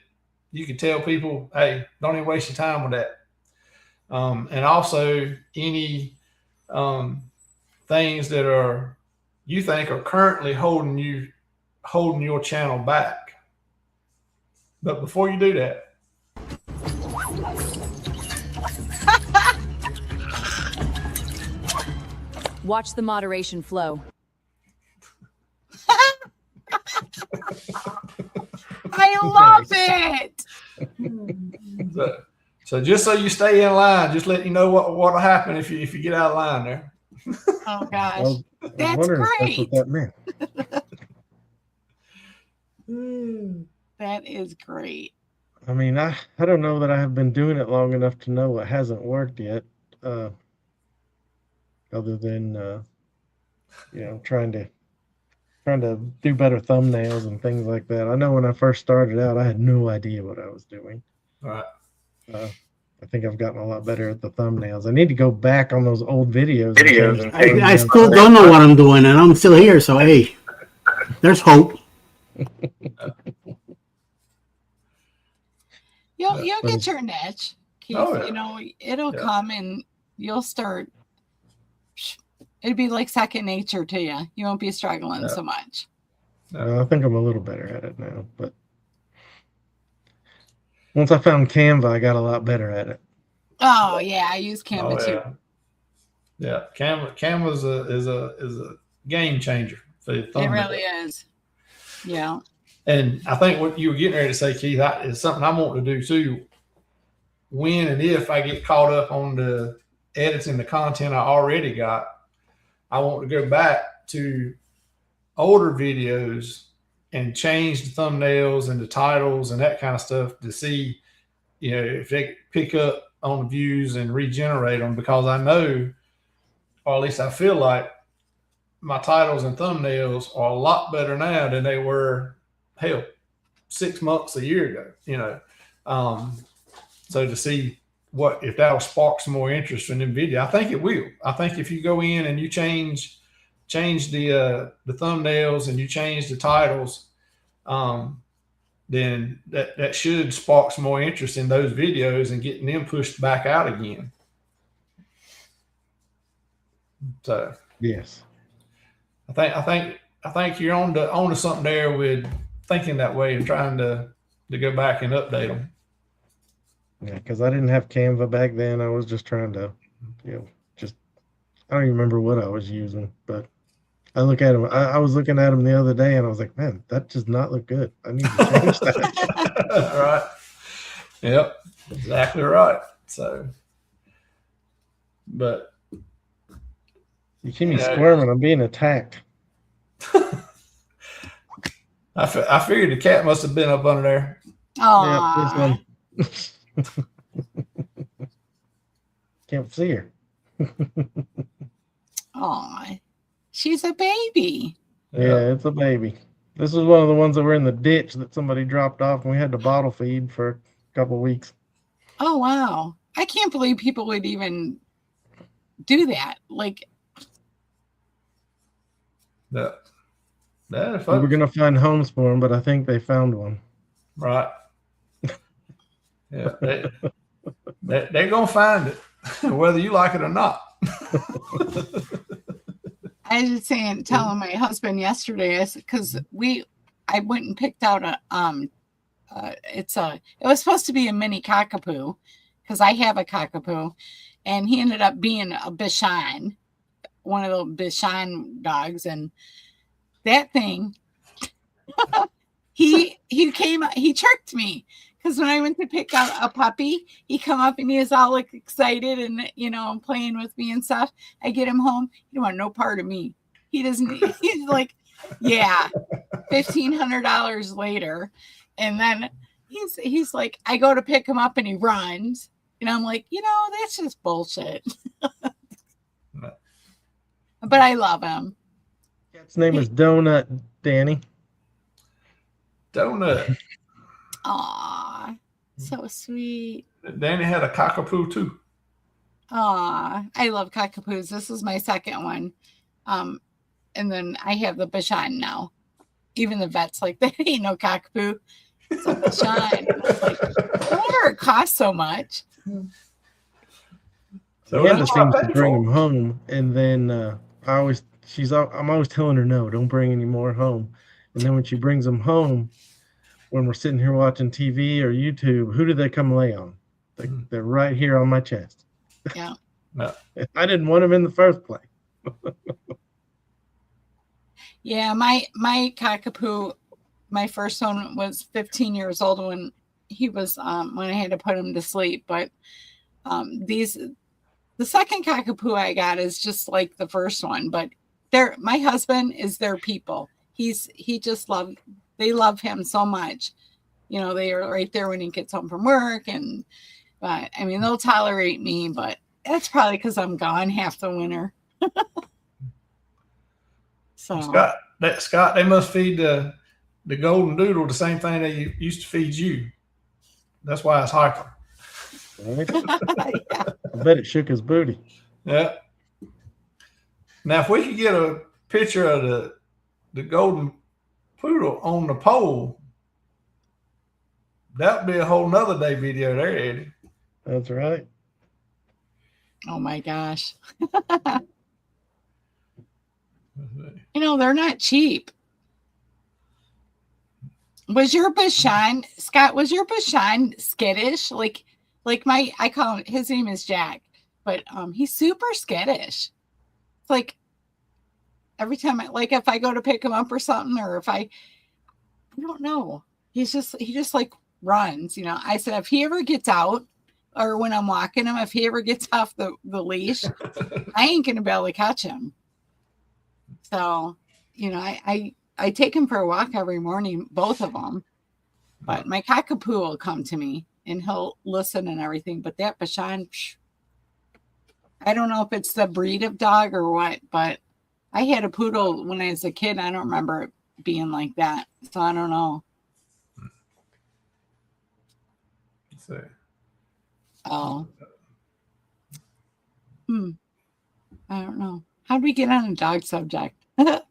you could tell people, hey, don't even waste your time with that. And also any things that are you think are currently holding your channel back. But before you do that, Watch the moderation flow. I love it. so just so you stay in line, just let you know what'll happen if you get out of line there. Oh I gosh, was that's wondering if that's great. what that meant. That is great. I mean, I don't know that I have been doing it long enough to know what hasn't worked yet. Other than trying to do better thumbnails and things like that. I know when I first started out, I had no idea what I was doing. All right. I think I've gotten a lot better at the thumbnails. I need to go back on those old videos. I still don't know what I'm doing, and I'm still here. So hey, there's hope. You'll But get it's- your niche, Keith. Oh, yeah. You know, it'll Yeah. come and you'll start. It'd be like second nature to you. You won't be struggling Yeah. so much. I think I'm a little better at it now, but once I found Canva, I got a lot better at it. Oh yeah, I use Canva Oh, too. yeah. Yeah, Canva's is a game changer for your It thumbnail. really is. Yeah. And I think what you were getting ready to say, Keith, is something I'm wanting to do too. When and if I get caught up on the editing the content I already got, I want to go back to older videos and change the thumbnails and the titles and that kind of stuff to see, if they pick up on the views and regenerate them, because I know, or at least I feel like, my titles and thumbnails are a lot better now than they were, hell, 6 months, a year ago, so to see what, if that'll spark some more interest in the video, I think it will. I think if you go in and you change the thumbnails and you change the titles, then that should spark some more interest in those videos and getting them pushed back out again. So Yes. I think you're on to something there with thinking that way and trying to go back and update them. Yeah, because I didn't have Canva back then. I was just trying to, I don't even remember what I was using, but I look at them. I was looking at them the other day, and I was like, man, that does not look good. I need to change that. Right. Yep. Exactly right. So, but You see me Yeah. squirming. I'm being attacked. I figured the cat must have been up under there. Oh, Yeah, this one. Can't see her. she's a baby. Yeah, it's a baby. This is one of the ones that were in the ditch that somebody dropped off, and we had to bottle feed for a couple of weeks. Oh wow, I can't believe people would even do that. Like, Yeah. That We were gonna find homes for them, but I think they found one. right. Yeah. They're gonna find it, whether you like it or not. I was just telling my husband yesterday, because I went and picked out it was supposed to be a mini cockapoo, because I have a cockapoo, and he ended up being a Bichon, one of the Bichon dogs, and that thing, he tricked me. Because when I went to pick out a puppy, he come up and he was all like excited and playing with me and stuff. I get him home, he don't want no part of me. He doesn't. He's like, yeah. $1,500 later, and then he's like, I go to pick him up and he runs, and I'm like, that's just bullshit. But I love him. His name is Donut, Danny. Donut. Aw, so sweet. Danny had a cockapoo too. Aw, I love cockapoos. This is my second one. And then I have the Bichon now. Even the vet's like, that ain't no cockapoo. It's a Bichon. And I was like, no wonder it costs so much. So Amanda that's what seems I to pay bring for. them home, and then I'm always telling her no, don't bring any more home. And then when she brings them home, when we're sitting here watching TV or YouTube, who do they come lay on? They're right here on my chest. Yeah. No. I didn't want them in the first place. Yeah, my cockapoo, my first one was 15 years old when he was when I had to put him to sleep. But the second cockapoo I got is just like the first one, but my husband is their people. They love him so much. You know, they are right there when he gets home from work, and but I mean they'll tolerate me, but that's probably because I'm gone half the winter. So Scott, they must feed the golden doodle the same thing they used to feed you. That's why it's hyper. Right? yeah. I bet it shook his booty. Yeah. Now, if we could get a picture of the golden poodle on the pole, that'd be a whole nother day video there, Eddie. That's right. Oh my gosh. You know, they're not cheap. Was your Bashan, Scott, was your Bashan skittish? Like I call him, his name is Jack, but he's super skittish. It's like every time if I go to pick him up or something, or if I don't know. He just like runs, you know. I said if he ever gets out, or when I'm walking him, if he ever gets off the leash, I ain't gonna be able to catch him. So, you know, I take him for a walk every morning, both of them. But my cockapoo will come to me and he'll listen and everything. But that Bashan, I don't know if it's the breed of dog or what, but I had a poodle when I was a kid. I don't remember it being like that. So I don't know. Let's see. Oh. I don't know. How'd we get on a dog subject?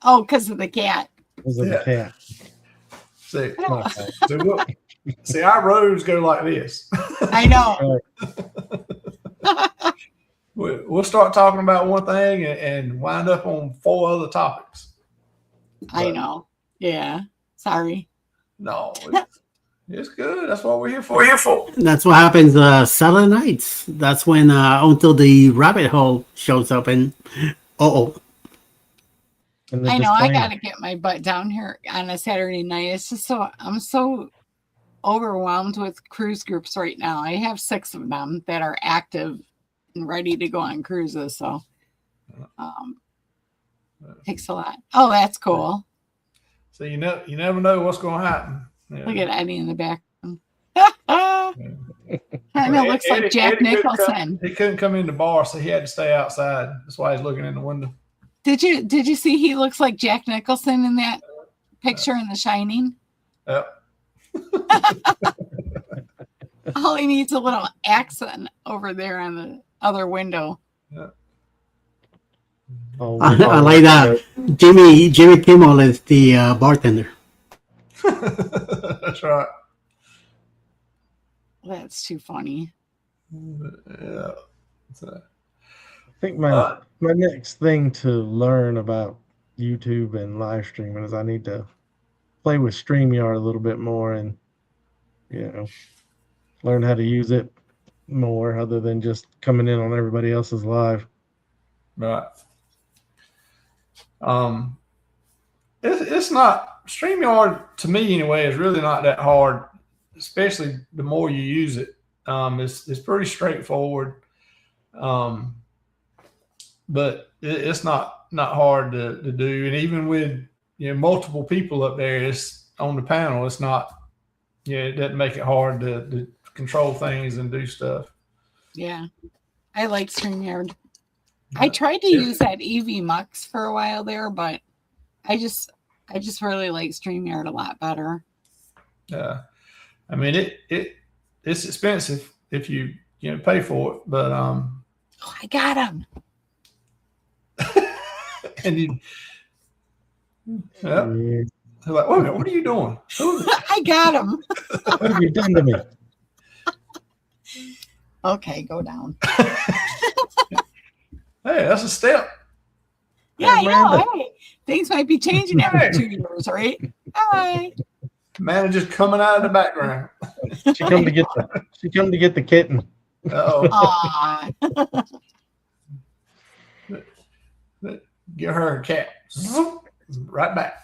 Oh, because of the cat. Because of the cat. See, Okay. see, our roads go like this. I know. We'll start talking about one thing and wind up on 4 other topics. I know. Yeah. Sorry. No, it's good. That's what we're here for. We're here for. That's what happens Saturday nights. That's when until the rabbit hole shows up and And the I know. I disclaimer. got to get my butt down here on a Saturday night. It's just I'm so overwhelmed with cruise groups right now. I have 6 of them that are active and ready to go on cruises. So takes a lot. Oh, that's cool. So you never know what's going to happen. Yeah. Look at Eddie in the back. Kind of looks like Jack Eddie Nicholson. He couldn't come in the bar, so he had to stay outside. That's why he's looking in the window. Did you see he looks like Jack Nicholson in that picture in The Shining? Yep. All he needs a little accent over there on the other window. Oh, I like that. Jimmy Kimmel is the bartender. That's right. That's too funny. Yeah. I think my next thing to learn about YouTube and live streaming is I need to play with StreamYard a little bit more and, you know, learn how to use it more other than just coming in on everybody else's live. Right. It's not StreamYard to me anyway is really not that hard, especially the more you use it. It's pretty straightforward. But it's not hard to do, and even with multiple people up there, it's on the panel. It's not, it doesn't make it hard to control things and do stuff. Yeah, I like StreamYard. I tried to use that EV Mux for a while there, but I just really like StreamYard a lot better. Yeah, I mean it's expensive if you pay for it, but Oh, I got him. and you, yeah, they're like, wait a minute, what are you doing? I got him. What have you done to me? Okay, go down. Hey, that's a step. Yeah, I know. Miranda. Hey, things might be changing every 2 years, right? Hi. Manager's coming out of the background. She come to get the kitten. Oh, Aw. give her a cat. Zoop, right back.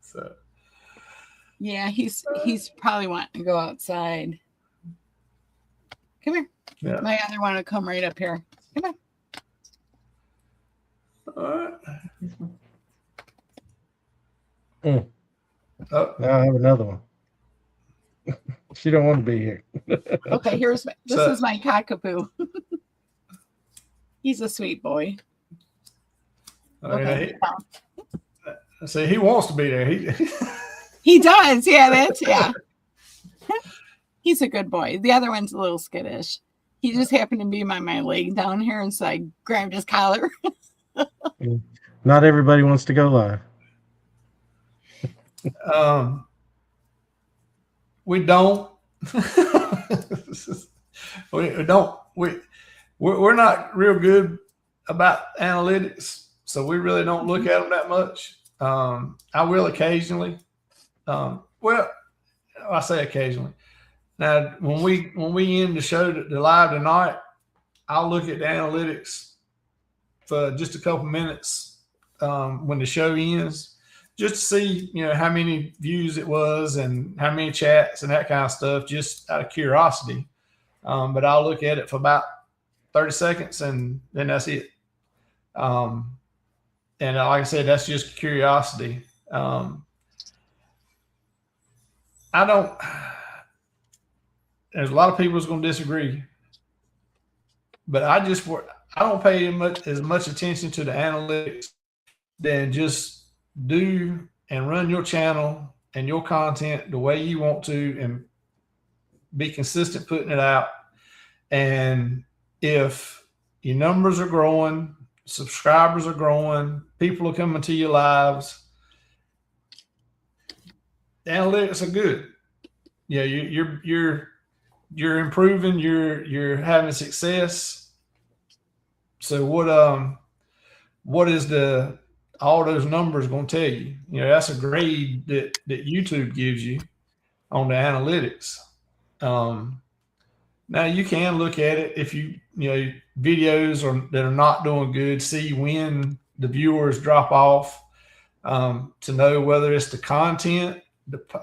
So Yeah, he's probably wanting to go outside. Come here. yeah. My other one will come right up here. Come on. All right. Mm. Oh, Now I have another one. She don't want to be here. Okay, this So- is my cockapoo. He's a sweet boy. Okay. See, he wants to be there. He does. Yeah, yeah. He's a good boy. The other one's a little skittish. He just happened to be by my leg down here, and so I grabbed his collar. Not everybody wants to go live. We don't. we don't. We're not real good about analytics, so we really don't look at them that much. I will occasionally. Well, I say occasionally. Now, when we end the show, the live tonight, I'll look at the analytics for just a couple minutes when the show ends, just to see how many views it was and how many chats and that kind of stuff, just out of curiosity. But I'll look at it for about 30 seconds and then that's it. And like I said, that's just curiosity. There's a lot of people who's going to disagree, but I don't pay as much attention to the analytics than just do and run your channel and your content the way you want to and be consistent putting it out. And if your numbers are growing, subscribers are growing, people are coming to your lives, the analytics are good. Yeah, you're improving, you're having success. So what is all those numbers going to tell you? That's a grade that YouTube gives you on the analytics. Now you can look at it if videos that are not doing good, see when the viewers drop off, to know whether it's the content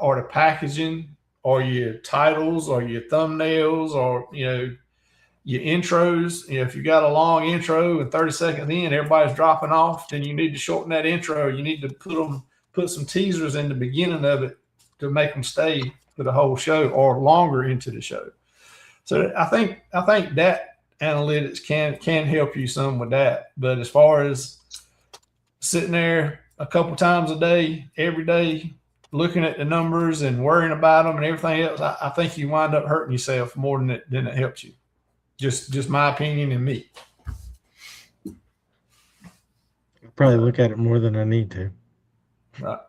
or the packaging or your titles or your thumbnails or your intros. If you got a long intro and 30 seconds in everybody's dropping off, then you need to shorten that intro. You need to put some teasers in the beginning of it to make them stay for the whole show or longer into the show. So I think that analytics can help you some with that. But as far as sitting there a couple times a day, every day, looking at the numbers and worrying about them and everything else, I think you wind up hurting yourself more than it helps you. Just my opinion and me. Probably look at it more than I need to. Right.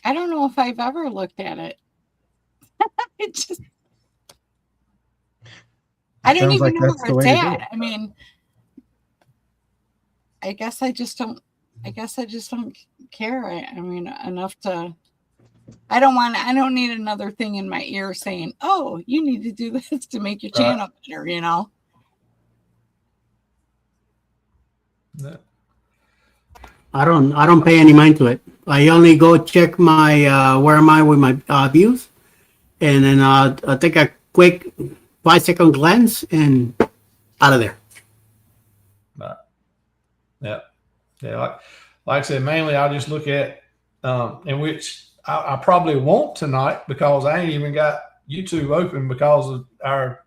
I don't know if I've ever looked at it. I don't Sounds even like know that's the where way it's to do at. it. I mean, I guess I just don't care. I mean, enough to. I don't need another thing in my ear saying, "Oh, you need to do this to make your channel better." Yeah. I don't pay any mind to it. I only go check my where am I with my views, and then I'll take a quick 5-second glance and out of there. Right. Yeah. Like I said, mainly I just look at in which I probably won't tonight because I ain't even got YouTube open because of our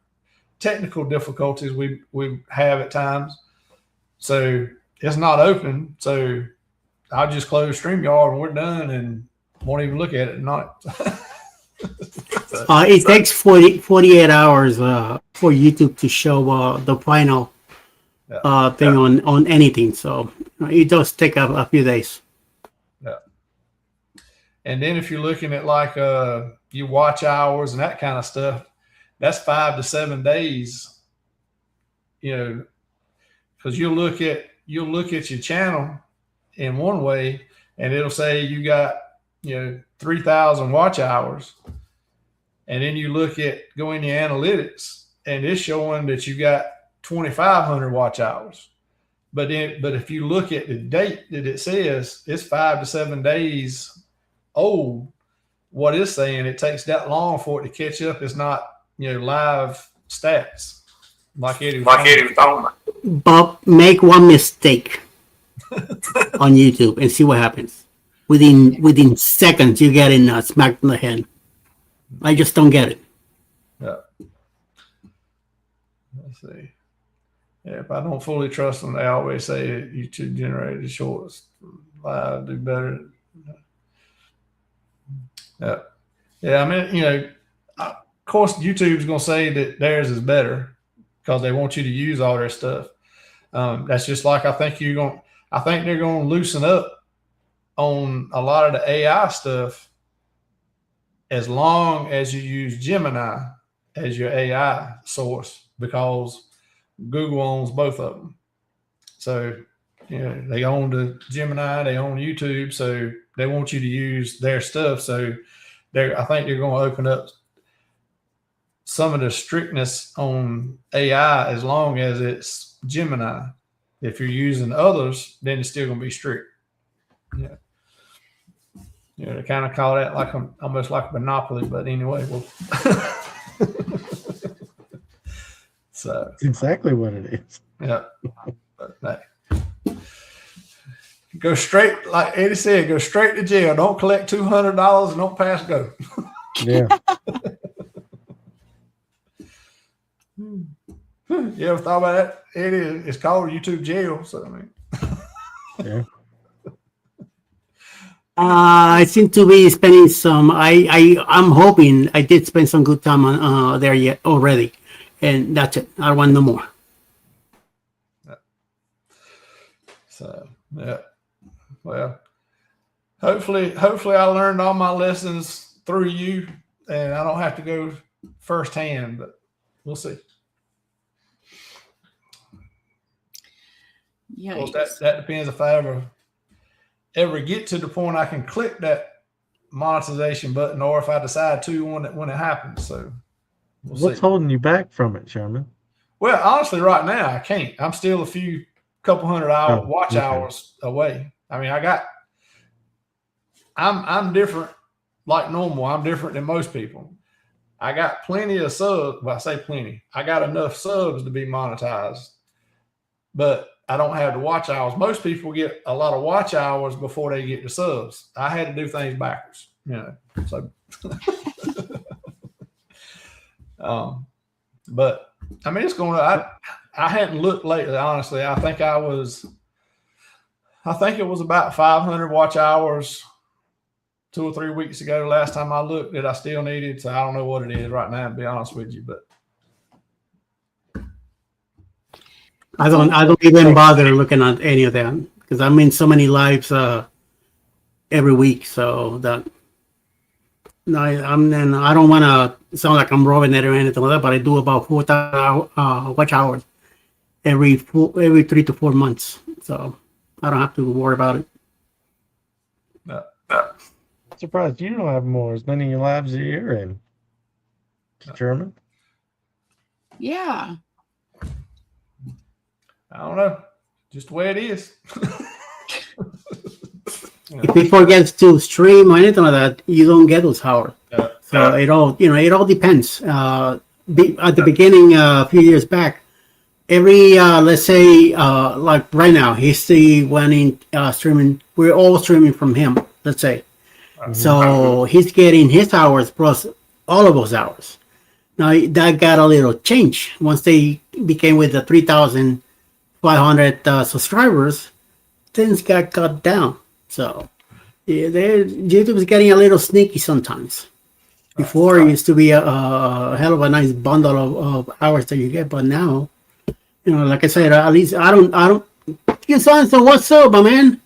technical difficulties we have at times. So it's not open. So I'll just close StreamYard and we're done and won't even look at it tonight. It takes 48 hours for YouTube to show the final thing on anything. So it does take a few days. Yeah. And then if you're looking at like your watch hours and that kind of stuff, that's 5 to 7 days you know, because you'll look at your channel in one way, and it'll say you got 3,000 watch hours, and then you look at go in your analytics, and it's showing that you got 2,500 watch hours. But if you look at the date that it says, it's 5 to 7 days old. What it's saying, it takes that long for it to catch up. It's not live stats like Eddie was talking about. But make one mistake on YouTube and see what happens. Within seconds, you get smacked in the head. I just don't get it. Yeah. Let's see. Yeah, if I don't fully trust them, they always say YouTube generated shorts live do better. Yeah. Yeah. I mean, of course, YouTube's going to say that theirs is better because they want you to use all their stuff. That's just like I think they're going to loosen up on a lot of the AI stuff as long as you use Gemini as your AI source, because Google owns both of them. So, they own the Gemini, they own YouTube, so they want you to use their stuff. So I think they're going to open up some of the strictness on AI as long as it's Gemini. If you're using others, then it's still going to be strict. Yeah. They kind of call that like almost like a monopoly, but anyway, well, so That's exactly what it is. yeah. But, go straight, like Eddie said, go straight to jail. Don't collect $200 and don't pass go. Yeah. You ever thought about that, Eddie? It's called YouTube jail. So I mean, Yeah. I seem to be spending some. I'm hoping I did spend some good time on there yet already, and that's it. I don't want no more. so yeah. Well, hopefully I learned all my lessons through you, and I don't have to go firsthand. But we'll see. Yeah. Of course, that depends if I ever get to the point I can click that monetization button, or if I decide to when it happens. So What's see. holding you back from it, Sherman? Well, honestly, right now I can't. I'm still a couple hundred hour watch okay. hours away. I mean, I'm different like normal. I'm different than most people. I got plenty of subs. Well, I say plenty. I got enough subs to be monetized, but I don't have the watch hours. Most people get a lot of watch hours before they get the subs. I had to do things backwards, so. But I mean, it's going to, I hadn't looked lately, honestly. I think it was about 500 watch hours 2 or 3 weeks ago. Last time I looked that I still needed. So I don't know what it is right now, to be honest with you, but. I don't even bother looking at any of that because I'm in so many lives every week. So that I don't want to sound like I'm robbing it or anything like that, but I do about 4,000 watch hours every 3 to 4 months. So I don't have to worry about it. Surprised you don't have as many lives a year in German. Yeah. I don't know. Just the way it is. If he forgets to stream or anything like that, you don't get those hours. So it all depends. At the beginning, a few years back, every let's say like right now, he's the one in streaming. We're all streaming from him. Let's say, so he's getting his hours plus all of those hours. Now that got a little change once they became with the 3,500 subscribers. Things got cut down. So yeah, YouTube is getting a little sneaky sometimes. Before it used to be a hell of a nice bundle of hours that you get, but now, like I said, at least I don't. So what's up, my man?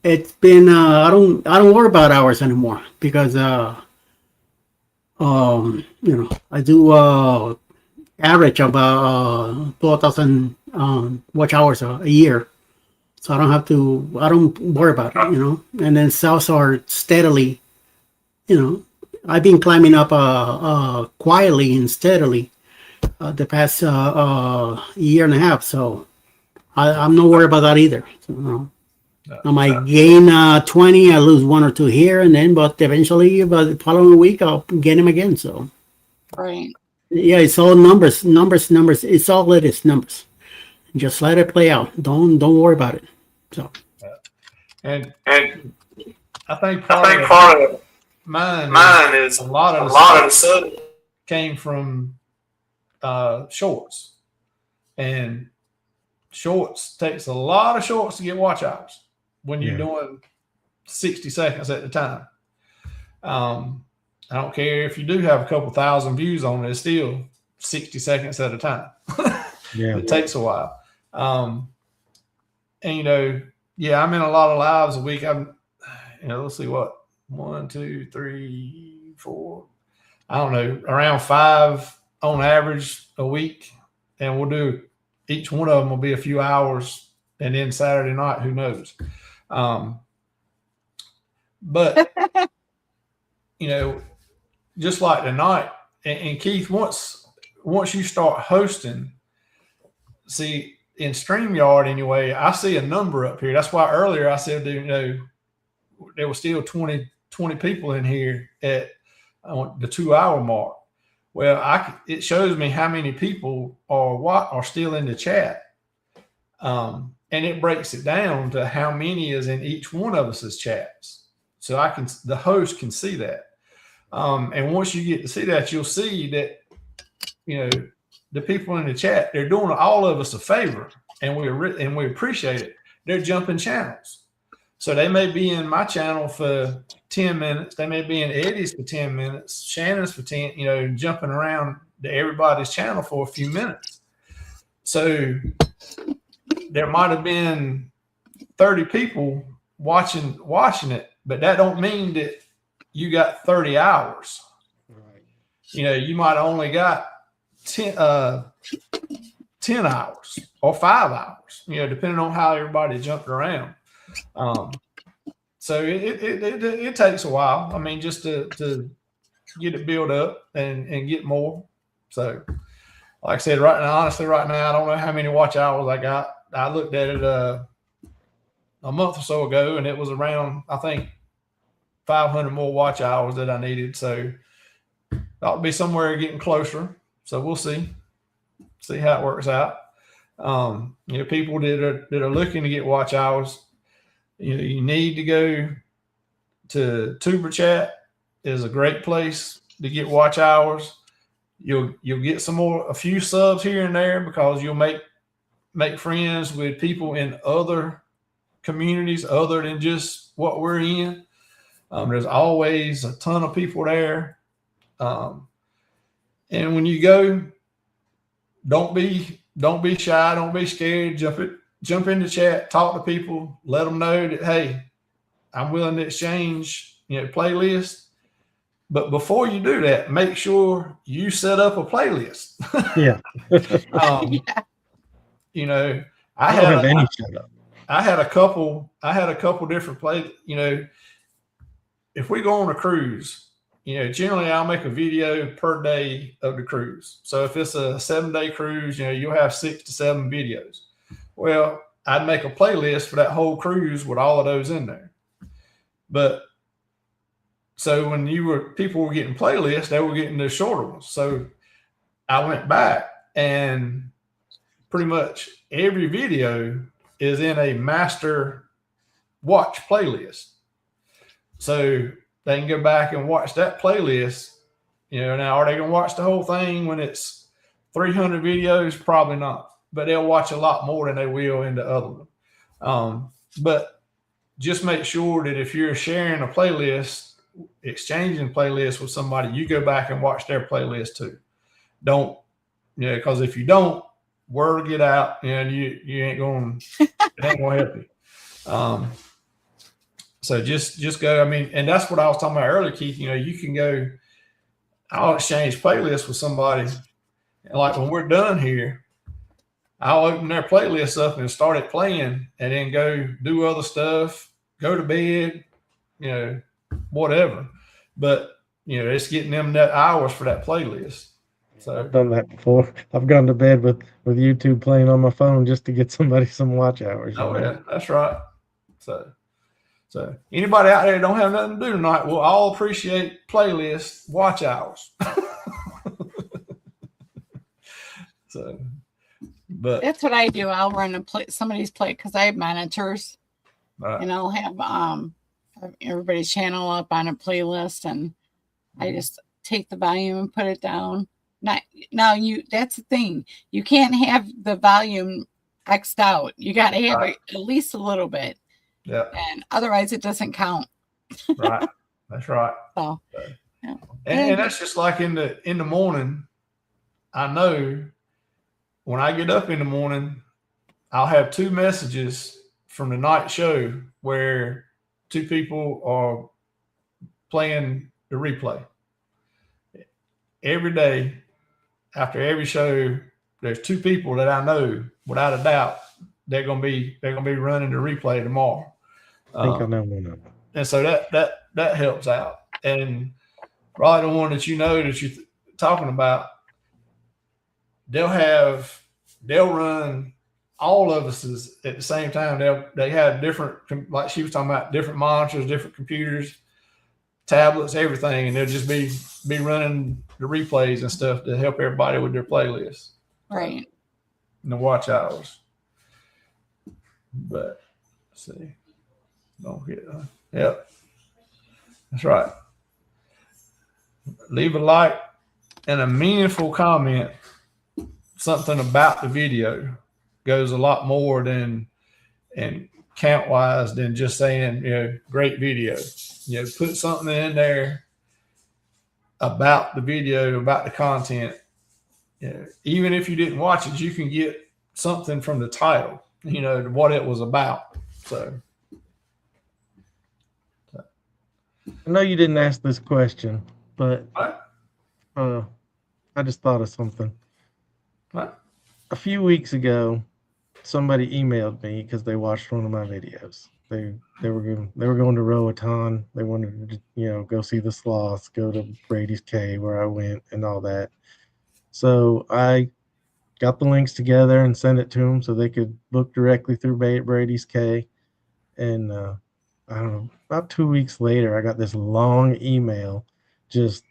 It's been I don't worry about hours anymore because I do average of 12,000 watch hours a year. So I don't worry about it, you know. And then sales are steadily, you know, I've been climbing up quietly and steadily the past year and a half. So I'm not worried about that either. So, you know, I might gain 20, I lose one or two here and then, but eventually, by the following week, I'll gain them again. So Right. yeah, it's all numbers. It's all it is, numbers. Just let it play out. Don't worry about it. So And I think part of mine is a lot of the stuff came from shorts, and shorts takes a lot of shorts to get watch hours when you're doing 60 seconds at a time. I don't care if you do have a couple thousand views on it, it's still 60 seconds at a time. It takes a while. And, you know, yeah, I'm in a lot of lives a week. I'm, you know, let's see what, 1, 2, 3, 4, I don't know, around 5 on average a week. And we'll do, each one of them will be a few hours. And then Saturday night, who knows? But, you know, just like tonight, and Keith, once you start hosting, see, in StreamYard anyway, I see a number up here. That's why earlier I said, you know, there were still 20 people in here at the 2-hour mark. Well, it shows me how many people are still in the chat. And it breaks it down to how many is in each one of us as chats. So the host can see that. And once you get to see that, you'll see that, you know, the people in the chat, they're doing all of us a favor, and we appreciate it. They're jumping channels. So they may be in my channel for 10 minutes. They may be in Eddie's for 10 minutes, Shannon's for 10, you know, jumping around to everybody's channel for a few minutes. So there might have been 30 people watching it, but that don't mean that you got 30 hours. Right. You know, you might have only got 10 hours or 5 hours, you know, depending on how everybody jumped around. So it takes a while. I mean, just to get it built up and get more. So like I said, honestly, right now, I don't know how many watch hours I got. I looked at it a month or so ago, and it was around, I think, 500 more watch hours that I needed. So that would be somewhere getting closer. So we'll see how it works out. You know, people that are looking to get watch hours, you know, you need to go to Tuber Chat. Is a great place to get watch hours. You'll get a few subs here and there, because you'll make friends with people in other communities other than just what we're in. There's always a ton of people there. And when you go, don't be shy, don't be scared. Jump in the chat, talk to people, let them know that, hey, I'm willing to exchange, you know, playlist. But before you do that, make sure you set up a playlist. Yeah. You know, I don't have any setup. I had a couple different plays. You know, if we go on a cruise, you know, generally I'll make a video per day of the cruise. So if it's a 7-day cruise, you know, you'll have 6 to 7 videos. Well, I'd make a playlist for that whole cruise with all of those in there. But so when people were getting playlists, they were getting the shorter ones. So I went back, and pretty much every video is in a master watch playlist. So they can go back and watch that playlist. You know, now, are they going to watch the whole thing when it's 300 videos? Probably not, but they'll watch a lot more than they will in the other one. But just make sure that if you're sharing a playlist, exchanging playlists with somebody, you go back and watch their playlist too. Don't, you know, because if you don't, word will get out, and you ain't going, it ain't going to help you. So just go. I mean, and that's what I was talking about earlier, Keith. You know, you can go, I'll exchange playlists with somebody, And like when we're done here, I'll open their playlist up and start it playing, and then go do other stuff, go to bed, whatever. But it's getting them that hours for that playlist. So I've done that before. I've gone to bed with YouTube playing on my phone just to get somebody some watch hours. yeah, that's right. So anybody out there don't have nothing to do tonight, we'll all appreciate playlist watch hours. So, but That's what I do. I'll run somebody's play because I have monitors, right. and I'll have everybody's channel up on a playlist, and I just take the volume and put it down. That's the thing. You can't have the volume X'd out. You got to have it at least a little bit. Yeah. And otherwise it doesn't count. Right. That's right. So, yeah. And that's just like in the morning. I know when I get up in the morning, I'll have 2 messages from the night show where 2 people are playing the replay. Every day after every show, there's 2 people that I know without a doubt they're gonna be running the replay tomorrow. I think I know one of them. And so that helps out. And probably the one that that you're talking about, they'll run all of us at the same time. They have different, like she was talking about, different monitors, different computers, tablets, everything, and they'll just be running the replays and stuff to help everybody with their playlists. Right. And the watch hours. But let's see. Don't get yep. That's right. Leave a like and a meaningful comment. Something about the video goes a lot more than and count wise than just saying, great video. Put something in there about the video, about the content. Even if you didn't watch it, you can get something from the title, what it was about. So I know you didn't ask this question, but what? I just thought of something. What? A few weeks ago, somebody emailed me because they watched one of my videos. They were going to Roatan. They wanted to go see the sloths, go to Brady's Cave where I went and all that. So I got the links together and sent it to them so they could book directly through Brady's Cave. And I don't know, about 2 weeks later, I got this long email just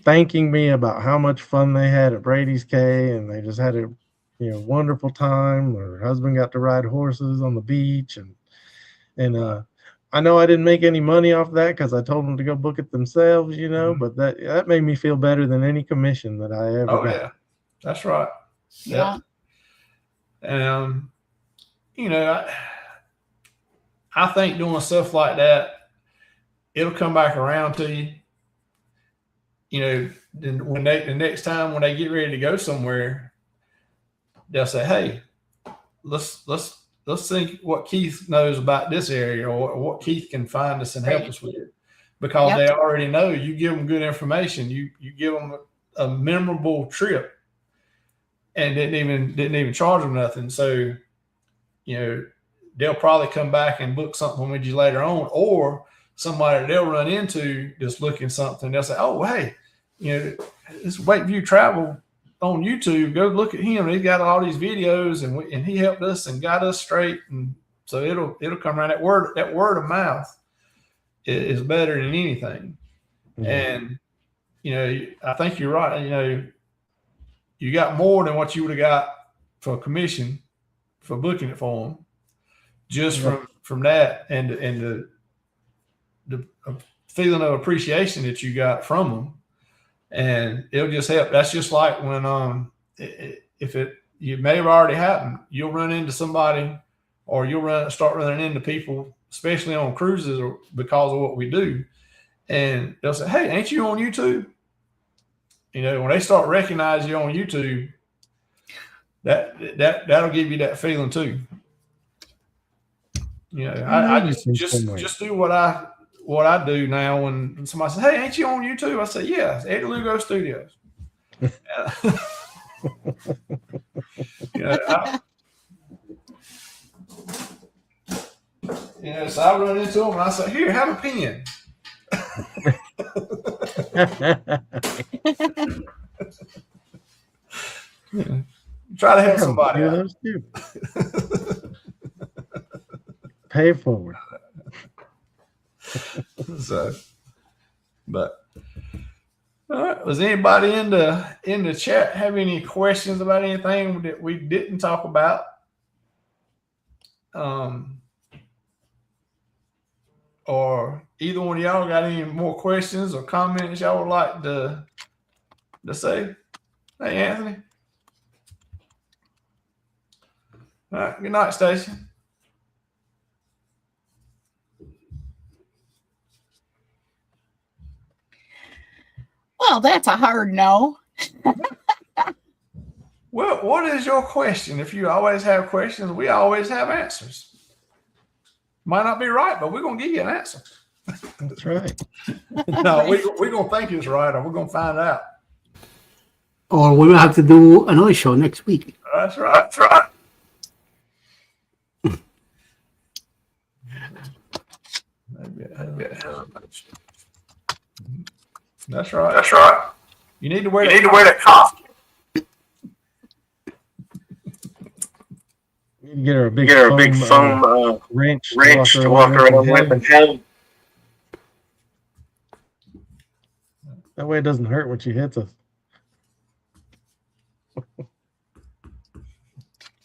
thanking me about how much fun they had at Brady's Cave, and they just had a wonderful time. Her husband got to ride horses on the beach, and I know I didn't make any money off that because I told them to go book it themselves, but that made me feel better than any commission that I ever got. Yeah, that's right. Yeah. And I think doing stuff like that, it'll come back around to you. Then when the next time when they get ready to go somewhere, they'll say, "Hey, let's think what Keith knows about this area, or what Keith can find us and help us with," because they already know. You give them good information. You give them a memorable trip, and didn't even charge them nothing. So, they'll probably come back and book something with you later on, or somebody they'll run into just looking something. They'll say, "Oh, hey, this Wakeview Travel on YouTube. Go look at him. He's got all these videos, and he helped us and got us straight." And so it'll come around. That word of mouth is better than anything. Mm-hmm. And I think you're right. You got more than what you would have got for a commission for booking it for them, just from that and the feeling of appreciation that you got from them. And it'll just help. That's just like when you may have already happened. You'll run into somebody, or you'll start running into people, especially on cruises, or because of what we do. And they'll say, "Hey, ain't you on YouTube?" When they start recognizing you on YouTube, that'll give you that feeling too. I just do what I do now. When somebody says, "Hey, ain't you on YouTube?" I say, "Yeah, it's Eddie Lugo Studios." So I run into him and I say, "Here, have a pen." Try to help somebody Do out. those too. Pay it forward. So, but all right. Was anybody in the chat have any questions about anything that we didn't talk about? Or either one of y'all got any more questions or comments y'all would like to say? Hey, Anthony. All right. Good night, Stacy. Well, that's a hard no. Well, what is your question? If you always have questions, we always have answers. Might not be right, but we're going to give you an answer. That's right. No, we're going to think it's right, or we're going to find out. Or we will have to do another show next week. That's right. That's right. That's right. That's right. You need to wear that costume. You need to get her a big foam wrench to walk around with and held. That way it doesn't hurt when she hits us.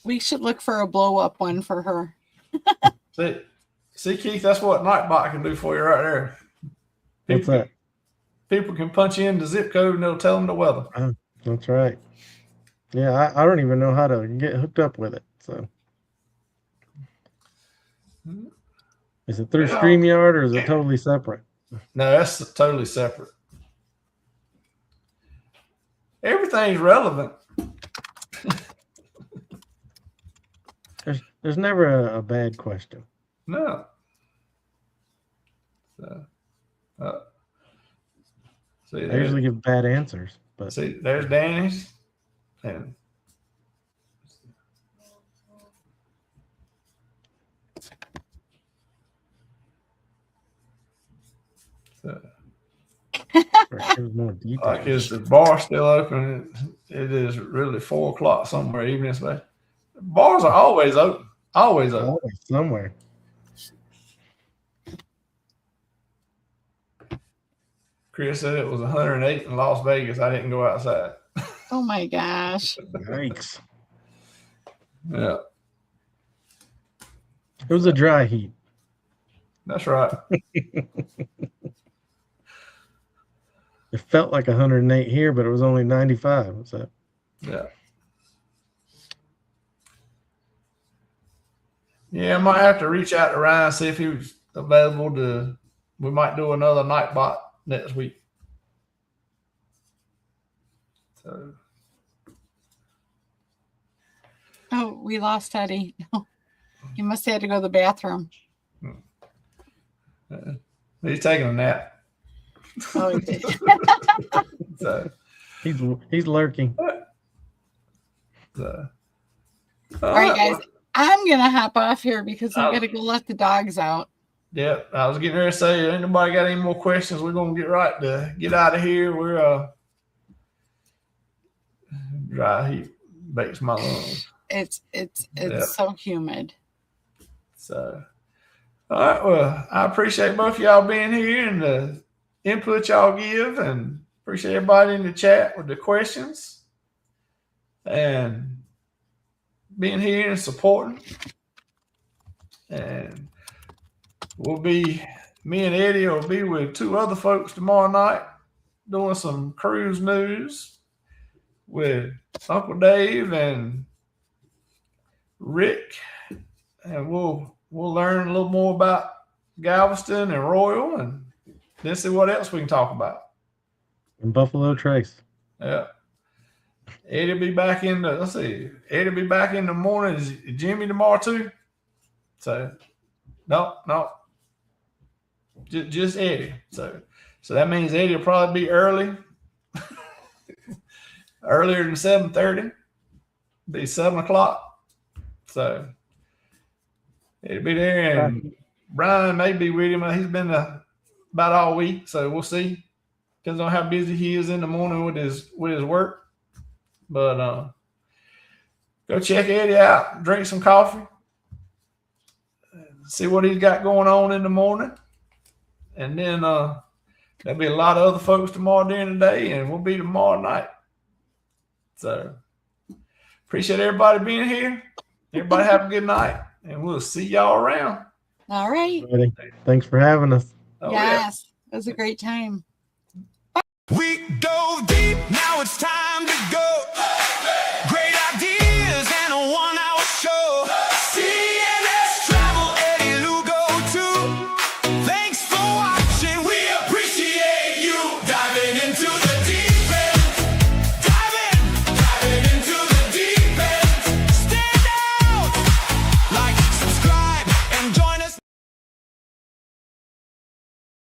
We should look for a blow up one for her. See, Keith, that's what Nightbot can do for you right there. What's that? People can punch in the zip code and it'll tell them the weather. That's right. Yeah, I don't even know how to get hooked up with it. So, is it through StreamYard or is it totally separate? No, that's totally separate. Everything's relevant. There's never a bad question. No. So, see, I usually give bad answers, but see, there's Danny's, and so, there's more details. like, is the bar still open? It is really 4 o'clock somewhere evening space. Bars are always open. Always open. Always somewhere. Chris said it was 108 in Las Vegas. I didn't go outside. Oh my gosh. Yikes. Yeah, It was a dry heat. that's right. It felt like 108 here, but it was only 95. What's that? Yeah. Yeah, I might have to reach out to Ryan, see if he was available to. We might do another Nightbot next week. So. Oh, we lost Eddie. He must have had to go to the bathroom. He's taking a nap. Oh, he did. So. He's lurking. So. All right, guys. I'm going to hop off here because I'm going to go let the dogs out. Yeah, I was getting ready to say, ain't nobody got any more questions? We're going to get out of here. We're dry heat bakes my lungs. It's Yeah. so humid. So, all right. Well, I appreciate both of y'all being here and the input y'all give, and appreciate everybody in the chat with the questions and being here and supporting. And me and Eddie will be with 2 other folks tomorrow night doing some cruise news with Uncle Dave and Rick, and we'll learn a little more about Galveston and Royal, and then see what else we can talk about. And Buffalo Trace. Yeah. Eddie'll be back in the, let's see, Eddie'll be back in the morning. Is Jimmy tomorrow too? So, no. Just Eddie. So that means Eddie will probably be early. earlier than 7:30. Be 7 o'clock. So it'll be there, and Brian may be with him. He's been about all week, so we'll see. Depends on how busy he is in the morning with his work. But go check Eddie out, drink some coffee, see what he's got going on in the morning, and then there'll be a lot of other folks tomorrow during the day, and we'll be tomorrow night. So appreciate everybody being here. Everybody have a good night, and we'll see y'all around. All right. Thanks for having us. Oh, yeah. Yes. It was a great time. We dove deep, now it's time to go. Great ideas and a 1 hour show.